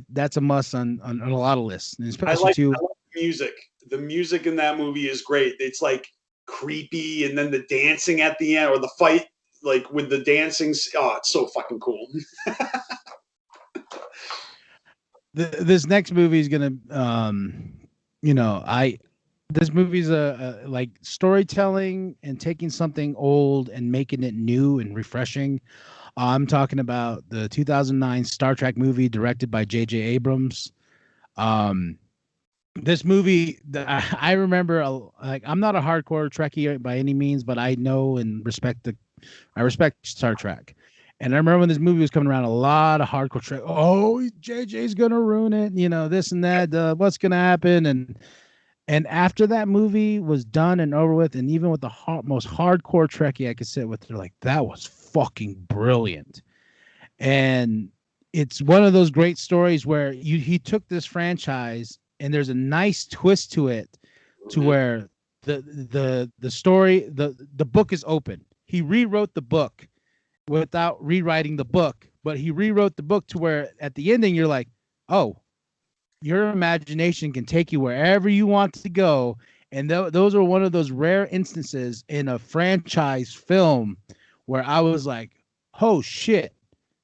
that's a must on a lot of lists, and especially I like the music. The music in that movie is great. It's like creepy, and then the dancing at the end, or the fight, like with the dancing. Oh, it's so fucking cool. This next movie is gonna, this movie's a like storytelling and taking something old and making it new and refreshing. I'm talking about the 2009 Star Trek movie directed by J.J. Abrams. This movie, I remember, I'm not a hardcore Trekkie by any means, but I know and respect I respect Star Trek. And I remember when this movie was coming around, a lot of hardcore Trek. Oh, JJ's gonna ruin it, this and that. What's gonna happen? And after that movie was done and over with, and even with the most hardcore Trekkie I could sit with, they're like, that was fucking brilliant. And it's one of those great stories where he took this franchise and there's a nice twist to it, to where the story, the book is open. He rewrote the book without rewriting the book, but he rewrote the book to where at the ending you're like, oh, your imagination can take you wherever you want to go. And those are one of those rare instances in a franchise film where I was like, oh shit,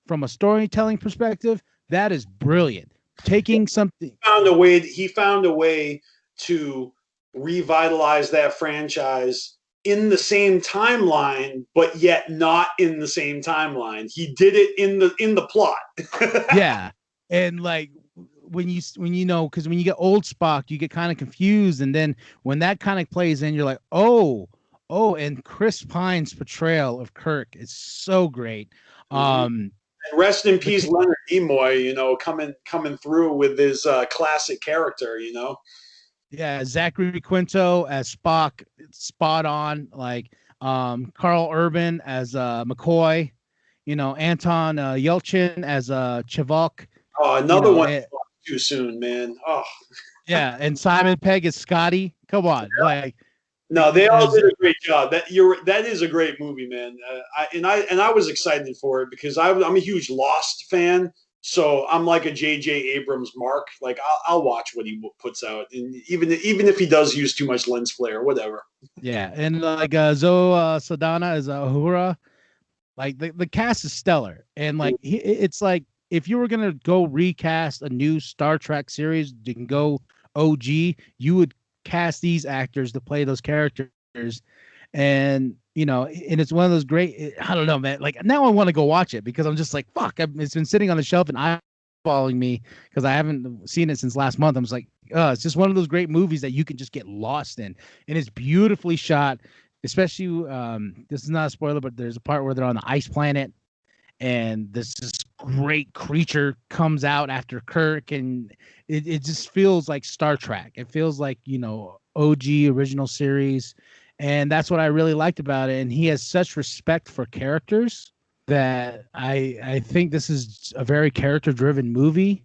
from a storytelling perspective, that is brilliant. Taking something, he found a way to revitalize that franchise in the same timeline, but yet not in the same timeline. He did it in the plot. yeah. And like when you know, because when you get old Spock, you get kind of confused, and then when that kind of plays in, you're like, oh, and Chris Pine's portrayal of Kirk is so great. And rest in peace, Leonard Nimoy. You know, coming through with his classic character. You know. Yeah, Zachary Quinto as Spock, spot on. Like Carl Urban as McCoy. You know, Anton Yelchin as Chevok. Oh, another one. Too soon, man. Oh, yeah, and Simon Pegg is Scotty. Come on, like. No, they all did a great job. That is a great movie, man. I was excited for it because I'm a huge Lost fan, so I'm like a J.J. Abrams mark. Like I'll watch what he puts out, and even if he does use too much lens flare, whatever. Yeah, and like Zoe Saldana as Uhura, like the cast is stellar, and like it's like if you were gonna go recast a new Star Trek series, you can go OG. You would cast these actors to play those characters, and you know, and it's one of those great. I don't know, man. Like now, I want to go watch it because I'm just like, fuck. It's been sitting on the shelf and eyeballing me because I haven't seen it since last month. I'm just like, it's just one of those great movies that you can just get lost in, and it's beautifully shot. Especially, this is not a spoiler, but there's a part where they're on the ice planet, and this great creature comes out after Kirk, and it just feels like Star Trek. It feels like, you know, OG original series, and that's what I really liked about it. And he has such respect for characters that I think this is a very character driven movie,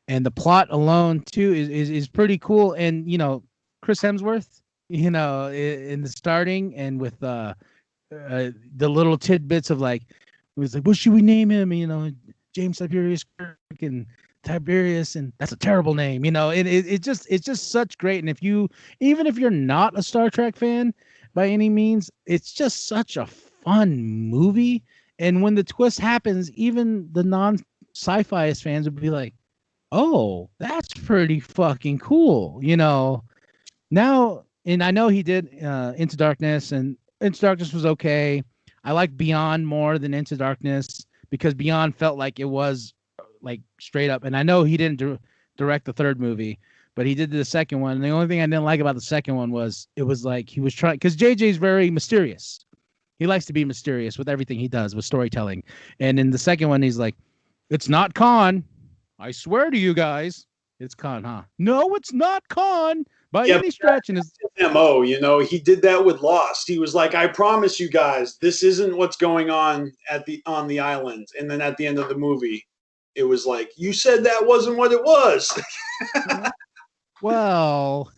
and the plot alone too is pretty cool. And you know, Chris Hemsworth, you know, in the starting, and with the little tidbits of like, it was like, what should we name him? You know, James Tiberius Kirk and Tiberius, and that's a terrible name, you know. It's just such great. And even if you're not a Star Trek fan by any means, it's just such a fun movie. And when the twist happens, even the non-sci-fi fans would be like, oh, that's pretty fucking cool, you know. Now, and I know he did Into Darkness, and Into Darkness was okay. I like Beyond more than Into Darkness because Beyond felt like it was like straight up. And I know he didn't direct the third movie, but he did the second one. And the only thing I didn't like about the second one was it was like he was trying, because JJ's very mysterious. He likes to be mysterious with everything he does with storytelling. And in the second one, he's like, it's not Khan. I swear to you guys, it's Khan, huh? No, it's not Khan by any stretch. And his MO, you know, he did that with Lost. He was like, I promise you guys, this isn't what's going on on the island. And then at the end of the movie, it was like, you said that wasn't what it was. Well,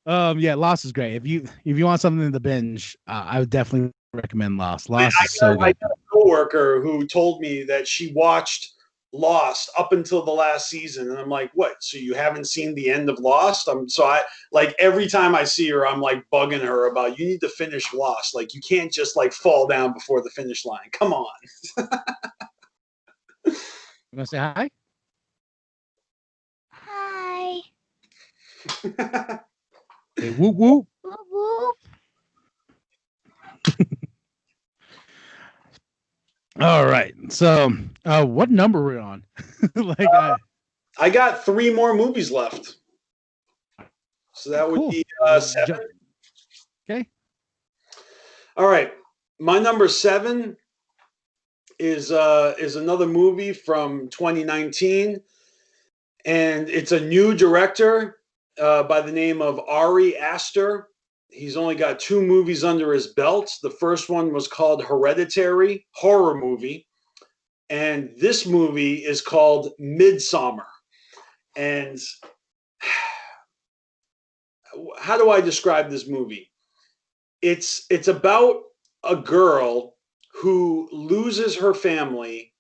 yeah, Lost is great. If you want something to binge, I would definitely recommend Lost. Lost is so good. I got a coworker who told me that she watched Lost up until the last season, and I'm like, what? So you haven't seen the end of Lost? I like every time I see her, I'm like bugging her about, you need to finish Lost. Like you can't just like fall down before the finish line. Come on. You want to say hi? Hi. Hey, whoop whoop. Whoop whoop. All right. So, what number are we on? I got 3 more movies left. So that would be 7. Okay. All right. My number 7 is another movie from 2019, and it's a new director by the name of Ari Aster. He's only got 2 movies under his belt. The first one was called Hereditary, horror movie. And this movie is called Midsommar. And how do I describe this movie? It's about a girl who loses her family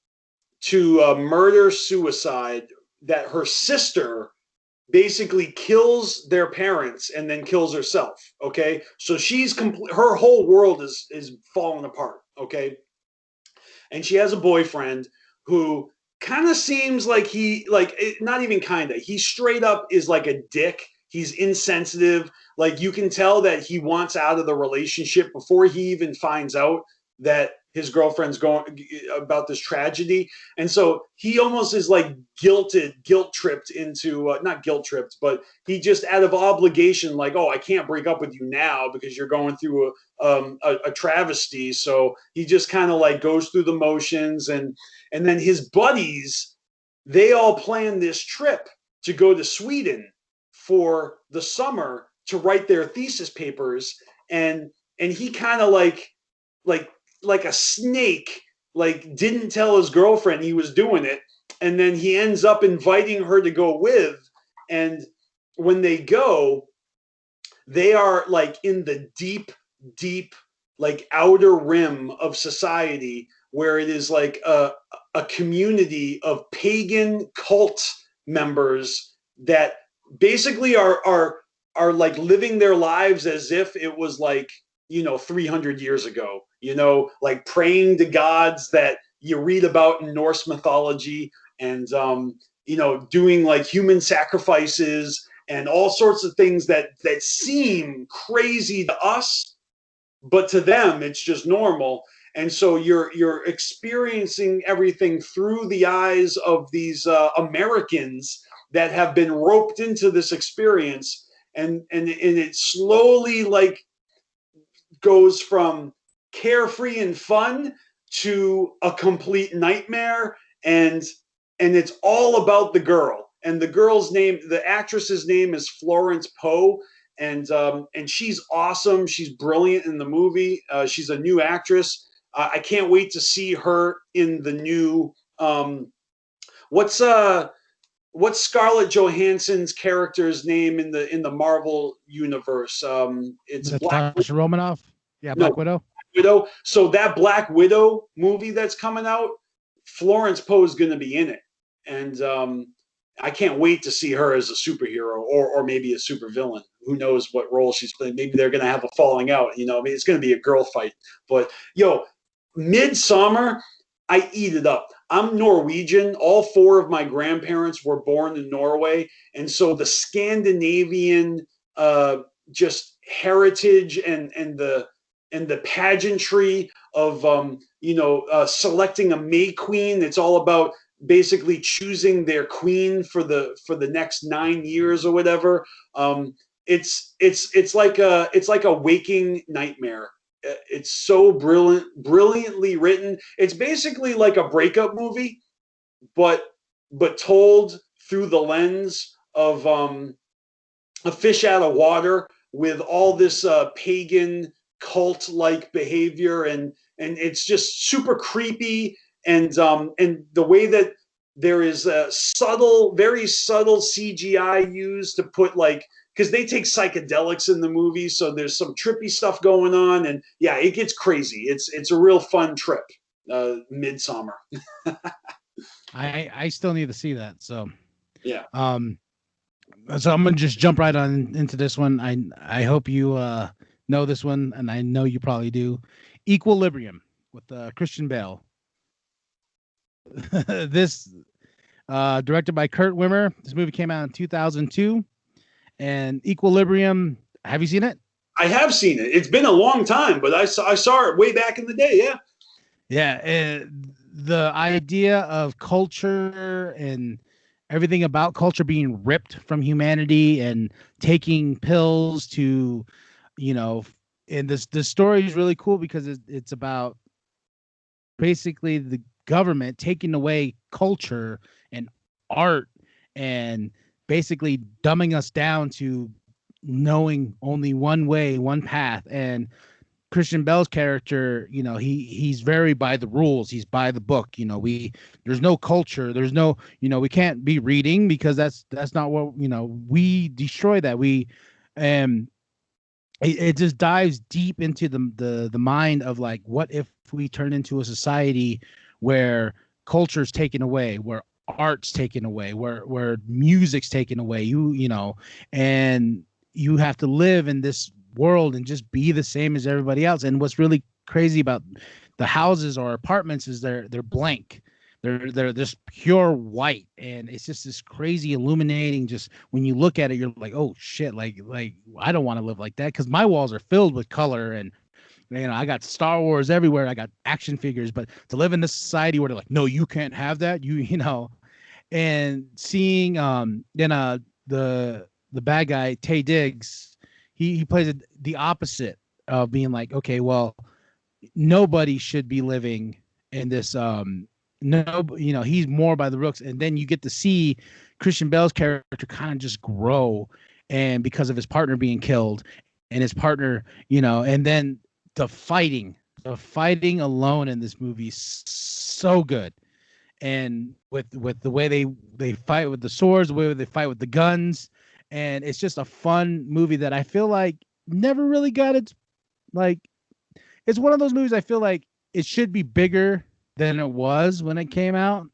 to a murder suicide that her sister basically kills their parents and then kills herself. Okay, so she's her whole world is falling apart. Okay, and she has a boyfriend who kind of seems like not even kind of, he straight up is like a dick. He's insensitive. Like, you can tell that he wants out of the relationship before he even finds out that his girlfriend's going about this tragedy. And so he almost is like guilt tripped into, not guilt tripped, but he just out of obligation, like, oh, I can't break up with you now because you're going through a travesty. So he just kind of like goes through the motions. And then his buddies, they all plan this trip to go to Sweden for the summer to write their thesis papers. And he kind of like a snake, like, didn't tell his girlfriend he was doing it. And then he ends up inviting her to go with. And when they go, they are like in the deep, like outer rim of society, where it is like a community of pagan cult members that basically are like living their lives as if it was like, 300 years ago, like praying to gods that you read about in Norse mythology, and doing like human sacrifices and all sorts of things that seem crazy to us, but to them it's just normal. And so you're experiencing everything through the eyes of these Americans that have been roped into this experience, and it slowly like goes from carefree and fun to a complete nightmare. And it's all about the girl. And the girl's name, the actress's name is Florence Poe. And she's awesome. She's brilliant in the movie. She's a new actress. I can't wait to see her in the new, what's Scarlett Johansson's character's name in the Marvel universe? It's Black Romanoff. Yeah, Black Widow. So that Black Widow movie that's coming out, Florence Poe is going to be in it, and I can't wait to see her as a superhero or maybe a supervillain. Who knows what role she's playing? Maybe they're going to have a falling out. I mean, it's going to be a girl fight. But Midsommar, I eat it up. I'm Norwegian. All four of my grandparents were born in Norway, and so the Scandinavian just heritage and the pageantry of selecting a May Queen. It's all about basically choosing their queen for the next 9 years or whatever. It's like a waking nightmare. It's so brilliantly written. It's basically like a breakup movie, but told through the lens of a fish out of water, with all this pagan cult-like behavior, and it's just super creepy. And the way that there is a very subtle CGI used to put, like, because they take psychedelics in the movie, so there's some trippy stuff going on, and yeah, it gets crazy. It's a real fun trip. Midsommar. I still need to see that. So yeah. So I'm gonna just jump right on into this one. I hope you know this one, and I know you probably do. Equilibrium with Christian Bale. This directed by Kurt Wimmer. This movie came out in 2002. And Equilibrium, have you seen it? I have seen it. It's been a long time, but I saw it way back in the day. Yeah. Yeah. The idea of culture and everything about culture being ripped from humanity and taking pills to, and this story is really cool because it's about basically the government taking away culture and art and basically dumbing us down to knowing only one way, one path. And Christian Bale's character, he's very by the rules. He's by the book. There's no culture. There's no, we can't be reading because that's not what, we destroy that. It just dives deep into the mind of like, what if we turn into a society where culture's taken away, where art's taken away, where music's taken away, and you have to live in this world and just be the same as everybody else. And what's really crazy about the houses or apartments is they're blank. They're just pure white, and it's just this crazy illuminating. Just when you look at it, you're like, oh shit, like I don't want to live like that, because my walls are filled with color, and I got Star Wars everywhere. I got action figures, but to live in this society where they're like, no, you can't have that. And seeing the bad guy, Tay Diggs, he plays the opposite of being like, okay, well, nobody should be living in this he's more by the books. And then you get to see Christian Bale's character kind of just grow, and because of his partner being killed, and his partner, and then the fighting alone in this movie is so good. And with the way they fight with the swords, the way they fight with the guns, and it's just a fun movie that I feel like never really got its, like, it's one of those movies I feel like it should be bigger than it was when it came out.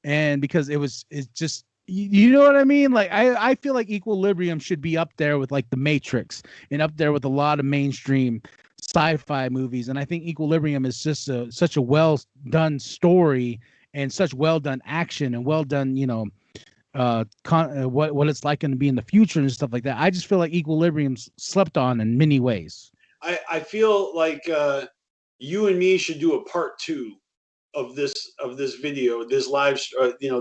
And because it's just, you know what I mean? Like, I feel like Equilibrium should be up there with like The Matrix and up there with a lot of mainstream sci-fi movies. And I think Equilibrium is just such a well done story and such well done action and well done, what it's like going to be in the future and stuff like that. I just feel like Equilibrium's slept on in many ways. I feel like you and me should do a part 2 of this video, this live,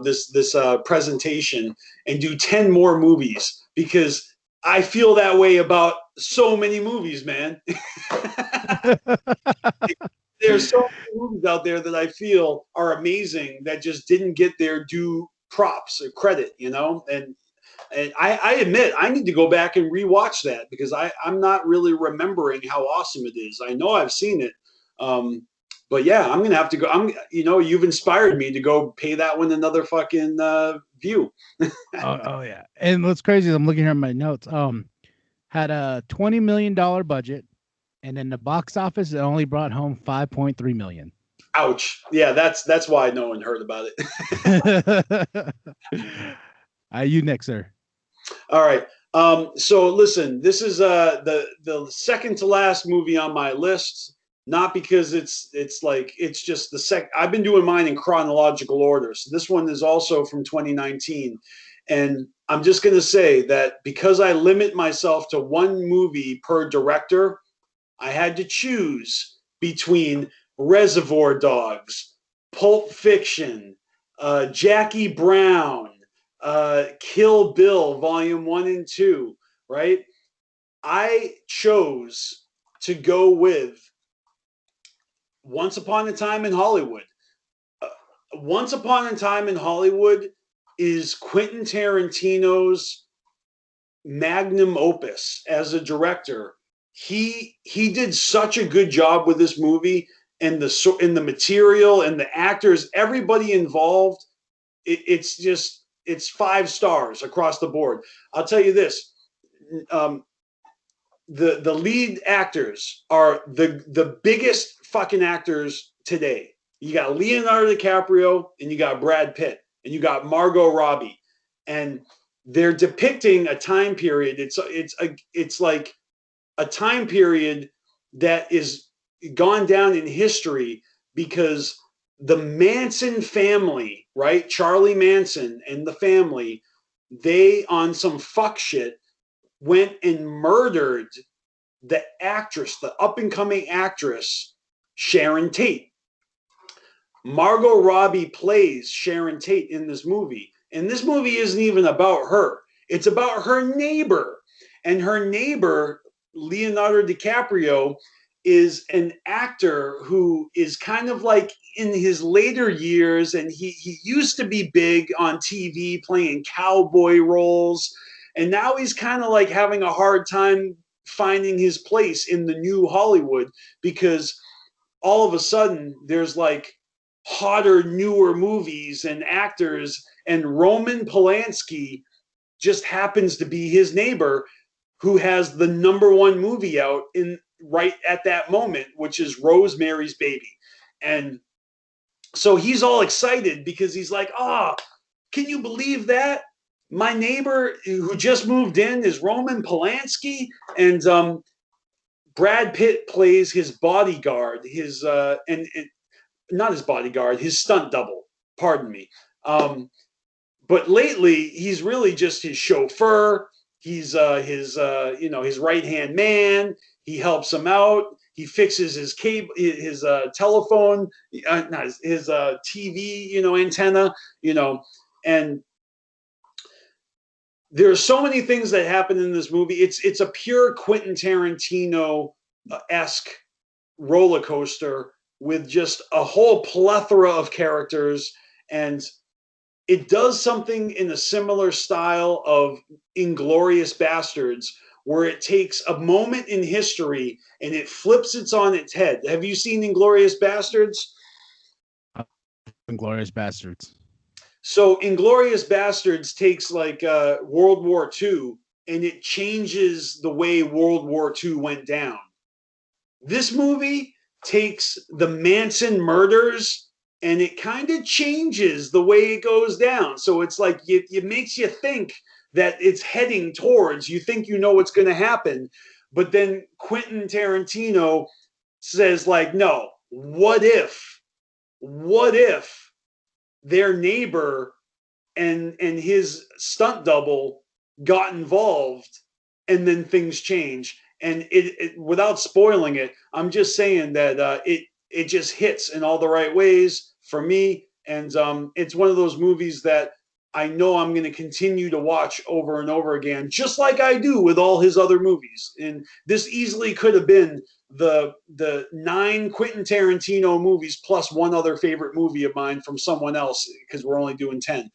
this presentation, and do 10 more movies, because I feel that way about so many movies, man. There's so many movies out there that I feel are amazing that just didn't get their due props or credit, and I admit I need to go back and rewatch that, because I'm not really remembering how awesome it is. I know I've seen it. But yeah, I'm gonna have to go. You've inspired me to go pay that one another fucking view. oh yeah, and what's crazy is I'm looking here at my notes. Had a $20 million budget, and in the box office, it only brought home $5.3 million. Ouch! Yeah, that's why no one heard about it. You next, sir. All right. So listen, this is the second to last movie on my list. Not because it's just the sec. I've been doing mine in chronological order. So this one is also from 2019. And I'm just going to say that because I limit myself to one movie per director, I had to choose between Reservoir Dogs, Pulp Fiction, Jackie Brown, Kill Bill, Volume 1 and 2, right? I chose to go with Once Upon a Time in Hollywood. Once Upon a Time in Hollywood is Quentin Tarantino's magnum opus as a director. He did such a good job with this movie, and the material and the actors, everybody involved. It's 5 stars across the board. I'll tell you this. The lead actors are the biggest fucking actors today. You got Leonardo DiCaprio, and you got Brad Pitt, and you got Margot Robbie, and they're depicting a time period. It's like a time period that is gone down in history because the Manson family, right? Charlie Manson and the family, they on some fuck shit went and murdered the actress, the up-and-coming actress, Sharon Tate. Margot Robbie plays Sharon Tate in this movie. And this movie isn't even about her. It's about her neighbor. And her neighbor, Leonardo DiCaprio, is an actor who is kind of like in his later years, and he used to be big on TV playing cowboy roles, and now he's kind of like having a hard time finding his place in the new Hollywood, because all of a sudden there's like hotter, newer movies and actors, and Roman Polanski just happens to be his neighbor, who has the #1 movie out in right at that moment, which is Rosemary's Baby. And so he's all excited because he's like, can you believe that? My neighbor who just moved in is Roman Polanski. And Brad Pitt plays his bodyguard, his and not his bodyguard, his stunt double, pardon me. But lately he's really just his chauffeur. He's his right-hand man. He helps him out. He fixes his cable, his telephone, not his TV, antenna, and there are so many things that happen in this movie. It's a pure Quentin Tarantino-esque roller coaster with just a whole plethora of characters, and it does something in a similar style of Inglourious Bastards, where it takes a moment in history and it flips it on its head. Have you seen Inglourious Bastards? Inglourious Bastards. So Inglourious Bastards takes like World War II, and it changes the way World War II went down. This movie takes the Manson murders, and it kind of changes the way it goes down. So it's like it makes you think that it's heading towards, you think you know what's going to happen, but then Quentin Tarantino says like, no, what if their neighbor and his stunt double got involved, and then things change? And it without spoiling it, I'm just saying that it just hits in all the right ways for me. And it's one of those movies that I know I'm going to continue to watch over and over again, just like I do with all his other movies. And this easily could have been the 9 Quentin Tarantino movies plus one other favorite movie of mine from someone else, because we're only doing 10.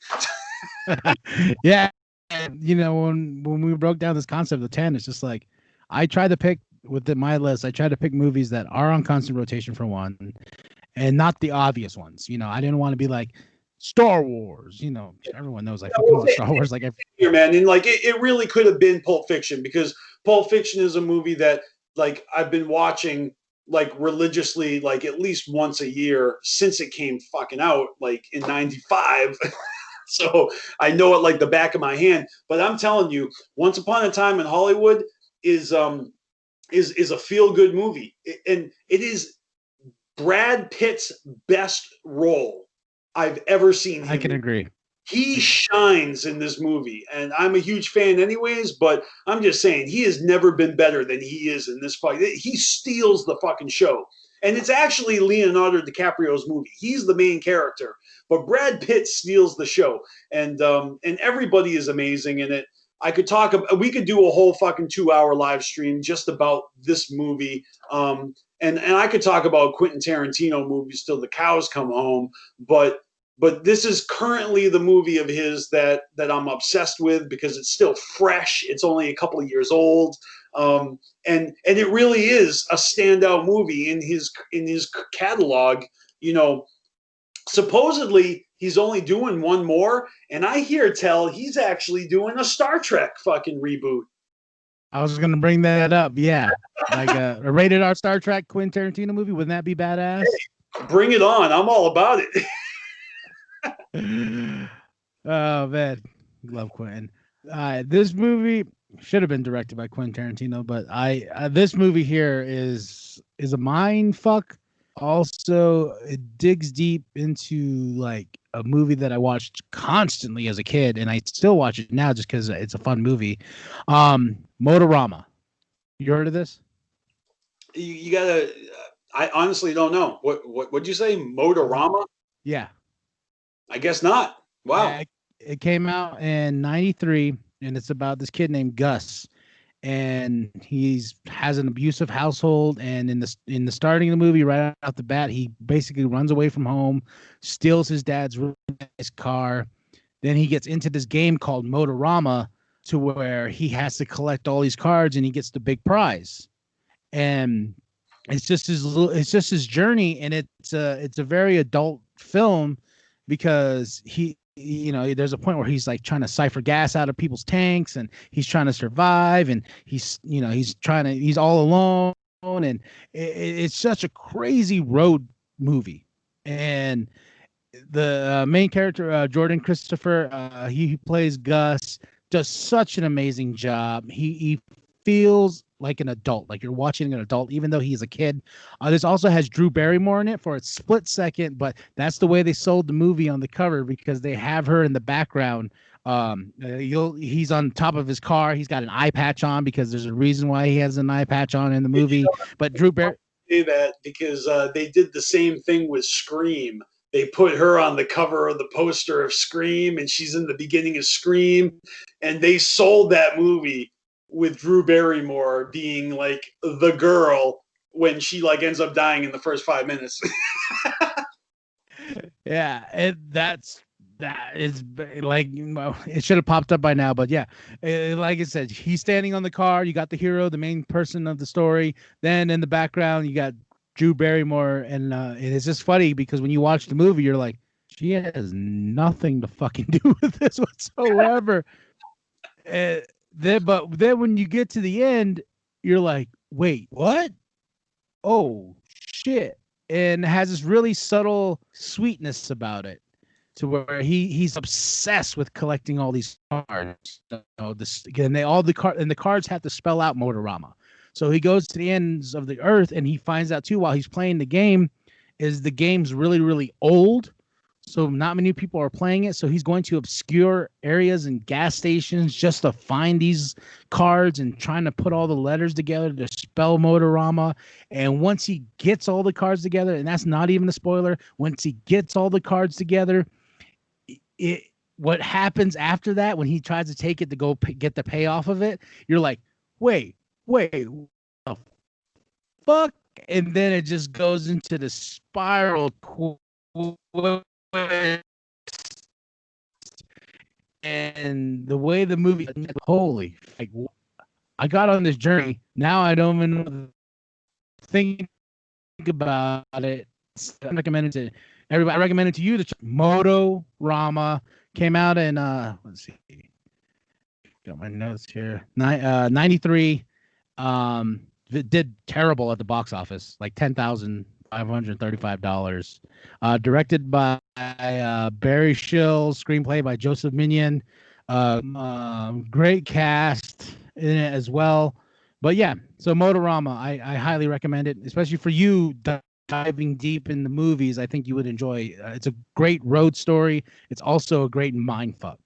Yeah. And, when we broke down this concept of 10, it's just like, I tried to pick my list. I tried to pick movies that are on constant rotation for one, and not the obvious ones. I didn't want to be like Star Wars. Everyone knows I fucking love Star Wars. Like, here, man, and like it really could have been Pulp Fiction, because Pulp Fiction is a movie that like I've been watching like religiously, like at least once a year since it came fucking out, like in '95. So I know it like the back of my hand. But I'm telling you, Once Upon a Time in Hollywood is a feel-good movie, and it is Brad Pitt's best role I've ever seen him. I can agree. He shines in this movie, and I'm a huge fan anyways, but I'm just saying he has never been better than he is in this fight. He steals the fucking show. And it's actually Leonardo DiCaprio's movie. He's the main character, but Brad Pitt steals the show, and everybody is amazing in it. We could do a whole fucking 2-hour live stream just about this movie. And I could talk about Quentin Tarantino movies till the cows come home, but this is currently the movie of his that I'm obsessed with, because it's still fresh. It's only a couple of years old. And it really is a standout movie in his catalog. Supposedly he's only doing one more, and I hear tell he's actually doing a Star Trek fucking reboot. I was going to bring that up. Yeah. Like a rated R Star Trek Quentin Tarantino movie. Wouldn't that be badass? Hey, bring it on. I'm all about it. Oh, man. Love Quentin. This movie should have been directed by Quentin Tarantino, but this movie here is a mind fuck. Also, it digs deep into like a movie that I watched constantly as a kid, and I still watch it now just because it's a fun movie. Motorama. You heard of this? You gotta. I honestly don't know. What'd you say? Motorama? Yeah. I guess not. Wow. Yeah, it came out in '93, and it's about this kid named Gus, and has an abusive household. And in the starting of the movie, right off the bat, he basically runs away from home, steals his dad's really nice car. Then he gets into this game called Motorama, to where he has to collect all these cards and he gets the big prize. And it's just his journey, and it's a very adult film because there's a point where he's like trying to siphon gas out of people's tanks, and he's trying to survive, and he's all alone, and it's such a crazy road movie. And the main character, Jordan Christopher, he plays Gus, does such an amazing job. He feels like an adult, like you're watching an adult, even though he's a kid. This also has Drew Barrymore in it for a split second, but that's the way they sold the movie on the cover, because they have her in the background. He's on top of his car. He's got an eye patch on because there's a reason why he has an eye patch on in the movie. But Drew Barrymore. Say that because they did the same thing with Scream. They put her on the cover of the poster of Scream, and she's in the beginning of Scream, and they sold that movie with Drew Barrymore being like the girl when she like ends up dying in the first 5 minutes. Yeah, that is like, it should have popped up by now, but yeah, like I said, he's standing on the car. You got the hero, the main person of the story. Then in the background, you got Drew Barrymore, and it's just funny because when you watch the movie, you're like, she has nothing to fucking do with this whatsoever. But then when you get to the end, you're like, wait, what? Oh shit. And it has this really subtle sweetness about it, to where he's obsessed with collecting all these cards. And the cards have to spell out Motorama. So he goes to the ends of the earth, and he finds out too, while he's playing the game, is the game's really, really old. So not many people are playing it. So he's going to obscure areas and gas stations just to find these cards and trying to put all the letters together to spell Motorama. And once he gets all the cards together, and that's not even a spoiler, once he gets all the cards together, what happens after that, when he tries to take it to go get the payoff of it, you're like, wait, what the fuck? And then it just goes into the spiral and the way the movie, holy, like, I got on this journey. Now I don't even know what to think about it. I recommend it to everybody. I recommend it to you. The Motorama came out in let's see, got my notes here. 93. It did terrible at the box office, like $10,535. Directed by Barry Shill, screenplay by Joseph Minion. Great cast in it as well. But yeah, so Motorama, I highly recommend it, especially for you diving deep in the movies. I think you would enjoy. It's a great road story. It's also a great mindfuck.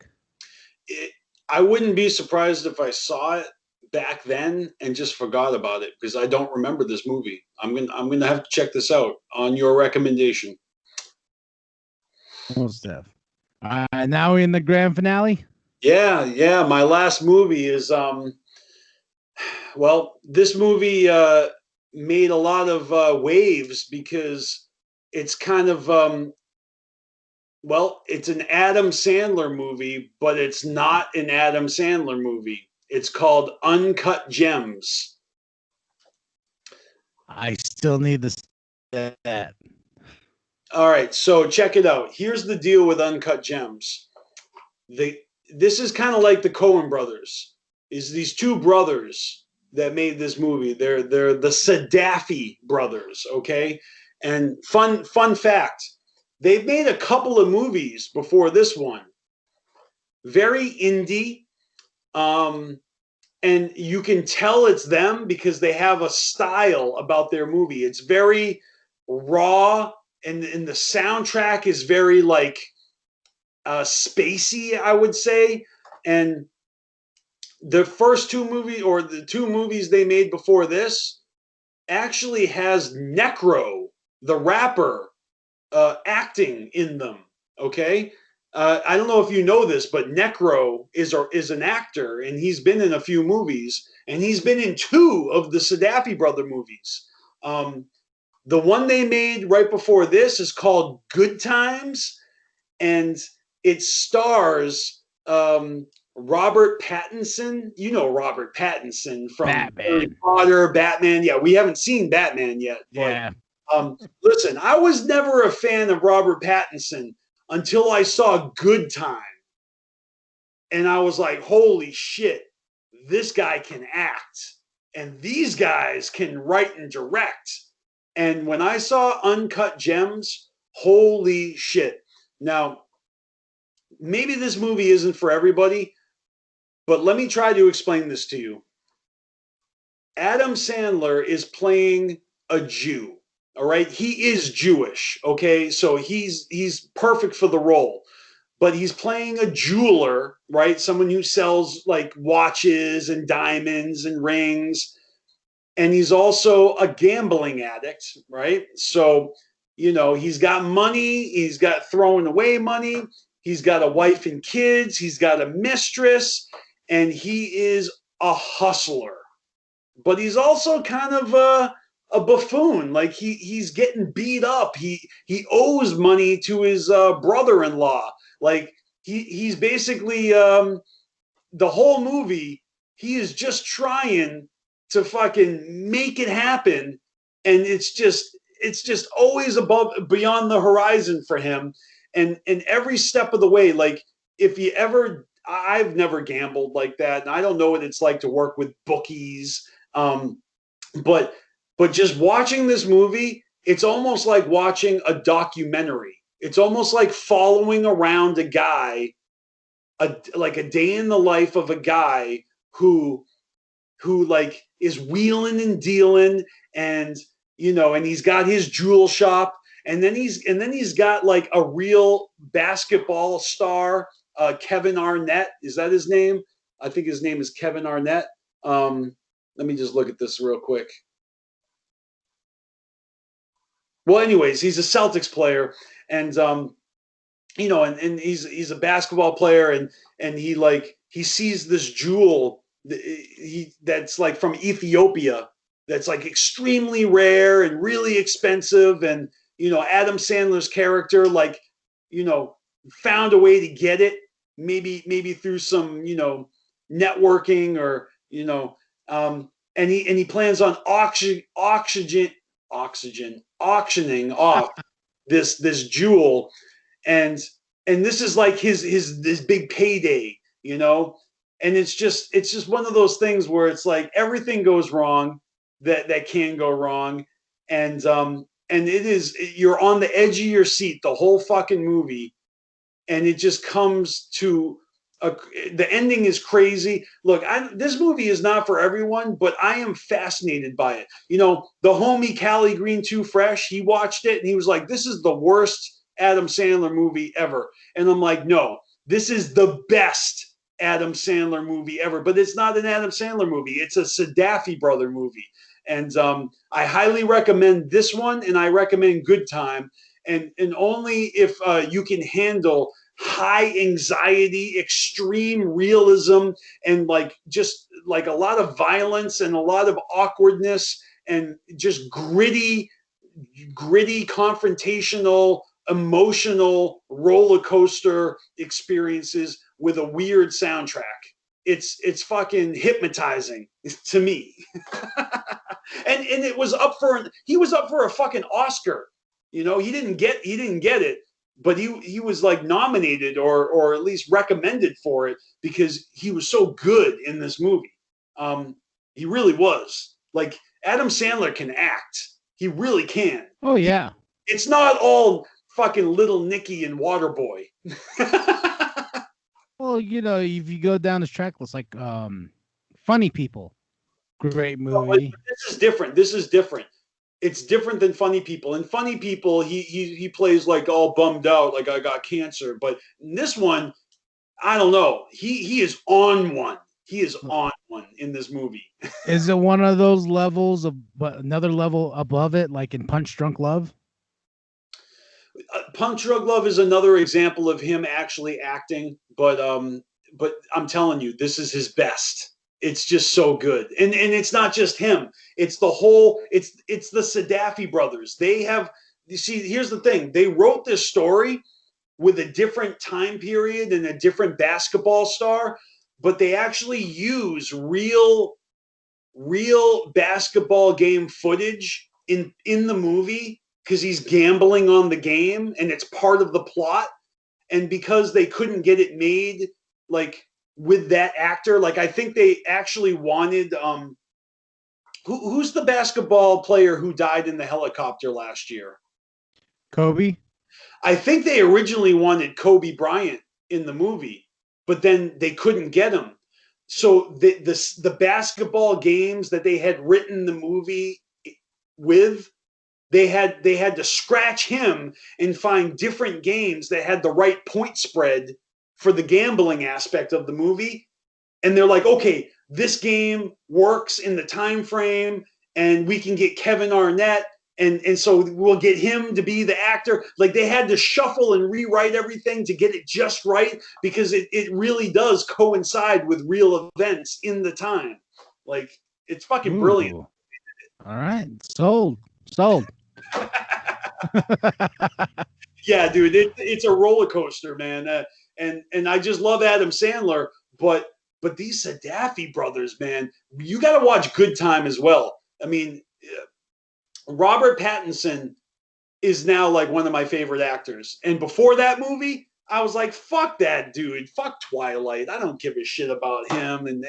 I wouldn't be surprised if I saw it back then and just forgot about it, because I don't remember this movie. I'm gonna have to check this out on your recommendation. Well, Steph. Now we're in the grand finale. Yeah. My last movie is this movie made a lot of waves because it's kind of it's an Adam Sandler movie, but it's not an Adam Sandler movie. It's called Uncut Gems. I still need to see that. All right, so check it out. Here's the deal with Uncut Gems. This is kind of like the Coen brothers. Is these two brothers that made this movie? They're the Sadafi brothers, okay? And fun fact, they've made a couple of movies before this one. Very indie. And you can tell it's them because they have a style about their movie. It's very raw, and the soundtrack is very like spacey, I would say. And the first two movies, or the two movies they made before this, actually has Necro, the rapper, acting in them. Okay. I don't know if you know this, but Necro is an actor, and he's been in a few movies, and he's been in two of the Sadafi brother movies. The one they made right before this is called Good Times, and it stars Robert Pattinson. You know Robert Pattinson from Harry Batman. Potter, Batman. Yeah, we haven't seen Batman yet. But, Yeah. listen, I was never a fan of Robert Pattinson until I saw Good Time. And I was like, holy shit, this guy can act. And these guys can write and direct. And when I saw Uncut Gems, holy shit. Now, maybe this movie isn't for everybody, but let me try to explain this to you. Adam Sandler is playing a Jew. All right. He is Jewish. Okay. So he's perfect for the role. But he's playing a jeweler, right? Someone who sells like watches and diamonds and rings. And he's also a gambling addict, right? So, you know, he's got money, he's got throwing away money, he's got a wife and kids, he's got a mistress, and he is a hustler. But he's also kind of a buffoon. Like he's getting beat up. He owes money to his brother-in-law. Like he's basically the whole movie. He is just trying to fucking make it happen, and it's just always beyond the horizon for him. And every step of the way, like if you ever, I've never gambled like that, and I don't know what it's like to work with bookies. But just watching this movie, it's almost like watching a documentary. It's almost like following around a guy, like a day in the life of a guy who like is wheeling and dealing, and you know, and he's got his jewel shop, and then he's got like a real basketball star, Kevin Arnett. Is that his name? I think his name is Kevin Arnett. Let me just look at this real quick. Well, anyways, he's a Celtics player, and you know, and he's a basketball player, and he sees this jewel that's like from Ethiopia, that's like extremely rare and really expensive, and you know, Adam Sandler's character, like, you know, found a way to get it, maybe through some, you know, networking, or you know, and he plans on auctioning off this jewel, and this is like his big payday, you know. And it's just one of those things where it's like everything goes wrong that can go wrong, and it is, you're on the edge of your seat the whole fucking movie, and it just comes to the ending is crazy. Look, this movie is not for everyone, but I am fascinated by it. You know, the homie Callie Green Too Fresh, he watched it and he was like, "This is the worst Adam Sandler movie ever." And I'm like, "No, this is the best Adam Sandler movie ever." But it's not an Adam Sandler movie; it's a Sadafi brother movie. And I highly recommend this one, and I recommend Good Time, and only if you can handle high anxiety, extreme realism, and like just like a lot of violence and a lot of awkwardness, and just gritty, confrontational, emotional roller coaster experiences with a weird soundtrack. It's fucking hypnotizing to me. and it was he was up for a fucking Oscar. You know, he didn't get it, but he was like nominated or at least recommended for it because he was so good in this movie. He really was. Like, Adam Sandler can act. He really can. Oh yeah. It's not all fucking Little Nicky and Waterboy. Well, you know, if you go down this track list, like Funny People, great movie. This is different. It's different than Funny People. In Funny People, he plays like all bummed out, like I got cancer. But in this one, I don't know. He is on one. He is on one in this movie. Is it one of those levels of, but another level above it, like in Punch Drunk Love? Punch Drunk Love is another example of him actually acting, but I'm telling you, this is his best. It's just so good. And it's not just him. It's the whole, it's the Sadafi brothers. They have, you see, here's the thing. They wrote this story with a different time period and a different basketball star, but they actually use real basketball game footage in the movie because he's gambling on the game and it's part of the plot. And because they couldn't get it made like with that actor, like I think they actually wanted who's the basketball player who died in the helicopter last year? Kobe. I think they originally wanted Kobe Bryant in the movie, but then they couldn't get him. So the basketball games that they had written the movie with, they had to scratch him and find different games that had the right point spread for the gambling aspect of the movie. And they're like, okay, this game works in the time frame, and we can get Kevin Arnett, and so we'll get him to be the actor. Like they had to shuffle and rewrite everything to get it just right because it really does coincide with real events in the time. Like it's fucking brilliant. All right, sold. Yeah, dude, it's a roller coaster, man. And I just love Adam Sandler, but these Sadafi brothers, man, you got to watch Good Time as well. I mean, Robert Pattinson is now like one of my favorite actors. And before that movie, I was like, fuck that dude. Fuck Twilight. I don't give a shit about him. And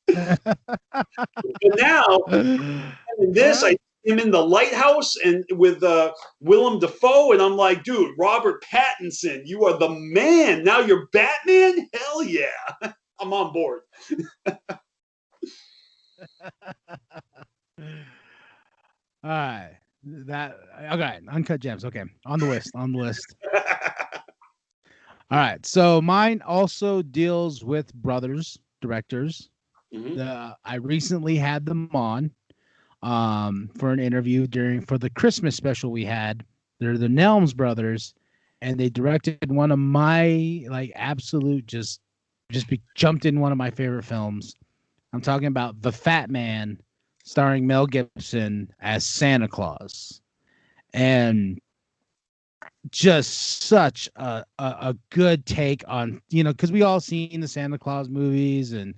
but now, in this, I see him in The Lighthouse and with Willem Dafoe, and I'm like, dude, Robert Pattinson, you are the man. Now you're Batman? Hell yeah. I'm on board. All right. Okay. Uncut Gems. Okay. On the list. All right. So mine also deals with brothers, directors. Mm-hmm. I recently had them on for an interview for the Christmas special we had. They're the Nelms brothers, and they directed one of my like absolute jumped in one of my favorite films. I'm talking about The Fatman, starring Mel Gibson as Santa Claus. And just such a good take on, because we all seen the Santa Claus movies, and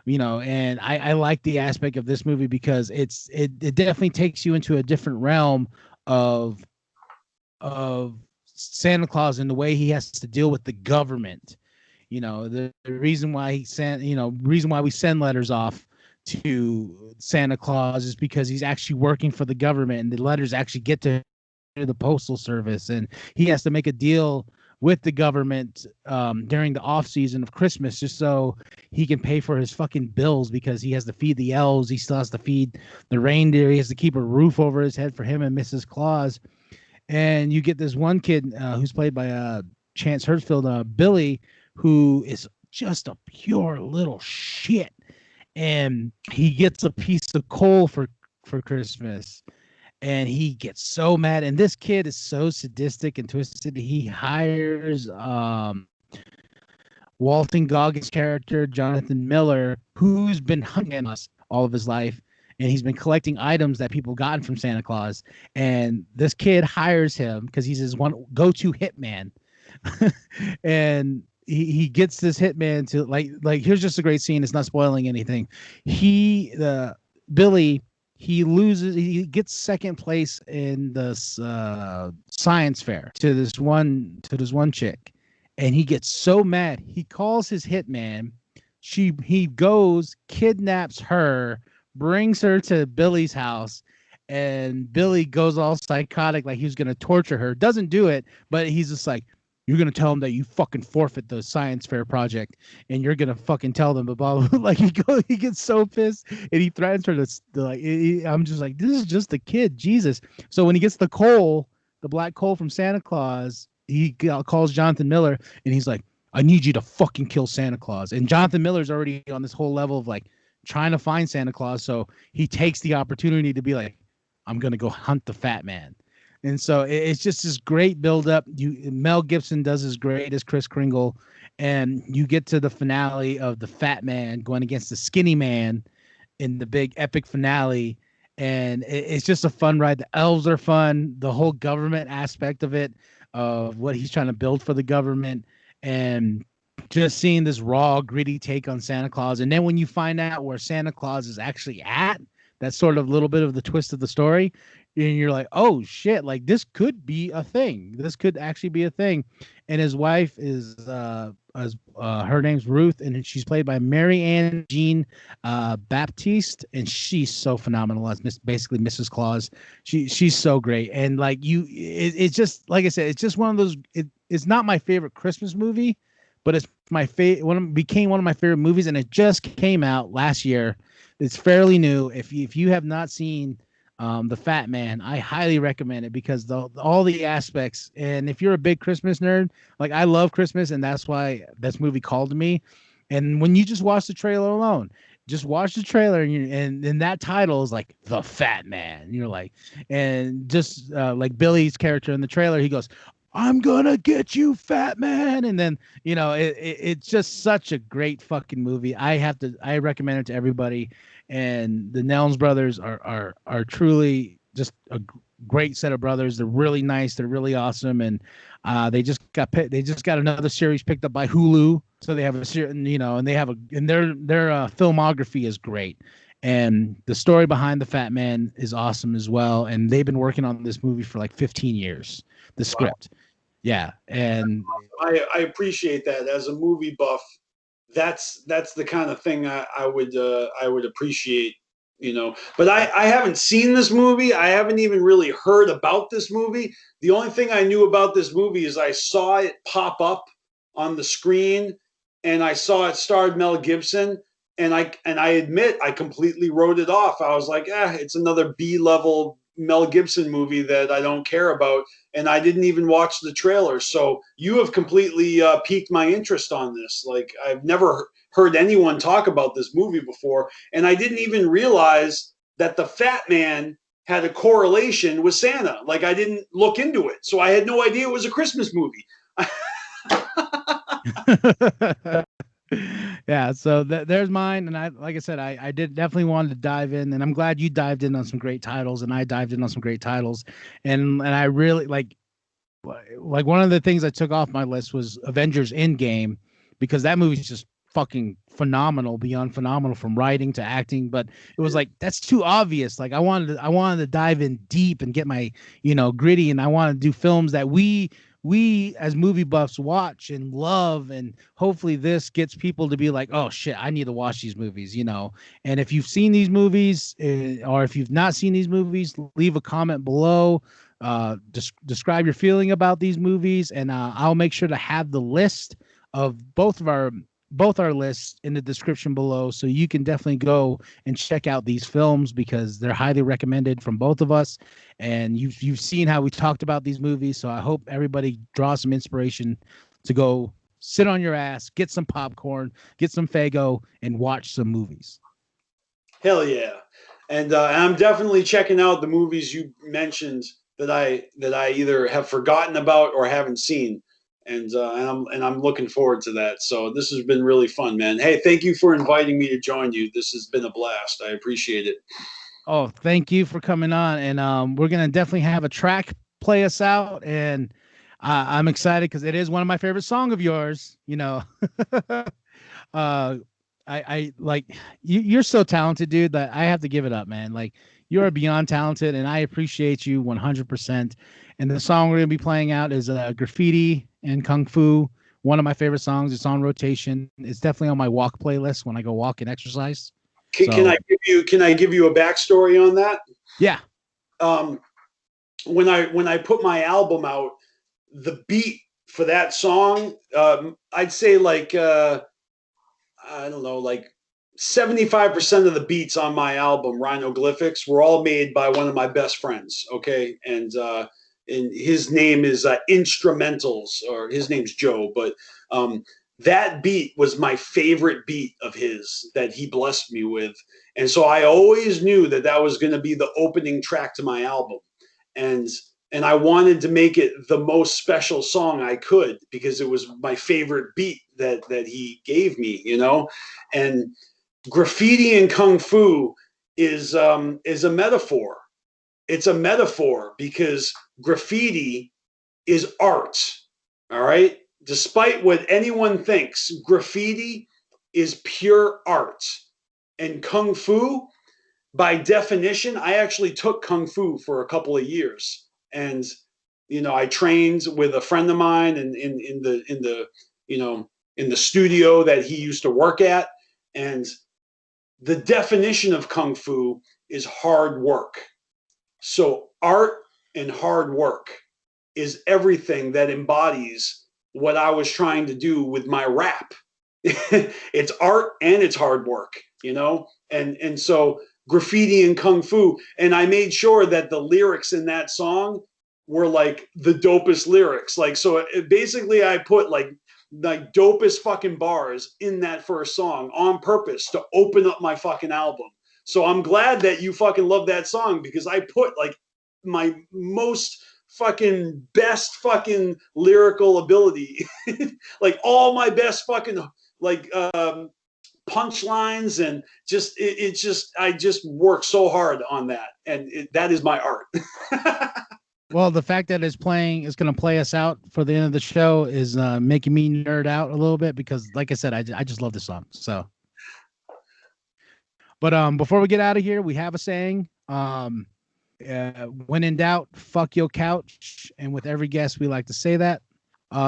and I like the aspect of this movie because it definitely takes you into a different realm of Santa Claus and the way he has to deal with the government. The reason why we send letters off to Santa Claus is because he's actually working for the government, and the letters actually get to the postal service, and he has to make a deal with the government during the off season of Christmas just so he can pay for his fucking bills, because he has to feed the elves, he still has to feed the reindeer, he has to keep a roof over his head for him and Mrs. Claus. And you get this one kid who's played by Chance Hurstfield, Billy, who is just a pure little shit, and he gets a piece of coal for Christmas. And he gets so mad. And this kid is so sadistic and twisted. He hires Walton Goggins' character, Jonathan Miller, who's been hunting us all of his life. And he's been collecting items that people gotten from Santa Claus. And this kid hires him because he's his one go-to hitman. And he gets this hitman to like here's just a great scene. It's not spoiling anything. Billy, he gets second place in this science fair to this one chick, and he gets so mad he calls his hitman. He goes, kidnaps her, brings her to Billy's house, and Billy goes all psychotic like he's gonna torture her. Doesn't do it, but he's just like, you're gonna tell him that you fucking forfeit the science fair project, and you're gonna fucking tell them about like he gets so pissed, and he threatens her to I'm just like, this is just a kid, Jesus. So when he gets the coal, the black coal from Santa Claus, he calls Jonathan Miller, and he's like, I need you to fucking kill Santa Claus. And Jonathan Miller's already on this whole level of like trying to find Santa Claus, so he takes the opportunity to be like, I'm gonna go hunt the fat man. And so it's just this great buildup. Mel Gibson does his great as Kris Kringle, and you get to the finale of the fat man going against the skinny man in the big epic finale. And it's just a fun ride. The elves are fun. The whole government aspect of it, of what he's trying to build for the government. And just seeing this raw, gritty take on Santa Claus. And then when you find out where Santa Claus is actually at, that's sort of a little bit of the twist of the story. And you're like, oh shit, like this could be a thing. This could actually be a thing. And his wife is her name's Ruth, and she's played by Mary Ann Jean Baptiste, and she's so phenomenal as basically Mrs. Claus. She's so great. And like it's just like I said, it's just one of those. It's not my favorite Christmas movie, but it's my favorite. Became one of my favorite movies, and it just came out last year. It's fairly new. If you have not seen the Fatman, I highly recommend it because all the aspects. And if you're a big Christmas nerd, like I love Christmas, and that's why this movie called to me. And when you just watch the trailer alone, just watch the trailer, and that title is like The Fatman. You're like, and just like Billy's character in the trailer, he goes, "I'm gonna get you, fat man," and then it's just such a great fucking movie. I recommend it to everybody. And the Nelms brothers are truly just a great set of brothers. They're really nice. They're really awesome, and they just got another series picked up by Hulu. So they have a certain, and they have their filmography is great, and the story behind the Fatman is awesome as well. And they've been working on this movie for like 15 years. The script, yeah, and I appreciate that. As a movie buff, that's the kind of thing I would appreciate, But I haven't seen this movie. I haven't even really heard about this movie. The only thing I knew about this movie is I saw it pop up on the screen, and I saw it starred Mel Gibson, and I admit I completely wrote it off. I was like, it's another B-level Mel Gibson movie that I don't care about, and I didn't even watch the trailer. So you have completely piqued my interest on this. Like, I've never heard anyone talk about this movie before, and I didn't even realize that the Fatman had a correlation with Santa. Like, I didn't look into it, so I had no idea it was a Christmas movie. Yeah, so there's mine, and like I said, I did definitely wanted to dive in, and I'm glad you dived in on some great titles, and I dived in on some great titles, and I really like one of the things I took off my list was Avengers Endgame, because that movie's just fucking phenomenal, beyond phenomenal, from writing to acting. But it was like, that's too obvious. Like I wanted to dive in deep and get my gritty, and I want to do films that we as movie buffs watch and love, and hopefully this gets people to be like, oh shit, I need to watch these movies, And if you've seen these movies, or if you've not seen these movies, leave a comment below. Describe your feeling about these movies, and I'll make sure to have the list of both our lists in the description below, so you can definitely go and check out these films because they're highly recommended from both of us. And you've seen how we talked about these movies, so I hope everybody draws some inspiration to go sit on your ass, get some popcorn, get some Faygo, and watch some movies. Hell yeah. And I'm definitely checking out the movies you mentioned that I either have forgotten about or haven't seen. And I'm looking forward to that. So this has been really fun, man. Hey, thank you for inviting me to join you. This has been a blast. I appreciate it. Oh, thank you for coming on. And we're gonna definitely have a track play us out. And I'm excited because it is one of my favorite songs of yours. I like you're so talented, dude, that I have to give it up, man. Like, you're beyond talented, and I appreciate you 100%. And the song we're gonna be playing out is Graffiti and Kung Fu, one of my favorite songs. It's on rotation. It's definitely on my walk playlist when I go walk and exercise. Can I give you a backstory on that? Yeah. When I put my album out, the beat for that song, I'd say like I don't know, like 75% of the beats on my album, Rhinoglyphics, were all made by one of my best friends. Okay, and his name is Instrumentals, or his name's Joe, but that beat was my favorite beat of his that he blessed me with. And so I always knew that was going to be the opening track to my album. And I wanted to make it the most special song I could because it was my favorite beat that he gave me, And Graffiti and Kung Fu is a metaphor. It's a metaphor because graffiti is art. All right. despite what anyone thinks, graffiti is pure art. And Kung Fu, by definition, I actually took Kung Fu for a couple of years. And, I trained with a friend of mine in the studio that he used to work at. And the definition of Kung Fu is hard work. So art and hard work is everything that embodies what I was trying to do with my rap. It's art and it's hard work, and so graffiti and Kung Fu. And I made sure that the lyrics in that song were like the dopest lyrics. Like, so basically I put like the dopest fucking bars in that first song on purpose to open up my fucking album. So I'm glad that you fucking love that song, because I put like my most fucking best fucking lyrical ability, like all my best fucking like punchlines, and I just work so hard on that, and that is my art. Well, the fact that it's going to play us out for the end of the show is making me nerd out a little bit, because like I said, I just love the song. So, but before we get out of here, we have a saying, when in doubt, fuck your couch. And with every guest, we like to say that.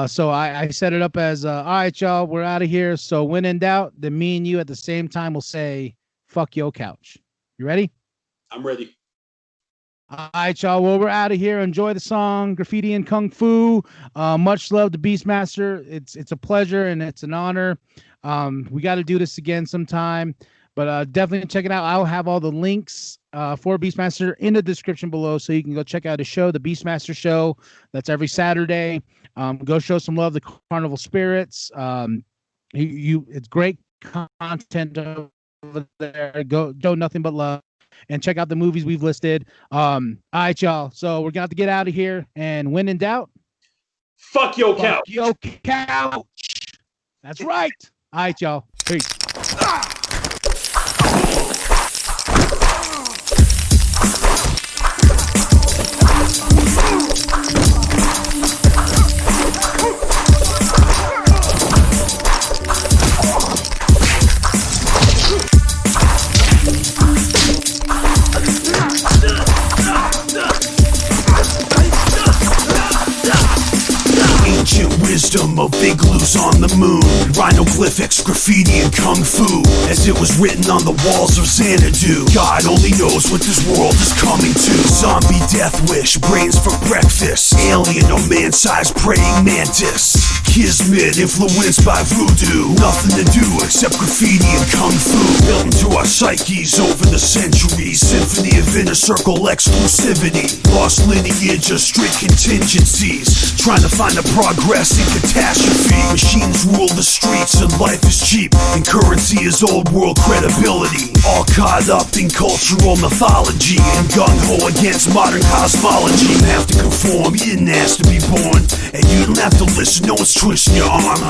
So I set it up as, all right, y'all, we're out of here. So when in doubt, then me and you at the same time will say, fuck your couch. You ready? I'm ready. All right, y'all. Well, we're out of here. Enjoy the song, Graffiti and Kung Fu. Much love to BstMasteR. It's a pleasure and it's an honor. We got to do this again sometime, but definitely check it out. I'll have all the links for BstMasteR in the description below, so you can go check out his show, the BeastMasteR Show. That's every Saturday. Go show some love to CarnivalSpirits. It's great content over there. Go nothing but love. And check out the movies we've listed. All right, y'all. So we're going to have to get out of here. And when in doubt, fuck your couch. Fuck your couch. That's right. All right, y'all. Peace. Wisdom of igloos on the moon, rhinoglyphics, graffiti, and kung fu, as it was written on the walls of Xanadu. God only knows what this world is coming to. Zombie death wish, brains for breakfast, alien or man-sized praying mantis. Kismet influenced by voodoo, nothing to do except graffiti and kung fu. Built into our psyches over the centuries, symphony of inner circle exclusivity. Lost lineage of strict contingencies, trying to find the progress in catastrophe. Machines rule the streets and life is cheap, and currency is old world credibility. All caught up in cultural mythology and gung-ho against modern cosmology. You have to conform, you didn't ask to be born, and you don't have to listen, no one's twisting your arm.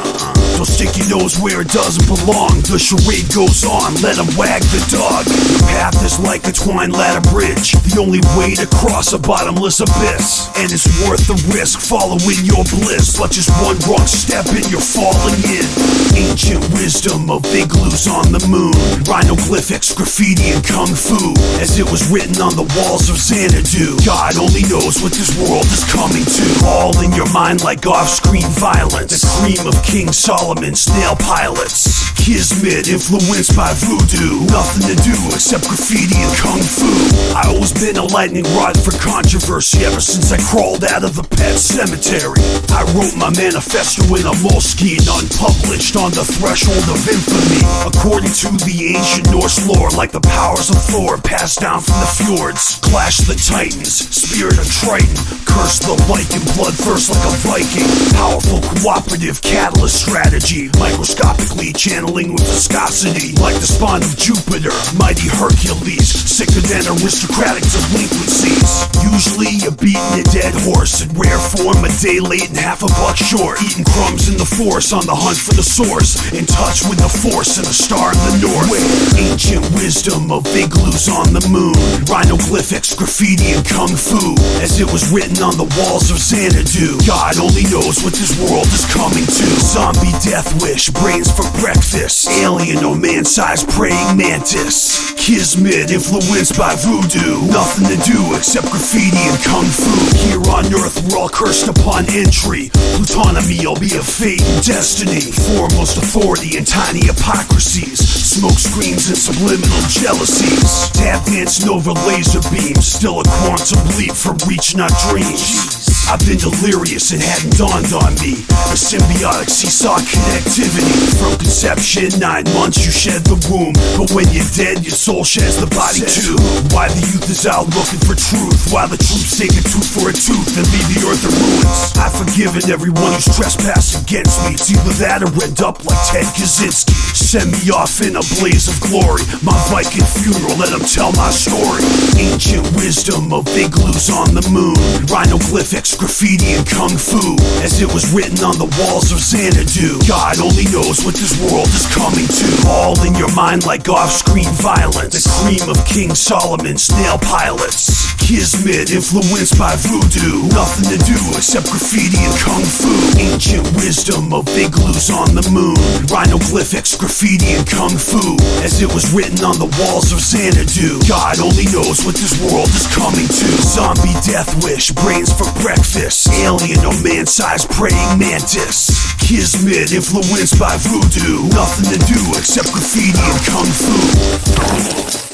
Don't stick your nose where it doesn't belong. The charade goes on, let him wag the dog. The path is like a twine ladder bridge, the only way to cross a bottomless abyss, and it's worth the risk following your bliss. But just one wrong step and you're falling in. Ancient wisdom of igloos on the moon, rhinoglyphics, graffiti, and kung fu, as it was written on the walls of Xanadu. God only knows what this world is coming to. All in your mind like off-screen violence, the cream of King Solomon's nail pilots. Kismet influenced by voodoo, nothing to do except graffiti and kung fu. I always been a lightning rod for controversy ever since I crawled out of the pet cemetery. I wrote my manifesto in a moleskine, unpublished on the threshold of infamy. According to the ancient Norse lore, like the powers of Thor passed down from the fjords. Clash the titans, spirit of Triton, curse the Lycan, bloodthirst like a Viking. Powerful cooperative catalyst strategy. energy, microscopically channeling with viscosity, like the spawn of Jupiter, mighty Hercules, sicker than aristocratic delinquencies. Usually you're beating a dead horse, in rare form a day late and half a buck short, eating crumbs in the forest on the hunt for the source, in touch with the force and a star in the north. With ancient wisdom of igloos on the moon, rhinoglyphics, graffiti and kung fu, as it was written on the walls of Xanadu. God only knows what this world is coming to. Zombie death wish, brains for breakfast, alien or man-sized praying mantis, kismet influenced by voodoo, nothing to do except graffiti and kung fu. Here on earth we're all cursed upon entry, plutonymy will be a fate and destiny, foremost authority and tiny hypocrisies, smoke screens and subliminal jealousies, tap dance nova laser beams, still a quantum leap from reaching our dreams. I've been delirious, it hadn't dawned on me, a symbiotic seesaw connectivity. From conception, 9 months you shed the womb, but when you're dead, your soul sheds the body too. Why the youth is out looking for truth, while the troops take a tooth for a tooth and leave the earth in ruins. I've forgiven everyone who's trespassed against me, it's either that or end up like Ted Kaczynski. Send me off in a blaze of glory, my Viking funeral, let them tell my story. Ancient wisdom of igloos on the moon, rhinoglyphics, graffiti and kung fu, as it was written on the walls of Xanadu. God only knows what this world is coming to. All in your mind like off-screen violence, the cream of King Solomon's nail pilots, kismet influenced by voodoo, nothing to do except graffiti and kung fu. Ancient wisdom of igloos on the moon, rhinoglyphics, graffiti and kung fu, as it was written on the walls of Xanadu. God only knows what this world is coming to. Zombie death wish, brains for breakfast, alien or man-sized praying mantis, kismet influenced by voodoo, nothing to do except graffiti and kung fu.